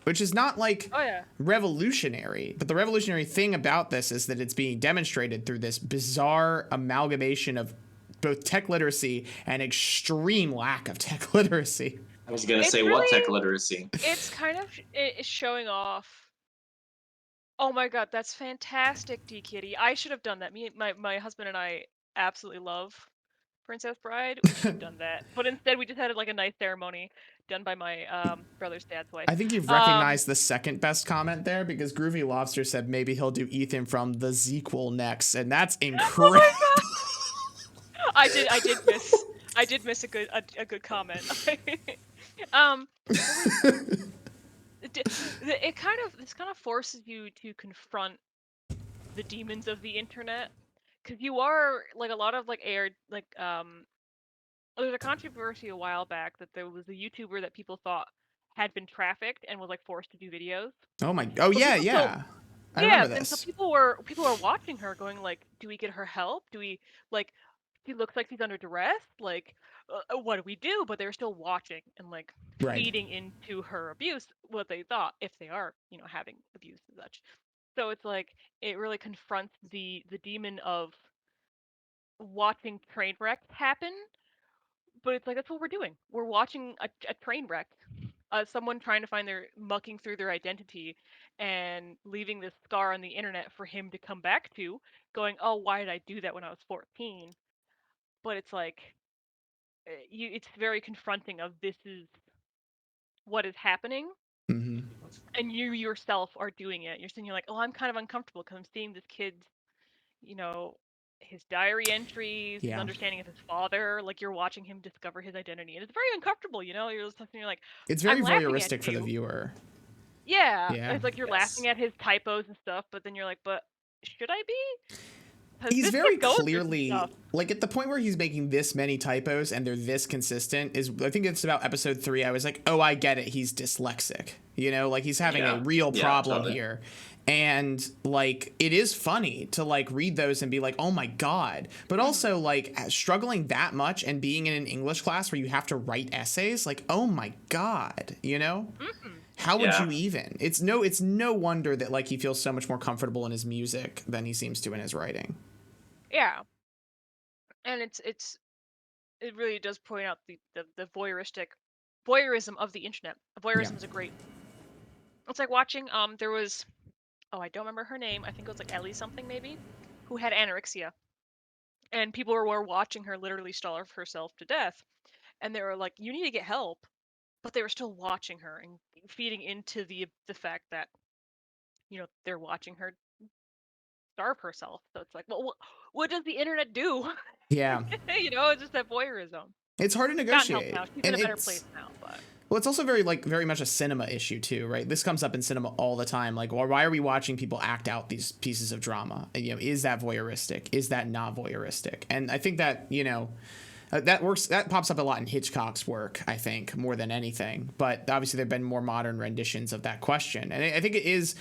Which is not like Oh yeah. revolutionary, but the revolutionary thing about this is that it's being demonstrated through this bizarre amalgamation of both tech literacy and extreme lack of tech literacy. I was gonna It's say what tech really- literacy. It's kind of it's showing off. Oh my god, that's fantastic, D Kitty. I should have done that. My husband and I absolutely love Princess Bride. We should have done that. But instead we just had like a nice ceremony done by my brother's dad's wife. I think you've recognized the second best comment there, because Groovy Lobster said maybe he'll do Ethan from the sequel next, and that's incredible. I did miss a good comment. This kind of forces you to confront the demons of the internet, because you are like a lot of like there's a controversy a while back that there was a YouTuber that people thought had been trafficked and was like forced to do videos. Oh yeah, people yeah. I Yeah, remember and this. so people were watching her going like, do we get her help? Do we like she looks like she's under duress? Like what do we do? But they were still watching and like Right. feeding into her abuse what they thought, if they are, having abuse and such. So it's like it really confronts the demon of watching train wrecks happen, but it's like that's what we're doing. We're watching a train wreck, someone trying to find mucking through their identity and leaving this scar on the internet for him to come back to, going, oh, why did I do that when I was 14? But it's like it's very confronting of this is what is happening, Mm-hmm. and you yourself are doing it. You're like, oh, I'm kind of uncomfortable because I'm seeing this kid's, his diary entries, his Yeah. understanding of his father. Like you're watching him discover his identity, and it's very uncomfortable. You're just you're like, It's very I'm laughing at voyeuristic for the you. viewer. Yeah, Yeah. it's like you're Yes. laughing at his typos and stuff, but then you're like, but should I be? 'Cause He's this very kid goes through some clearly, stuff. like, at the point where he's making this many typos and they're this consistent is, I think it's about episode 3. I was like, oh, I get it. He's dyslexic. Like he's having a real problem totally. here. And like, it is funny to like read those and be like, oh my God. But also like struggling that much and being in an English class where you have to write essays, like, oh my God, How would you even? It's no wonder that like he feels so much more comfortable in his music than he seems to in his writing. Yeah, and it really does point out the voyeurism of the internet. Voyeurism is a great. It's like watching there was, oh, I don't remember her name. I think it was like Ellie something maybe, who had anorexia, and people were watching her literally starve herself to death, and they were like, you need to get help, but they were still watching her and feeding into the fact that they're watching her starve herself. So it's like, well, what does the internet do? Yeah. It's just that voyeurism. It's hard to Gotten help negotiate. now. She's And in a better place now, but well, it's also very much a cinema issue too, right? This comes up in cinema all the time. Like, well, why are we watching people act out these pieces of drama? And, is that voyeuristic? Is that not voyeuristic? And I think that, that pops up a lot in Hitchcock's work, I think, more than anything. But obviously, there have been more modern renditions of that question. And I think it is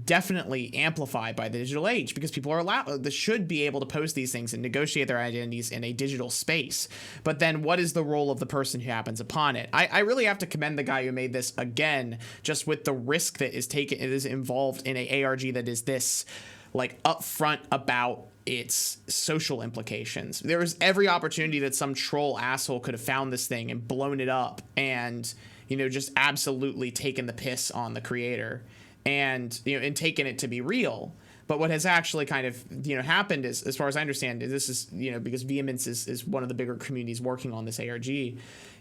definitely amplified by the digital age, because people are allowed, they should be able to post these things and negotiate their identities in a digital space. But then what is the role of the person who happens upon it? I really have to commend the guy who made this, again, just with the risk that it is involved in a ARG that is this like upfront about its social implications. There was every opportunity that some troll asshole could have found this thing and blown it up and just absolutely taken the piss on the creator and and taken it to be real. But what has actually kind of happened is, as far as I understand, this is because Vehemence is one of the bigger communities working on this ARG,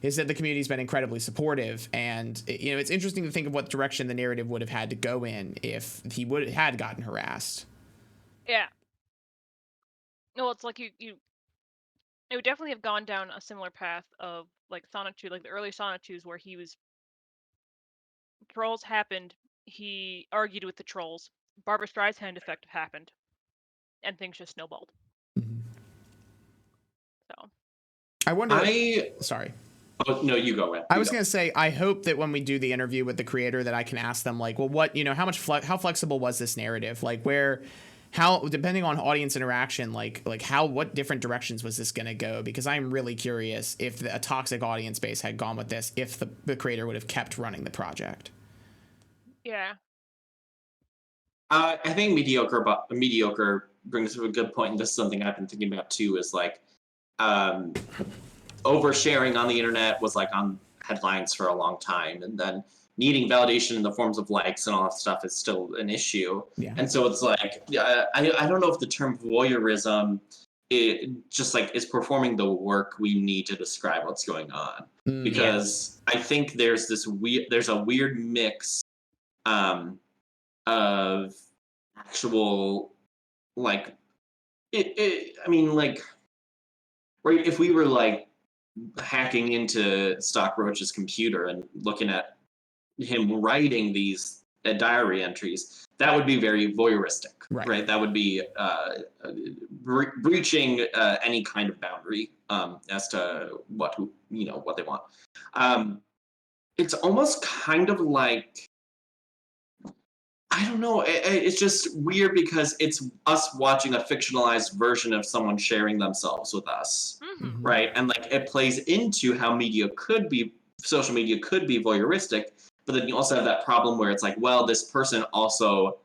is that the community's been incredibly supportive. And it's interesting to think of what direction the narrative would have had to go in if he had gotten harassed. yeah, well, it's like it would definitely have gone down a similar path of like Sonnet like the early Sonnet where trolls happened, he argued with the trolls, Barbara Streisand effect happened, and things just snowballed. Mhm. So I wonder. I Sorry. oh no, you go, Ren. I You was go. gonna say, I hope that when we do the interview with the creator, that I can ask them like, well, what, how flexible was this narrative? Like, how, depending on audience interaction, what different directions was this gonna go? Because I'm really curious if a toxic audience base had gone with this, if the creator would have kept running the project. yeah, I think mediocre brings up a good point, and this is something I've been thinking about too. Is like, oversharing on the internet was like on headlines for a long time, and then needing validation in the forms of likes and all that stuff is still an issue. Yeah. And so it's like, I don't know if the term voyeurism just like is performing the work we need to describe what's going on, because I think there's a weird mix of actual like I mean, like, right, if we were like hacking into Stockroach's computer and looking at him writing these diary entries, that would be very voyeuristic, right? That would be breaching any kind of boundary as to what they want. It's almost kind of like, I don't know. It's just weird because it's us watching a fictionalized version of someone sharing themselves with us, right? And like it plays into how social media could be voyeuristic, but then you also have that problem where it's like, well, this person also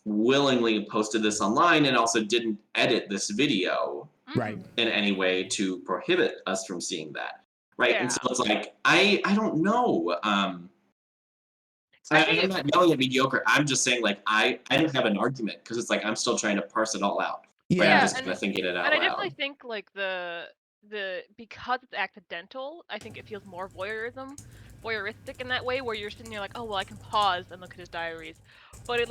willingly posted this online and also didn't edit this video Right. in any way to prohibit us from seeing that, right? Yeah. And so it's like, I don't know. I'm not yelling at mediocre. I'm just saying, like, I don't have an argument because it's like I'm still trying to parse it all out. Right? Yeah. I'm just kind of thinking it out And I loud. definitely think like the because it's accidental, I think it feels more voyeuristic in that way, where you're sitting there like, oh well, I can pause and look at his diaries. But it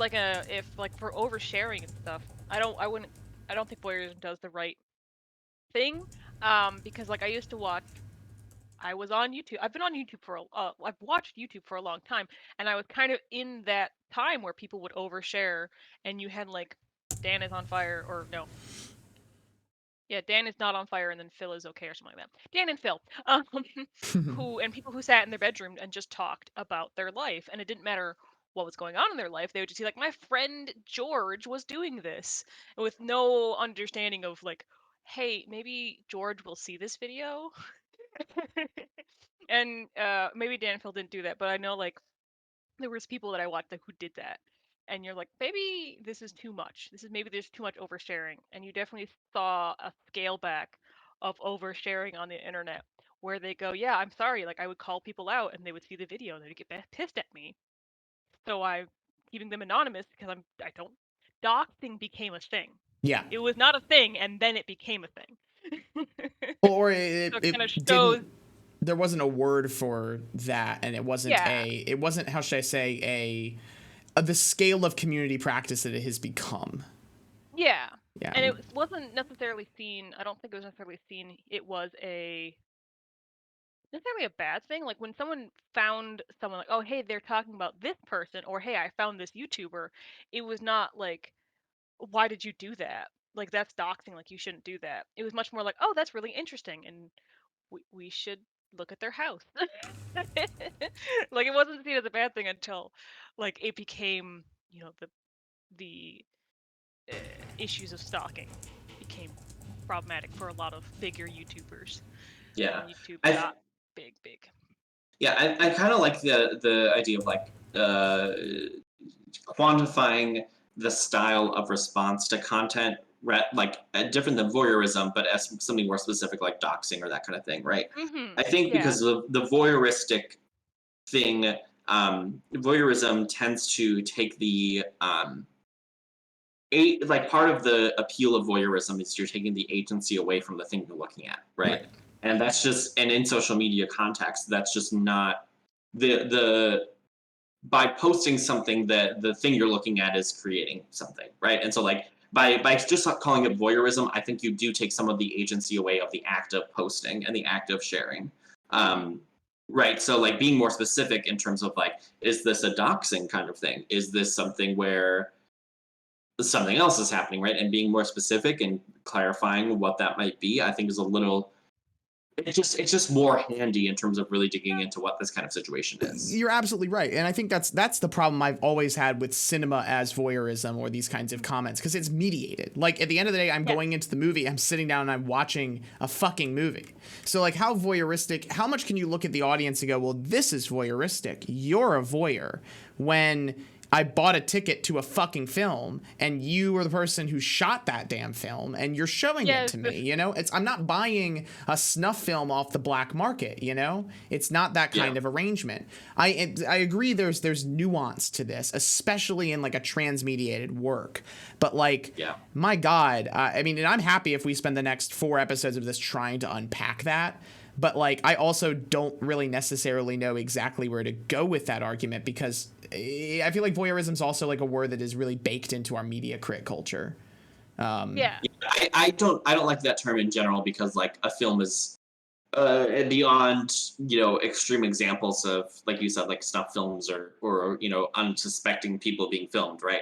if like for oversharing and stuff, I don't think voyeurism does the right thing. Because like I was on YouTube. I've been on YouTube I've watched YouTube for a long time, and I was kind of in that time where people would overshare, and you had like Dan is on fire, or no, yeah, Dan is not on fire, and then Phil is okay, or something like that. Dan and Phil, people who sat in their bedroom and just talked about their life, and it didn't matter what was going on in their life. They would just be like, my friend George was doing this, with no understanding of like, hey, maybe George will see this video. And maybe Dan and Phil didn't do that, but I know like there was people that I watched who did that, and you're like, maybe this is too much. Maybe there's too much oversharing, and you definitely saw a scale back of oversharing on the internet, where they go, yeah, I'm sorry, like I would call people out, and they would see the video and they'd get pissed at me, so I'm keeping them anonymous because I don't. Doxing became a thing. Yeah. It was not a thing, and then it became a thing. Or So it kind of shows. didn't. There wasn't a word for that, and it wasn't Yeah. it wasn't, how should I say, the scale of community practice that it has become. Yeah. Yeah. And it wasn't necessarily seen, I don't think it was necessarily seen, it was necessarily a bad thing. Like when someone found someone like, oh, hey, they're talking about this person, or hey, I found this YouTuber, it was not like, why did you do that? Like that's doxing, like you shouldn't do that. It was much more like, oh, that's really interesting, and we should look at their house. Like it wasn't seen as a bad thing until like it became, the issues of stalking became problematic for a lot of bigger YouTubers. Yeah. And YouTube I- got big. Yeah, I kind of like the idea of like quantifying the style of response to content, different than voyeurism, but as something more specific like doxing or that kind of thing, right? I think because of the voyeuristic thing, voyeurism tends to take the part of the appeal of voyeurism is you're taking the agency away from the thing you're looking at, right? And that's just, and in social media context, that's just not the by posting something that the thing you're looking at is creating something, right? And so like by just calling it voyeurism, I think you do take some of the agency away of the act of posting and the act of sharing. Right. So like being more specific in terms of like, is this a doxing kind of thing? Is this something where something else is happening, right? And being more specific and clarifying what that might be, I think is a little, it's just more handy in terms of really digging into what this kind of situation is. You're absolutely right. And I think that's the problem I've always had with cinema as voyeurism or these kinds of comments, because it's mediated. Like at the end of the day, I'm going into the movie, I'm sitting down and I'm watching a fucking movie. So like how voyeuristic, how much can you look at the audience and go, well, this is voyeuristic. You're a voyeur, when I bought a ticket to a fucking film and you were the person who shot that damn film and you're showing it to me, you know? I'm not buying a snuff film off the black market, you know? It's not that kind of arrangement. I agree there's nuance to this, especially in like a transmediated work. But like, my God, I mean, and I'm happy if we spend the next 4 episodes of this trying to unpack that. But like, I also don't really necessarily know exactly where to go with that argument, because I feel like voyeurism is also like a word that is really baked into our media crit culture. I don't like that term in general, because like a film is beyond, you know, extreme examples of, like you said, like snuff films or you know, unsuspecting people being filmed, right?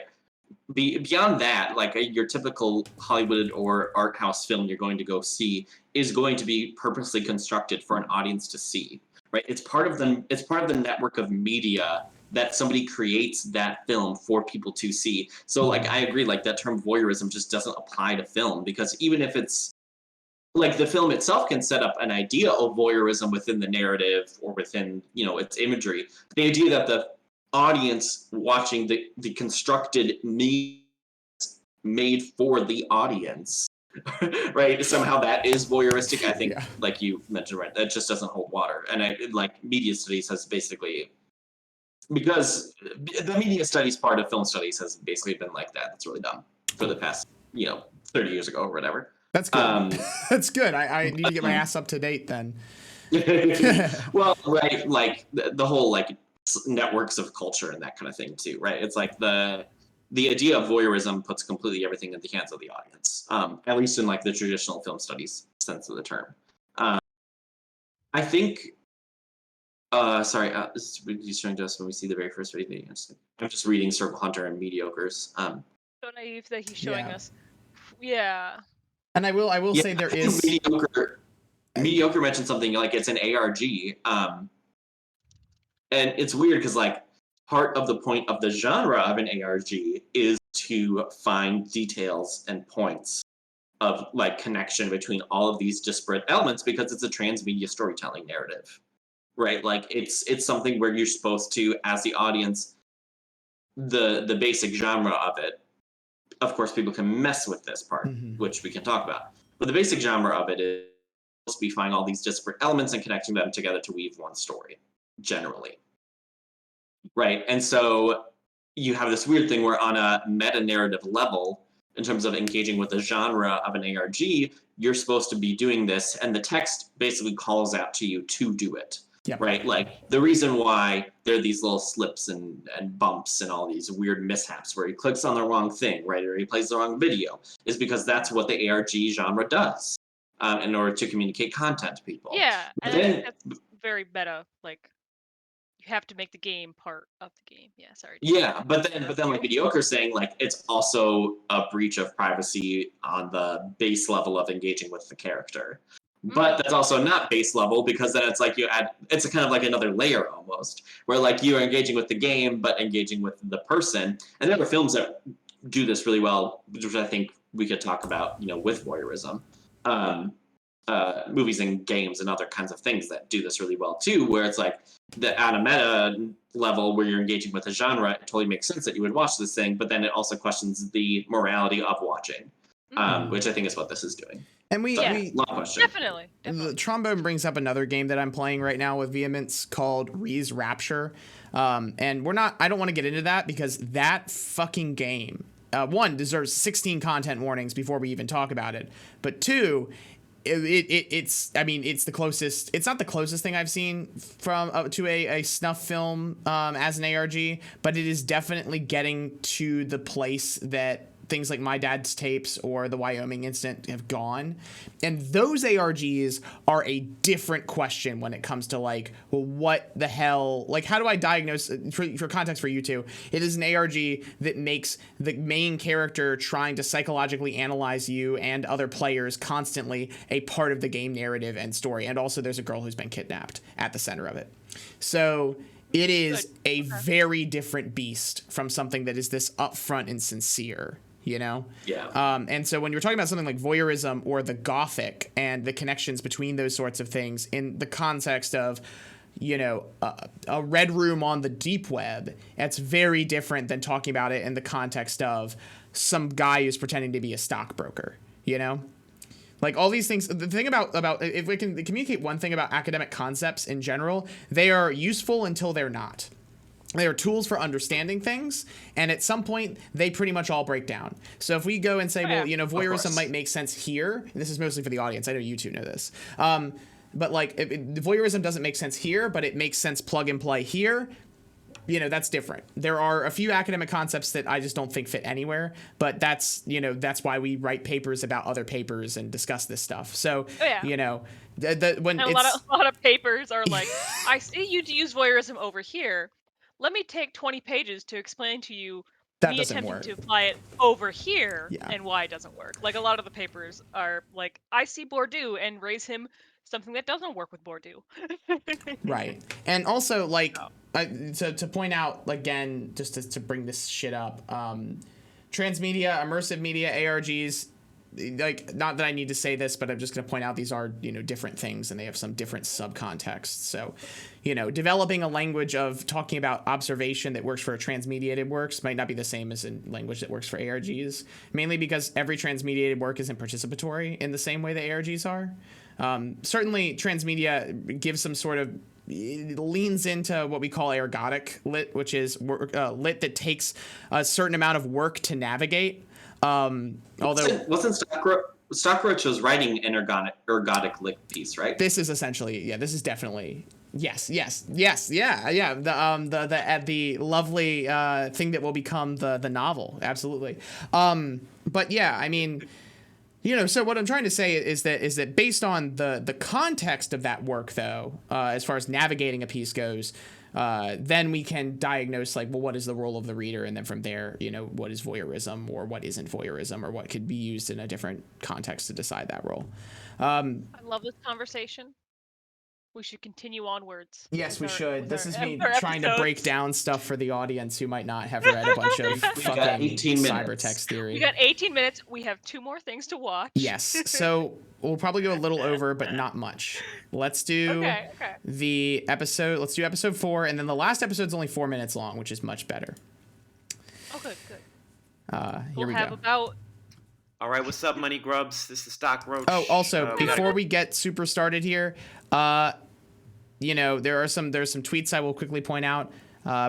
Beyond that, like your typical Hollywood or art house film you're going to go see is going to be purposely constructed for an audience to see, right? It's part of the network of media that somebody creates that film for people to see. So like, I agree, like that term voyeurism just doesn't apply to film, because even if it's like the film itself can set up an idea of voyeurism within the narrative or within, you know, its imagery, the idea that the audience watching the constructed media made for the audience, right? Somehow that is voyeuristic. I think, like you mentioned, right, that just doesn't hold water. And like media studies has basically, because the media studies part of film studies has basically been like that. That's really dumb for the past, you know, 30 years ago or whatever. That's good. That's good. I need to get my ass up to date then. Well, right, like the whole like networks of culture and that kind of thing too, right? It's like the idea of voyeurism puts completely everything in the hands of the audience, at least in like the traditional film studies sense of the term. I think, sorry, this is showing us when we see the very first video. I'm just reading Circle Hunter and Mediocres. So naive that he's showing us. And I will say there is Mediocre mentioned something like it's an ARG, and it's weird because like part of the point of the genre of an ARG is to find details and points of like connection between all of these disparate elements, because it's a transmedia storytelling narrative, right? Like it's something where you're supposed to, as the audience, the basic genre of it. Of course, people can mess with this part, which we can talk about. But the basic genre of it is supposed to be finding all these disparate elements and connecting them together to weave one story, generally. Right? And so you have this weird thing where on a meta-narrative level, in terms of engaging with the genre of an ARG, you're supposed to be doing this, and the text basically calls out to you to do it. Right? Like, the reason why there are these little slips and bumps and all these weird mishaps where he clicks on the wrong thing, right, or he plays the wrong video, is because that's what the ARG genre does in order to communicate content to people. Yeah, and I think that's very meta. Like, you have to make the game part of the game. Yeah, sorry. Yeah, but then like Mediocre saying, like, it's also a breach of privacy on the base level of engaging with the character. But that's also not base level, because then it's like it's a kind of like another layer almost, where like you're engaging with the game, but engaging with the person. And there are films that do this really well, which I think we could talk about, you know, with voyeurism. Movies and games and other kinds of things that do this really well too, where it's like at a meta level where you're engaging with a genre, it totally makes sense that you would watch this thing, but then it also questions the morality of watching, which I think is what this is doing. And we long question. Definitely. The trombone brings up another game that I'm playing right now with vehemence called Ree's Rapture. And I don't want to get into that, because that fucking game, one, deserves 16 content warnings before we even talk about it. But two, it's the closest, it's not the closest thing I've seen from to a snuff film as an ARG, but it is definitely getting to the place that things like My Dad's Tapes or the Wyoming incident have gone. And those ARGs are a different question when it comes to like, well, what the hell, like, how do I diagnose, for context for you two, it is an ARG that makes the main character trying to psychologically analyze you and other players constantly a part of the game narrative and story. And also there's a girl who's been kidnapped at the center of it. So it is a very different beast from something that is this upfront and sincere, you know? Yeah. And so when you're talking about something like voyeurism or the Gothic and the connections between those sorts of things in the context of, you know, a red room on the deep web, it's very different than talking about it in the context of some guy who's pretending to be a stockbroker, you know? Like all these things, the thing about if we can communicate one thing about academic concepts in general, they are useful until they're not. They are tools for understanding things, and at some point, they pretty much all break down. So if we go and say, well, you know, voyeurism might make sense here, this is mostly for the audience, I know you two know this, but like, voyeurism doesn't make sense here, but it makes sense plug and play here, you know, that's different. There are a few academic concepts that I just don't think fit anywhere, but that's, you know, that's why we write papers about other papers and discuss this stuff. So, you know, when and a lot of papers are like, I see you use voyeurism over here. Let me take 20 pages to explain to you that me doesn't attempting work. to apply it over here and why it doesn't work. Like a lot of the papers are like, I see Bourdieu and raise him something that doesn't work with Bourdieu. Right. And also like, to point out again, just to bring this shit up, transmedia, immersive media, ARGs, like, not that I need to say this, but I'm just going to point out these are, you know, different things and they have some different subcontexts. So, you know, developing a language of talking about observation that works for a transmediated works might not be the same as a language that works for ARGs, mainly because every transmediated work isn't participatory in the same way that ARGs are. Certainly transmedia gives some sort of, leans into what we call ergodic lit, which is lit that takes a certain amount of work to navigate. Although wasn't Stockroach was writing an ergodic lit piece, right? This is essentially, this is definitely yes, the lovely thing that will become the novel, absolutely. But yeah, I mean, you know, so what I'm trying to say is that based on the context of that work, though, as far as navigating a piece goes, then we can diagnose, like, well, what is the role of the reader? And then from there, you know, what is voyeurism or what isn't voyeurism or what could be used in a different context to decide that role. I love this conversation. We should continue onwards. Yes, we should. This is me our trying to break down stuff for the audience who might not have read a bunch of fucking cybertext theory. We got 18 minutes. We have 2 more things to watch. Yes, so we'll probably go a little over, but not much. Let's do the episode. Let's do episode 4, and then the last episode's only 4 minutes long, which is much better. Oh, good. Here we go. About... All right, what's up, Moneygrubs? This is Stockroach. Oh, also, before we get super started here, you know, there's some tweets I will quickly point out.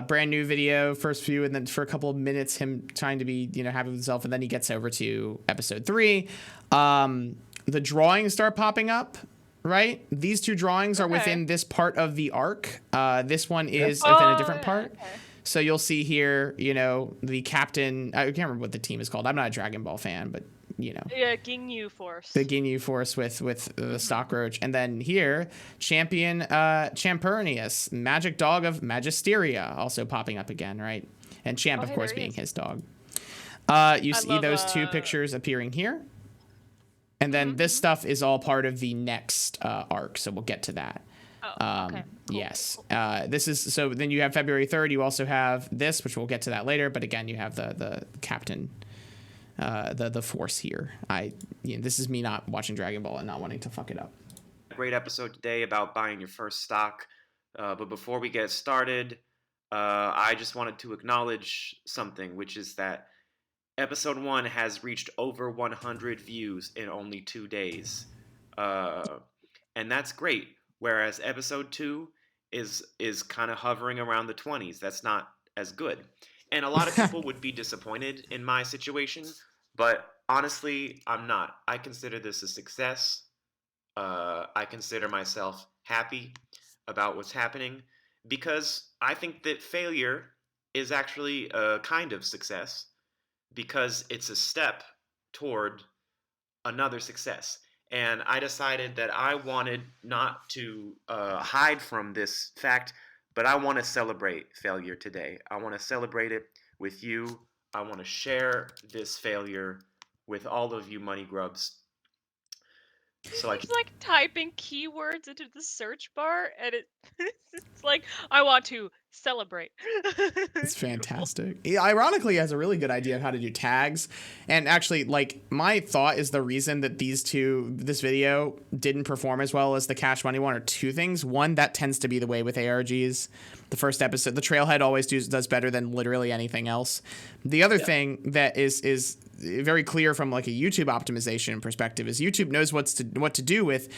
Brand new video, first few, and then for a couple of minutes, him trying to be, you know, happy with himself, and then he gets over to episode 3. The drawings start popping up, right? These 2 drawings are within this part of the arc. This one is within a different part. So you'll see here, you know, the captain. I can't remember what the team is called. I'm not a Dragon Ball fan, but you know. Yeah, Ginyu Force. The Ginyu Force with the Stockroach. And then here, Champion Champernius, Magic Dog of Magisteria, also popping up again, right? And Champ, of course, being his dog. You see those 2 pictures appearing here. And then this stuff is all part of the next arc, so we'll get to that. Cool. Yes. This is, so then you have February 3rd. You also have this, which we'll get to that later. But again, you have the captain, the force here. This is me not watching Dragon Ball and not wanting to fuck it up. Great episode today about buying your first stock. But before we get started, I just wanted to acknowledge something, which is that episode 1 has reached over 100 views in only 2 days. And that's great. Whereas episode 2 is kind of hovering around the 20s. That's not as good. And a lot of people would be disappointed in my situation, but honestly, I'm not. I consider this a success. I consider myself happy about what's happening because I think that failure is actually a kind of success. because it's a step toward another success. And I decided that I wanted not to hide from this fact, but I want to celebrate failure today. I want to celebrate it with you. I want to share this failure with all of you money grubs. So He's like typing keywords into the search bar, and it's like, I want to celebrate. It's fantastic. Ironically, he has a really good idea of how to do tags. And actually, like, my thought is the reason that this video didn't perform as well as the Cash Money one are two things. One, that tends to be the way with ARGs. The first episode, the Trailhead always does better than literally anything else. The other thing that is very clear from like a YouTube optimization perspective is YouTube knows what to do with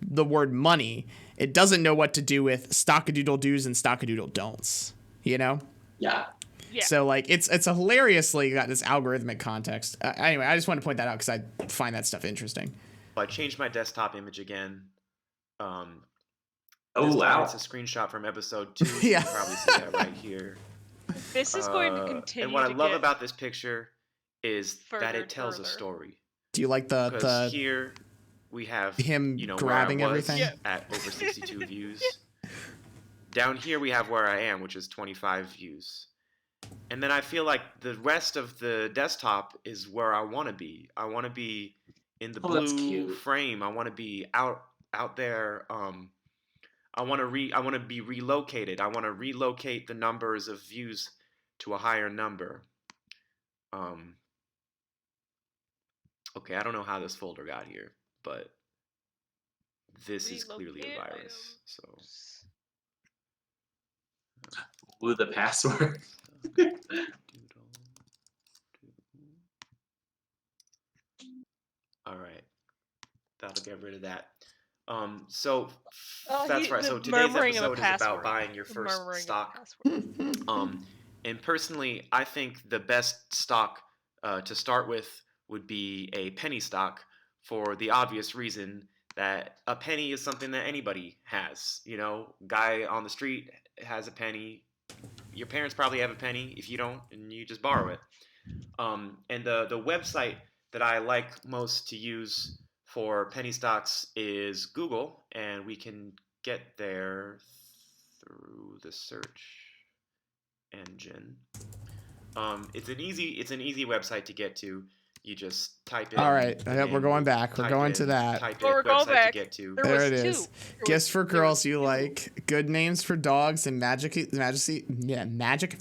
the word money. It doesn't know what to do with stockadoodle do's and stockadoodle don'ts, you know? Yeah. Yeah. So like it's a hilariously got this algorithmic context. Anyway, I just want to point that out because I find that stuff interesting. I changed my desktop image again. Oh, This time wow. it's a screenshot from episode 2. Yeah. You can probably see that right here. This is going to continue. And what I to love get about this picture is that further it tells a further. story. Do you like Because the here we have him where grabbing I was everything? Yeah. at over 62 views. Down here we have where I am, which is 25 views. And then I feel like the rest of the desktop is where I want to be. I want to be in the Oh, that's blue cute. frame. I want to be out there. I want to be relocated. I want to relocate the numbers of views to a higher number. Okay, I don't know how this folder got here, but this is clearly a Relocate virus. So Ooh, the password. all right, that'll get rid of that. So Oh, that's right. the So today's murmuring of a episode is about password. buying your The first murmuring of a stock. password. And personally, I think the best stock to start with would be a penny stock for the obvious reason that a penny is something that anybody has. You know, guy on the street has a penny. Your parents probably have a penny. If you don't, and you just borrow it. And the website that I like most to use for penny stocks is Google, and we can get there through the search engine. It's an easy website to get to. You just type in. All right, we're going back. We're going to that. Oh, we're going back. To get to. There was it two. is. There Gifts was- for there girls was you two. like. Good names for dogs and magic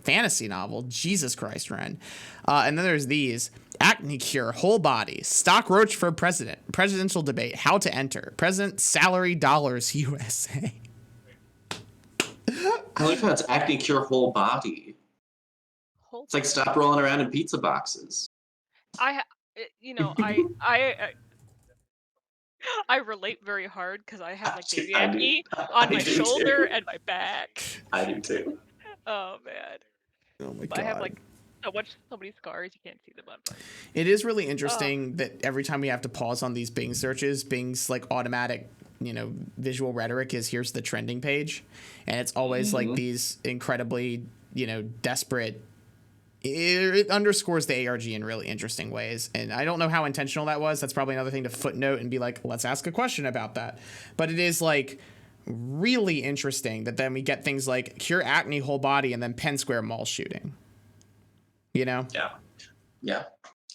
fantasy novel. Jesus Christ, Wren. And then there's these. Acne cure, whole body. Stockroach for president. Presidential debate. How to enter. President salary dollars USA. I like how it's acne cure whole body. Hold It's like stop rolling around in pizza boxes. I relate very hard because I have like baby I do. acne I on my do shoulder too. and my back. I do too. Oh man. Oh my But god. I have like so many scars you can't see them on. But It is really interesting that every time we have to pause on these Bing searches, Bing's like automatic, visual rhetoric is here's the trending page. And it's always like these incredibly, desperate. It underscores the ARG in really interesting ways. And I don't know how intentional that was. That's probably another thing to footnote and be like, let's ask a question about that. But it is like really interesting that then we get things like cure acne whole body and then Penn Square mall shooting. Yeah.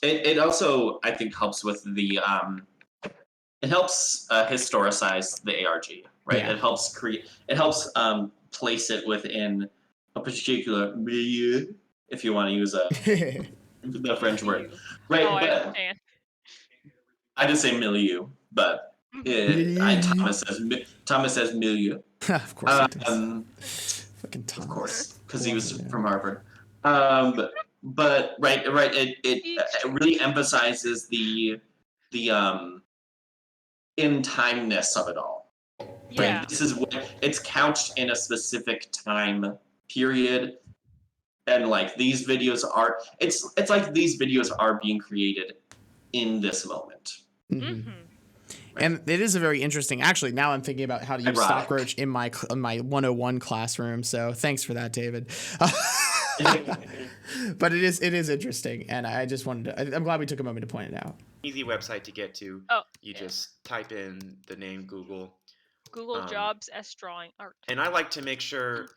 It also, I think, helps with the it helps historicize the ARG, right? Yeah. It helps place it within a particular milieu, if you want to use the French word, right? I But understand. I did say milieu, but Thomas says milieu. Of course it does. Fucking Thomas. Of course, because he was from Harvard. But right, it really emphasizes the in timeness of it all. Yeah. Right? This is what it's couched in a specific time period, and like these videos are. It's like these videos are being created in this moment. Mm-hmm. And it is a very interesting. Actually, now I'm thinking about how to use Ironic. Stockroach in my 101 classroom. So thanks for that, David. But it is interesting, and I just wanted to. I'm glad we took a moment to point it out. Easy website to get to. Oh, You yeah. just type in the name Google. Google Jobs S Drawing Art. And I like to make sure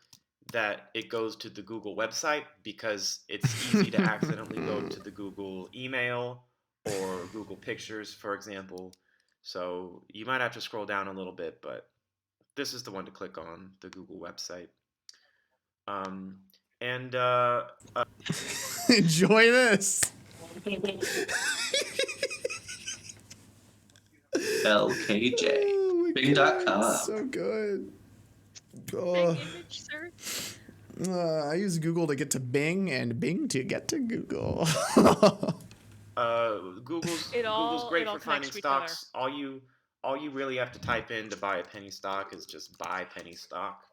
that it goes to the Google website because it's easy to accidentally go to the Google email or Google Pictures, for example. So you might have to scroll down a little bit, but this is the one to click on, the Google website. Enjoy this. LKJ. Oh my Bing.com. God, so good. Big Oh, image search. I use Google to get to Bing and Bing to get to Google. Google's It all great for connects finding to each other. stocks. All you really have to type in to buy a penny stock is just buy penny stock.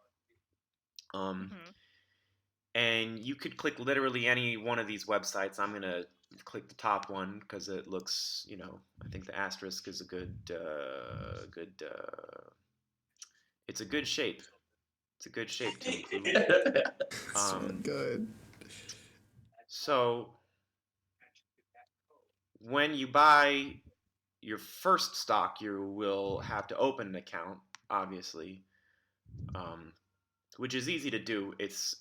And you could click literally any one of these websites. I'm gonna click the top one because it looks, I think the asterisk is a good. It's a good shape. It's a good shape to include. It's really good. So when you buy your first stock, you will have to open an account, obviously, which is easy to do. It's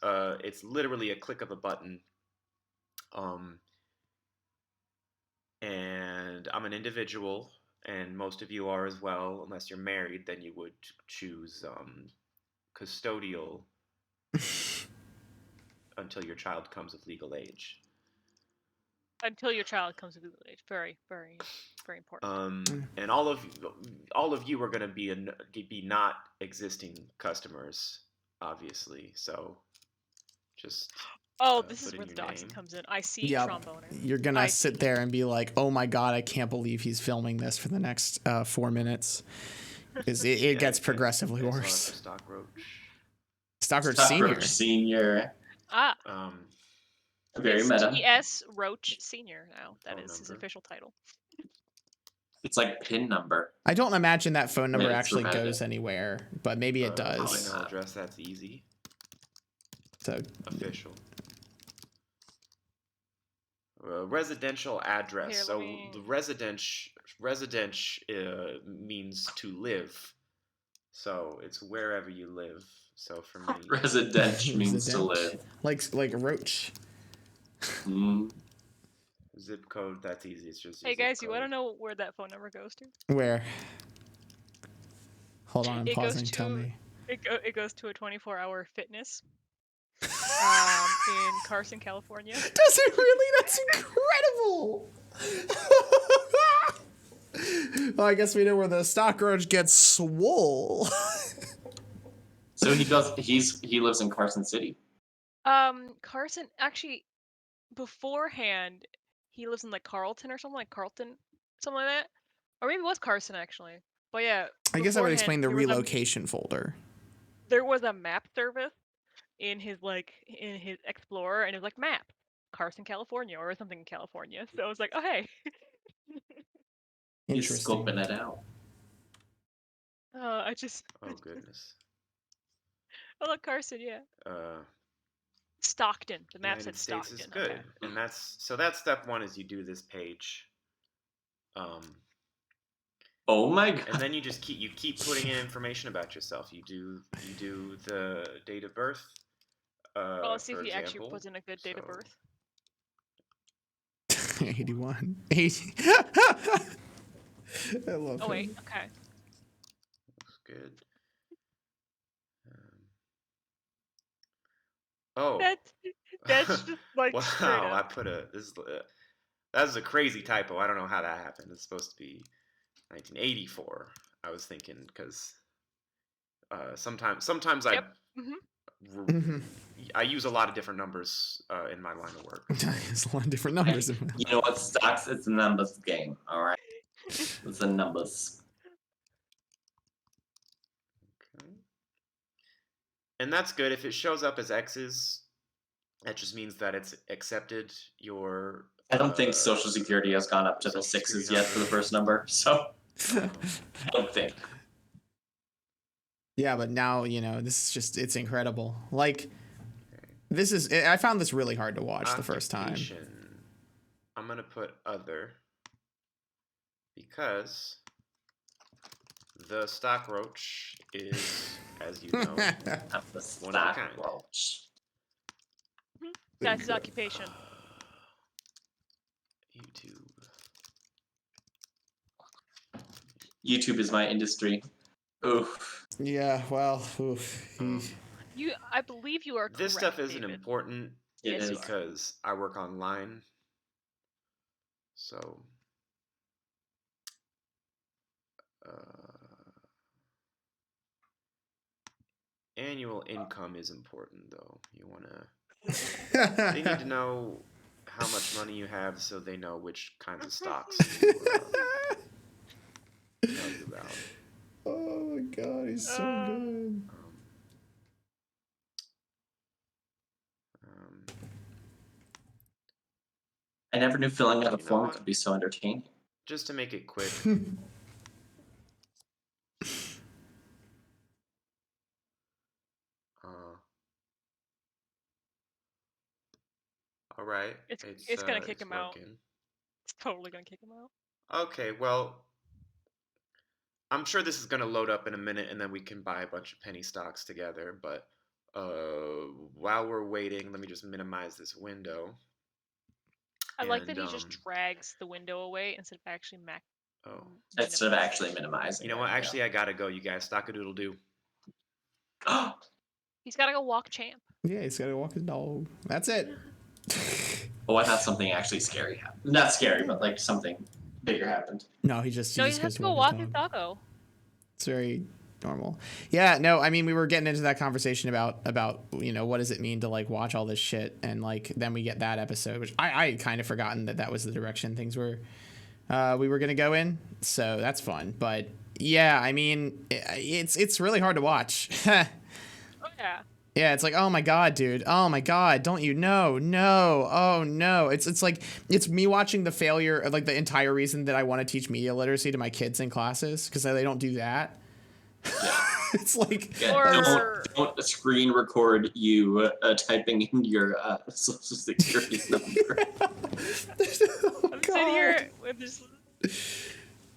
literally a click of a button. And I'm an individual, and most of you are as well. Unless you're married, then you would choose custodial until your child comes of legal age. Until your child comes to legal age. Very, very, very important. And all of you are going to be not existing customers, obviously. So just This is put where in the your doxing name. comes in. I see Yep. tromboner. You're I gonna see. sit there and be like, "Oh my God, I can't believe he's filming this for the next 4 minutes." Because it gets progressively it's worse. Stockroach. Stockroach Stockroach Senior. Senior. Very It's meta. T.S. Roach Senior now. That Phone is his number. official title. It's like PIN number. I don't imagine that phone number Yeah, it's actually repetitive. goes anywhere, but maybe it does. Email address, that's easy. So Official. Residential address. Here, So let me- the residence means to live. So it's wherever you live. So for me, Resident means to live. like Roach. Mm. zip code, that's easy. It's just Hey your zip guys, you want to code. know where that phone number goes to? Where? Hold on, I'm It goes pausing. Tell to- me. It goes to a 24-hour fitness in Carson, California. Does it really? That's incredible. Well, I guess we know where the Stockroach gets swole. So he lives in Carson City. Carson, actually, beforehand, he lives in like Carlton or something, like Carlton, something like that. Or maybe it was Carson, actually. But yeah. I guess I would beforehand, explain the there was a- relocation folder. There was a map service in his Explorer, and it was like map, Carson, California, or something in California. So I was like, oh hey. He's Interesting. scoping it out. I just. Oh goodness. Oh look, Carson, yeah. Uh, Stockton. The map United said States Stockton. is good, Okay. and that's step one is you do this page. Oh my God. And then you just keep putting in information about yourself. You do the date of birth. Well, let's see if for he actually example. puts in a good date of So, birth. 81. 80. I love Oh him. wait, okay. looks good. Oh. That's just like wow! straight up. I put that's a crazy typo. I don't know how that happened. It's supposed to be 1984. I was thinking because sometimes Yep. Mm-hmm. I use a lot of different numbers in my line of work. There's a lot of different numbers. You know what, Stocks? It's a numbers game, all right? It's the numbers. Okay. And that's good. If it shows up as X's, that just means that it's accepted your. I don't think Social Security has gone up to the Social 6s Security yet for the number. first number, so I don't think. Yeah, but now, it's incredible. Like, I found this really hard to watch the first time. Occupation. I'm gonna put other because the stockroach is, as you know, I'm the one of a kind. Stockroach. That's his occupation. YouTube. YouTube is my industry. Oof. Yeah, well, oof. I believe you are correct. This stuff isn't David. important It Yes, is. you are. because I work online. So annual income is important, though. You wanna. They need to know how much money you have, so they know which kinds of stocks to tell you about. Oh my god, he's so good. I never knew filling out a You know form what? could be so entertaining. Just to make it quick. All right. It's gonna kick him out. working. It's totally gonna kick him out. Okay, well, I'm sure this is gonna load up in a minute, and then we can buy a bunch of penny stocks together. But while we're waiting, let me just minimize this window. I like that he just drags the window away instead of actually Instead of actually minimizing. You know what? Actually, I gotta go. You guys, stock-a-doodle-doo. He's gotta go walk Champ. Yeah, he's gotta walk his dog. That's it. Oh, I thought something actually scary happened. Not scary, but like something bigger happened. No, he just has goes to go walk his doggo. It's very normal. Yeah, no, I mean, we were getting into that conversation about what does it mean to like watch all this shit, and like then we get that episode, which I had kind of forgotten that was the direction things were we were gonna go in, so that's fun. But yeah, I mean, it's really hard to watch. Oh yeah. Yeah, it's like, oh my god, dude. Oh my god, don't you know? No. Oh no. It's like it's me watching the failure of like the entire reason that I want to teach media literacy to my kids in classes, because they don't do that. Yeah. It's like don't screen record you typing in your social security number. Oh, I'm sitting here with this,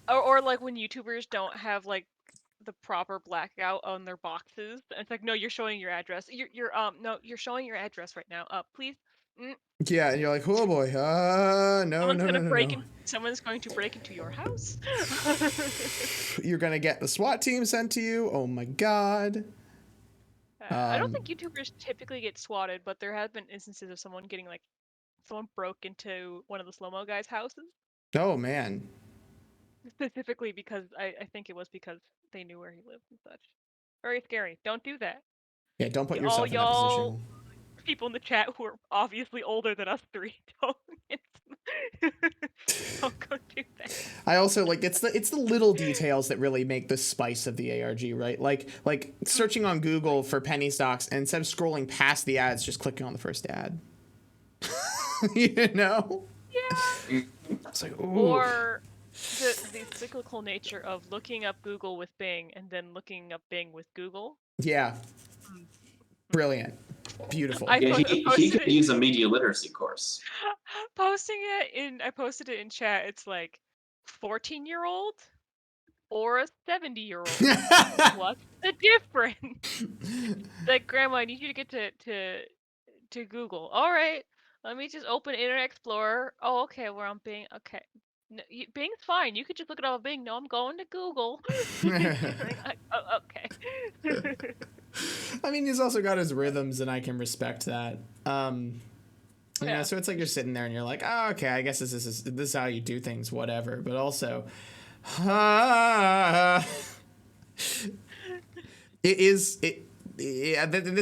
or like when YouTubers don't have like the proper blackout on their boxes. And it's like, no, you're showing your address. No, you're showing your address right now. Please. Yeah, and you're like, oh boy, no. Someone's going to break into your house. You're gonna get the SWAT team sent to you. Oh my god. I don't think YouTubers typically get swatted, but there have been instances of someone broke into one of the slow-mo guys' houses. Oh man. Specifically because I think it was because they knew where he lived and such. Very scary. Don't do that. Yeah, don't put yourself in that position. People in the chat who are obviously older than us three, don't go do that. I also like it's the little details that really make the spice of the ARG, right? Like searching on Google for penny stocks, and instead of scrolling past the ads, just clicking on the first ad. You know? Yeah. It's like, ooh. Or the cyclical nature of looking up Google with Bing and then looking up Bing with Google. Yeah. Brilliant. Beautiful. He could use a media literacy course. I posted it in chat. It's like 14-year-old or a 70-year-old. What's the difference? Like, Grandma, I need you to get to Google. All right, let me just open Internet Explorer. Oh, okay, we're on Bing. Okay. No, Bing's fine. You could just look it up on Bing. No, I'm going to Google. Okay. I mean, he's also got his rhythms, and I can respect that. You know, so it's like you're sitting there and you're like, oh, okay, I guess this is how you do things, whatever. But also, this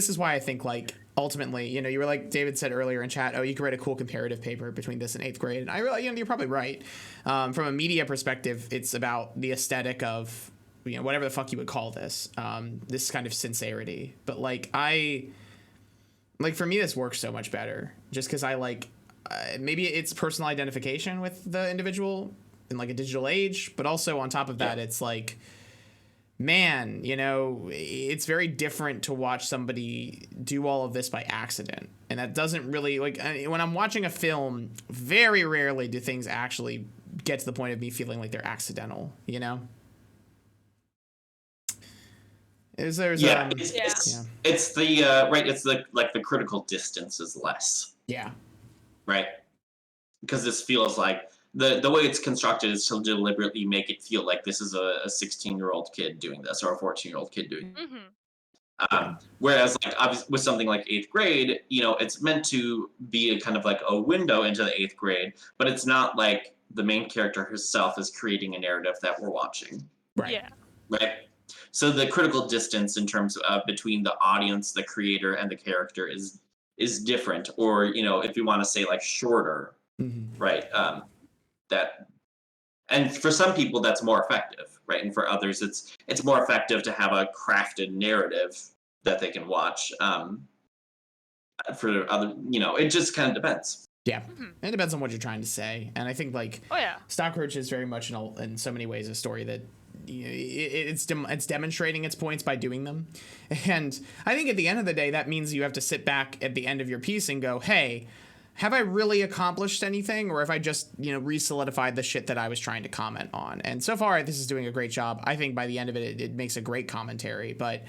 is why I think, like, ultimately, you know, you were like David said earlier in chat, oh, you could write a cool comparative paper between this and 8th grade. And I really, you're probably right. From a media perspective, it's about the aesthetic of, you know, whatever the fuck you would call this kind of sincerity. But like for me, this works so much better just because I like maybe it's personal identification with the individual in like a digital age, but also on top of that, it's like man, you know, it's very different to watch somebody do all of this by accident. And that doesn't really, like, when I'm watching a film, very rarely do things actually get to the point of me feeling like they're accidental, you know? It's the right. It's the critical distance is less. Yeah. Right. Because this feels like the way it's constructed is to deliberately make it feel like this is a 16-year-old kid doing this or a 14-year-old kid doing. Whereas like obviously with something like 8th grade, you know, it's meant to be a kind of like a window into the 8th grade, but it's not like the main character herself is creating a narrative that we're watching. Right. Yeah. Right. So the critical distance in terms of between the audience, the creator, and the character is different, or you know, if you want to say like shorter, right? That, and for some people that's more effective, right? And for others, it's more effective to have a crafted narrative that they can watch. For other, you know, it just kind of depends. Yeah, it depends on what you're trying to say, and I think like Stockroach is very much in so many ways a story that you know, it's demonstrating its points by doing them, and I think at the end of the day that means you have to sit back at the end of your piece and go, hey, have I really accomplished anything, or have I just, you know, re-solidified the shit that I was trying to comment on? And so far, this is doing a great job. I think by the end of it, it makes a great commentary. But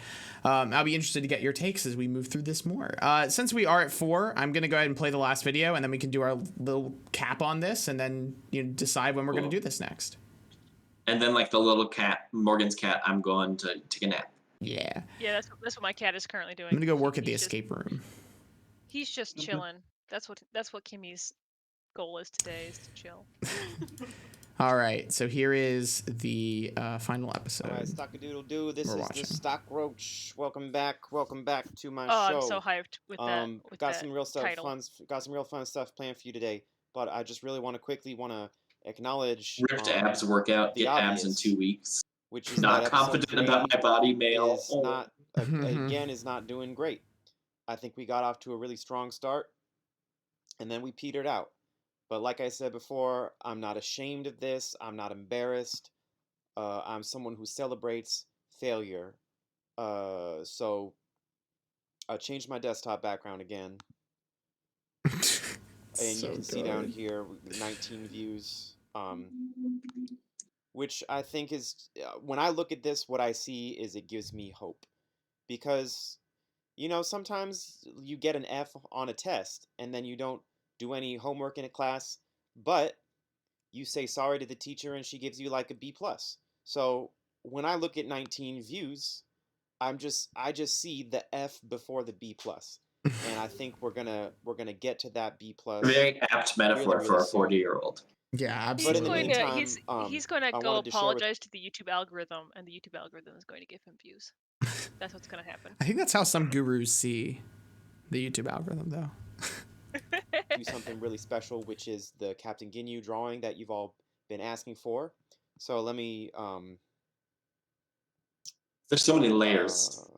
I'll be interested to get your takes as we move through this more. Since we are at 4, I'm going to go ahead and play the last video, and then we can do our little cap on this, and then you know, decide when we're going to do this next. And then like the little cat, Morgan's cat, I'm going to take a nap. Yeah. Yeah, that's what my cat is currently doing. I'm going to go work at the escape room. He's just chilling. That's what Kimmy's goal is today, is to chill. All right, so here is the final episode. All right, Stockadoodle-doo, this is the Stockroach. Welcome back to my show. Oh, I'm so hyped with that. Got some real title. Got some real fun stuff planned for you today. But I just really want to acknowledge ripped abs workout, get abs in 2 weeks. Which is not confident about my body, male. Is not again is not doing great. I think we got off to a really strong start, and then we petered out. But like I said before, I'm not ashamed of this. I'm not embarrassed. I'm someone who celebrates failure. So I changed my desktop background again. And you can see down here 19 views. Which I think is, when I look at this, what I see is it gives me hope. Because, you know, sometimes you get an F on a test and then you don't do any homework in a class, but you say sorry to the teacher and she gives you like a B+. So when I look at 19 views, I just see the F before the B+. And I think we're gonna get to that B+. Very apt metaphor really, really for a 40-year-old. Yeah, absolutely. He's going to go apologize to the YouTube algorithm, and the YouTube algorithm is going to give him views. That's what's going to happen. I think that's how some gurus see the YouTube algorithm, though. Do something really special, which is the Captain Ginyu drawing that you've all been asking for. So let me. There's so many layers.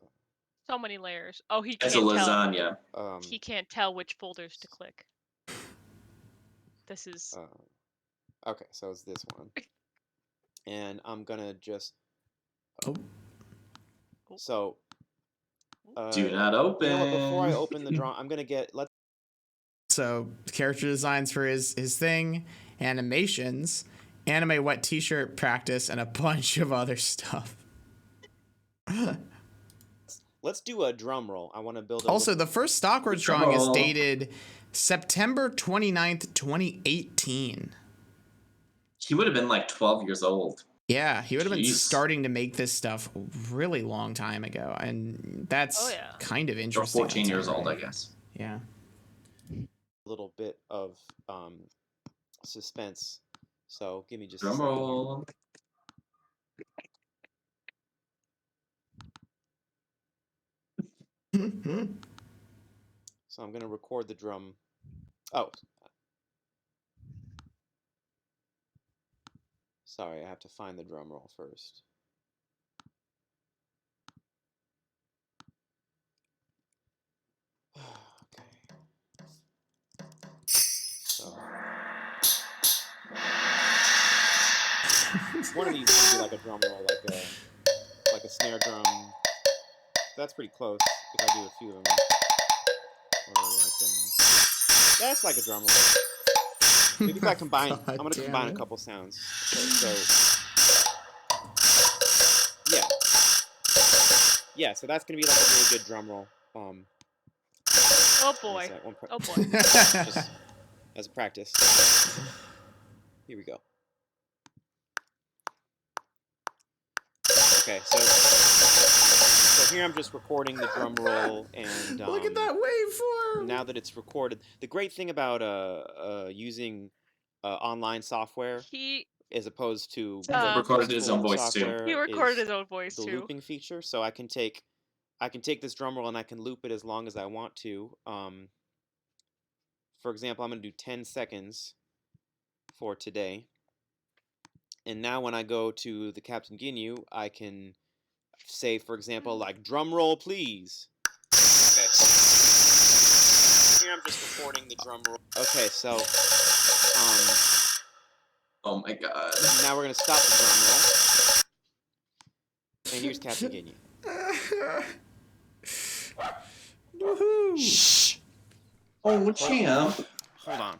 So many layers. Oh, he it's can't a lasagna. Tell. He can't tell which folders to click. This is. Okay, so it's this one. And I'm gonna just... So... do not open. You know what, before I open the draw, I'm gonna get... So, character designs for his thing, animations, anime wet t-shirt practice, and a bunch of other stuff. Let's do a drum roll. I want to build Also, the first Stockroach drawing is dated September 29th, 2018. He would have been like 12 years old. Yeah, he would have been starting to make this stuff really long time ago, and that's kind of interesting. Or 14 years old, I guess. Yeah. A little bit of suspense. So give me just drum roll. So I'm gonna record the drum. Oh. Sorry, I have to find the drum roll first. Okay. So. One of these is gonna be like a drum roll, like a a snare drum. That's pretty close if I do a few of them. Or like that's like a drum roll. Maybe if I combine, God I'm gonna damn combine a it. couple sounds. So yeah, so that's gonna be like a really good drum roll. Oh boy. Oh boy. Just as a practice. Here we go. Okay, so here I'm just recording the drum roll, and Look at that waveform. now that it's recorded, the great thing about using online software He as opposed to Recorded his own physical voice, too. software he recorded is his own voice the too. looping feature. So I can take this drum roll and I can loop it as long as I want to. For example, I'm going to do 10 seconds for today. And now when I go to the Captain Ginyu, I can say, for example, like, drum roll, please. Okay. Here I'm just recording the drum roll. Okay, so Oh my god. now we're going to stop the drum roll. And here's Captain Ginyu. Woohoo! Shh! Oh, champ. Hold on.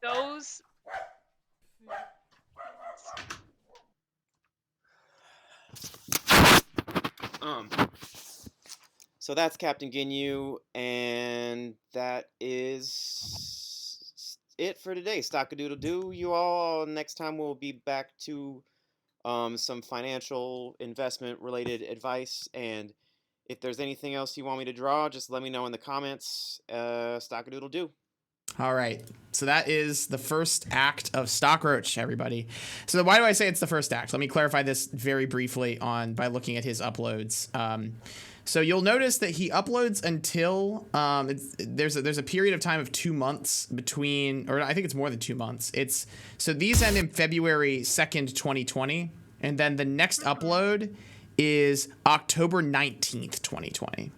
Those So that's Captain Ginyu, and that is it for today. Stockadoodle-doo, you all. Next time we'll be back to some financial investment related advice, and if there's anything else you want me to draw, just let me know in the comments. Stockadoodle-doo. All right. So that is the first act of Stockroach, everybody. So why do I say it's the first act? Let me clarify this very briefly by looking at his uploads. So you'll notice that he uploads until there's a period of time of 2 months between, or I think it's more than 2 months. So these end in February 2nd, 2020, and then the next upload is October 19th, 2020.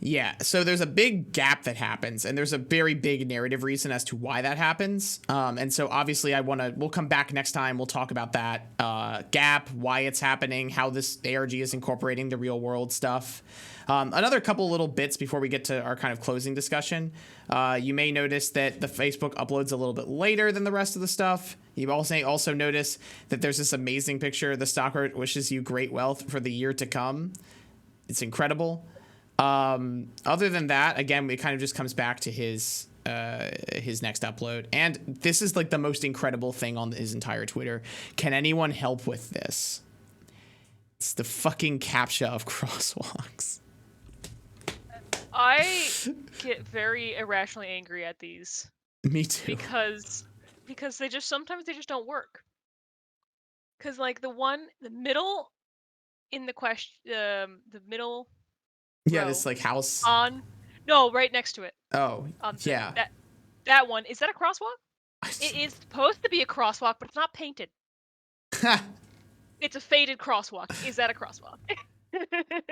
Yeah, so there's a big gap that happens, and there's a very big narrative reason as to why that happens. And so obviously we'll come back next time. We'll talk about that gap, why it's happening, how this ARG is incorporating the real world stuff. Another couple little bits before we get to our kind of closing discussion. You may notice that the Facebook uploads a little bit later than the rest of the stuff. You also notice that there's this amazing picture. The Stockroach wishes you great wealth for the year to come. It's incredible. Other than that, again, it kind of just comes back to his next upload. And this is like the most incredible thing on his entire Twitter. Can anyone help with this? It's the fucking CAPTCHA of crosswalks. I get very irrationally angry at these Me too. because sometimes they just don't work. Cause like the middle in the question, the middle. Yeah, row this like house. right next to it. Oh, yeah. That one, is that a crosswalk? It is supposed to be a crosswalk, but it's not painted. It's a faded crosswalk. Is that a crosswalk?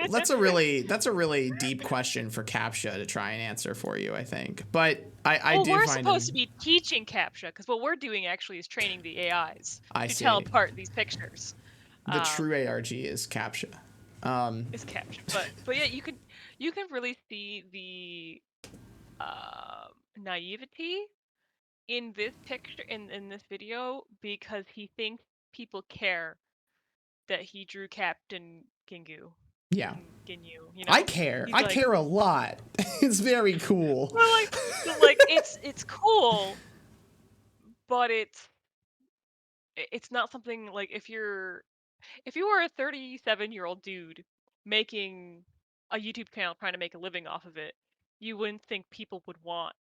That's a really deep question for CAPTCHA to try and answer for you, I think. But we're supposed to be teaching CAPTCHA, because what we're doing actually is training the AIs to tell apart these pictures. The true ARG is CAPTCHA. Is CAPTCHA, but yeah, you can really see the naivety in this picture in this video, because he thinks people care that he drew Captain Ginyu. Yeah. Ginyu, I care. I care a lot. It's very cool. Well, like it's cool, but it's not something like if you were a 37-year-old dude making a YouTube channel trying to make a living off of it, you wouldn't think people would want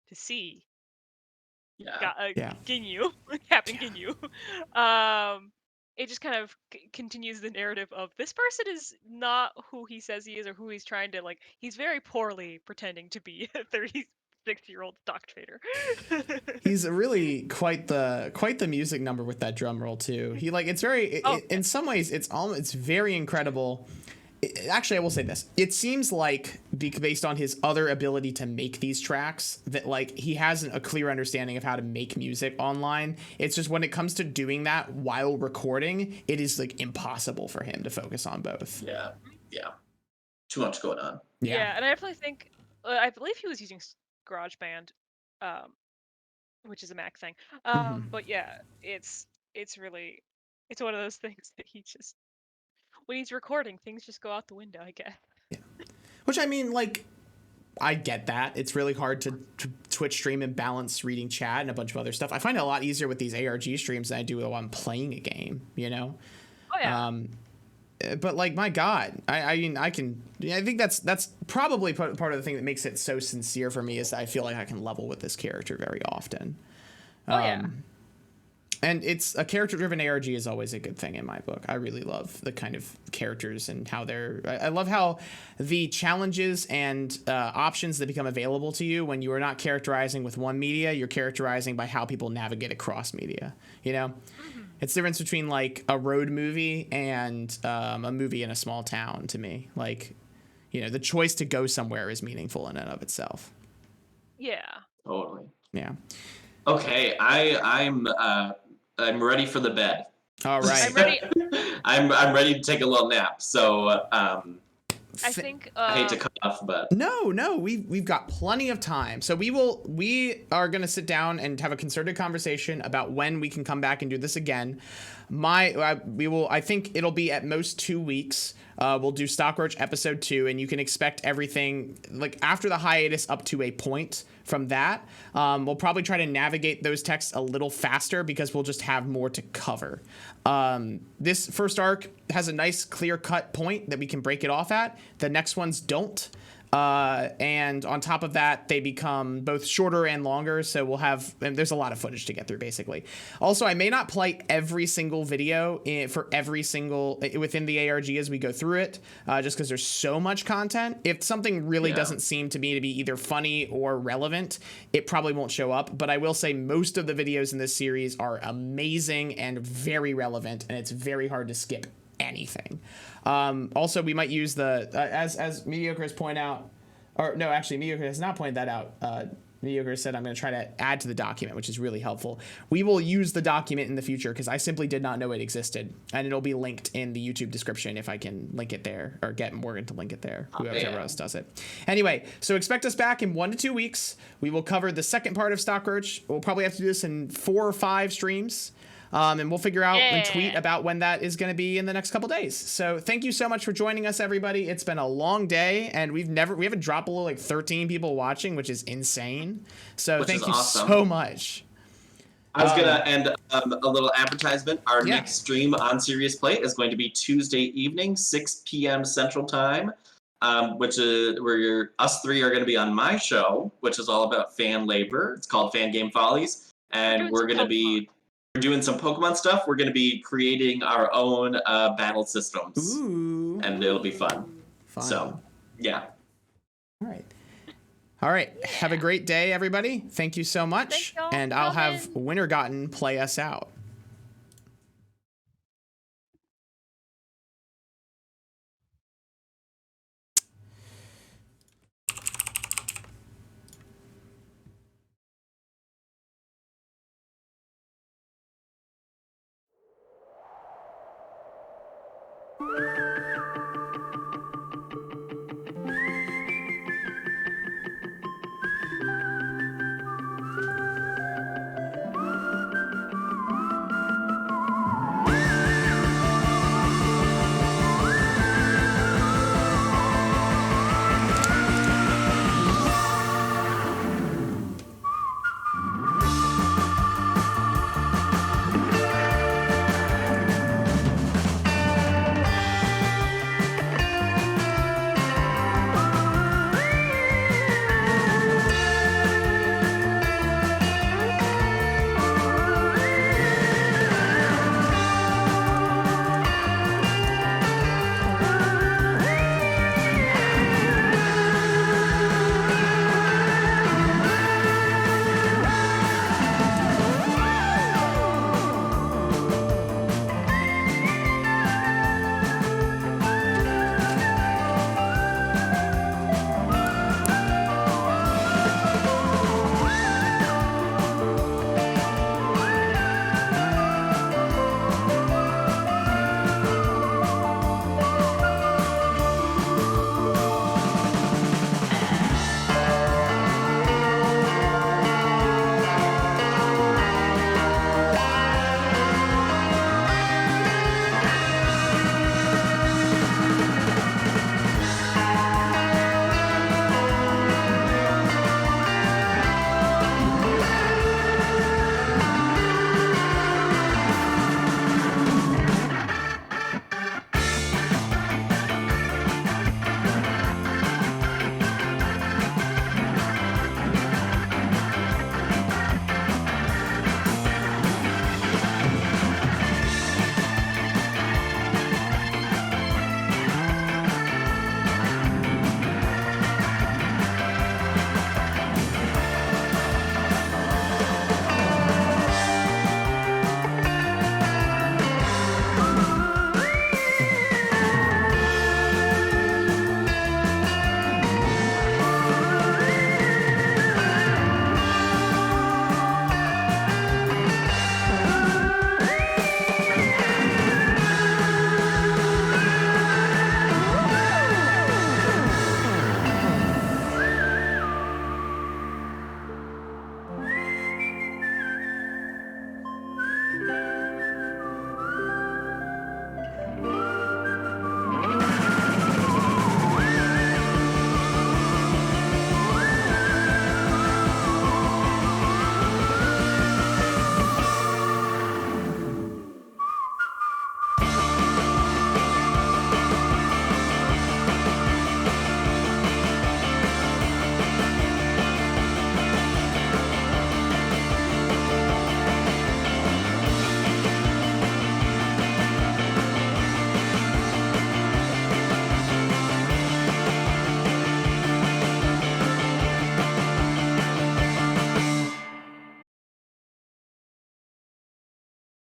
to see Ginyu, Captain Ginyu. It just kind of continues the narrative of this person is not who he says he is or who he's trying to like. He's very poorly pretending to be a 36-year-old stock trader. He's really quite the music number with that drum roll too. He like it's very in some ways it's very incredible. Actually, I will say this. It seems like, based on his other ability to make these tracks, that like he has a clear understanding of how to make music online. It's just when it comes to doing that while recording, it is like impossible for him to focus on both. Yeah. Too much going on. Yeah, and I definitely think I believe he was using GarageBand, um, which is a Mac thing. But yeah, it's really it's one of those things that he just when he's recording, things just go out the window, I guess. Yeah. Which I mean, like, I get that. It's really hard to Twitch stream and balance reading chat and a bunch of other stuff. I find it a lot easier with these ARG streams than I do while I'm playing a game, you know? Oh yeah. But like, my God, I mean, I think that's probably part of the thing that makes it so sincere for me is that I feel like I can level with this character very often. Oh yeah. And it's a character-driven ARG is always a good thing in my book. I really love the kind of characters and how I love how the challenges and options that become available to you when you are not characterizing with one media, you're characterizing by how people navigate across media. You know, it's the difference between like a road movie and a movie in a small town to me. Like, you know, the choice to go somewhere is meaningful in and of itself. Yeah. Totally. Yeah. Okay, I'm ready for the bed. All right. I'm ready. I'm ready to take a little nap. So I think I hate to cut off, but No, we've got plenty of time. So we are gonna sit down and have a concerted conversation about when we can come back and do this again. I think it'll be at most 2 weeks. We'll do Stockroach episode 2, and you can expect everything like after the hiatus up to a point. From that, we'll probably try to navigate those texts a little faster because we'll just have more to cover. This first arc has a nice clear-cut point that we can break it off at. The next ones don't. And on top of that, they become both shorter and longer. So and there's a lot of footage to get through, basically. Also, I may not play every single video for every single within the ARG as we go through it, just because there's so much content. If something really doesn't seem to me to be either funny or relevant, it probably won't show up. But I will say most of the videos in this series are amazing and very relevant, and it's very hard to skip anything. Also, we might use the as Mediocre has pointed out, or no, actually Mediocre has not pointed that out. Mediocre said I'm going to try to add to the document, which is really helpful. We will use the document in the future because I simply did not know it existed, and it'll be linked in the YouTube description if I can link it there or get Morgan to link it there, whoever else does it. Anyway, so expect us back in 1 to 2 weeks. We will cover the second part of Stockroach. We'll probably have to do this in 4 or 5 streams. And we'll figure out and tweet about when that is going to be in the next couple days. So thank you so much for joining us, everybody. It's been a long day, and we haven't dropped below like 13 people watching, which is insane. So thank you so much. I was gonna end a little advertisement. Our next stream on Serious Play is going to be Tuesday evening, 6 p.m. Central Time, which is where us 3 are going to be on my show, which is all about fan labor. It's called Fan Game Follies, and we're going to be doing some Pokemon stuff. We're going to be creating our own battle systems. Ooh. And it'll be fun. So, yeah. All right. Yeah. Have a great day, everybody. Thank you so much. And I'll have Wintergotten play us out.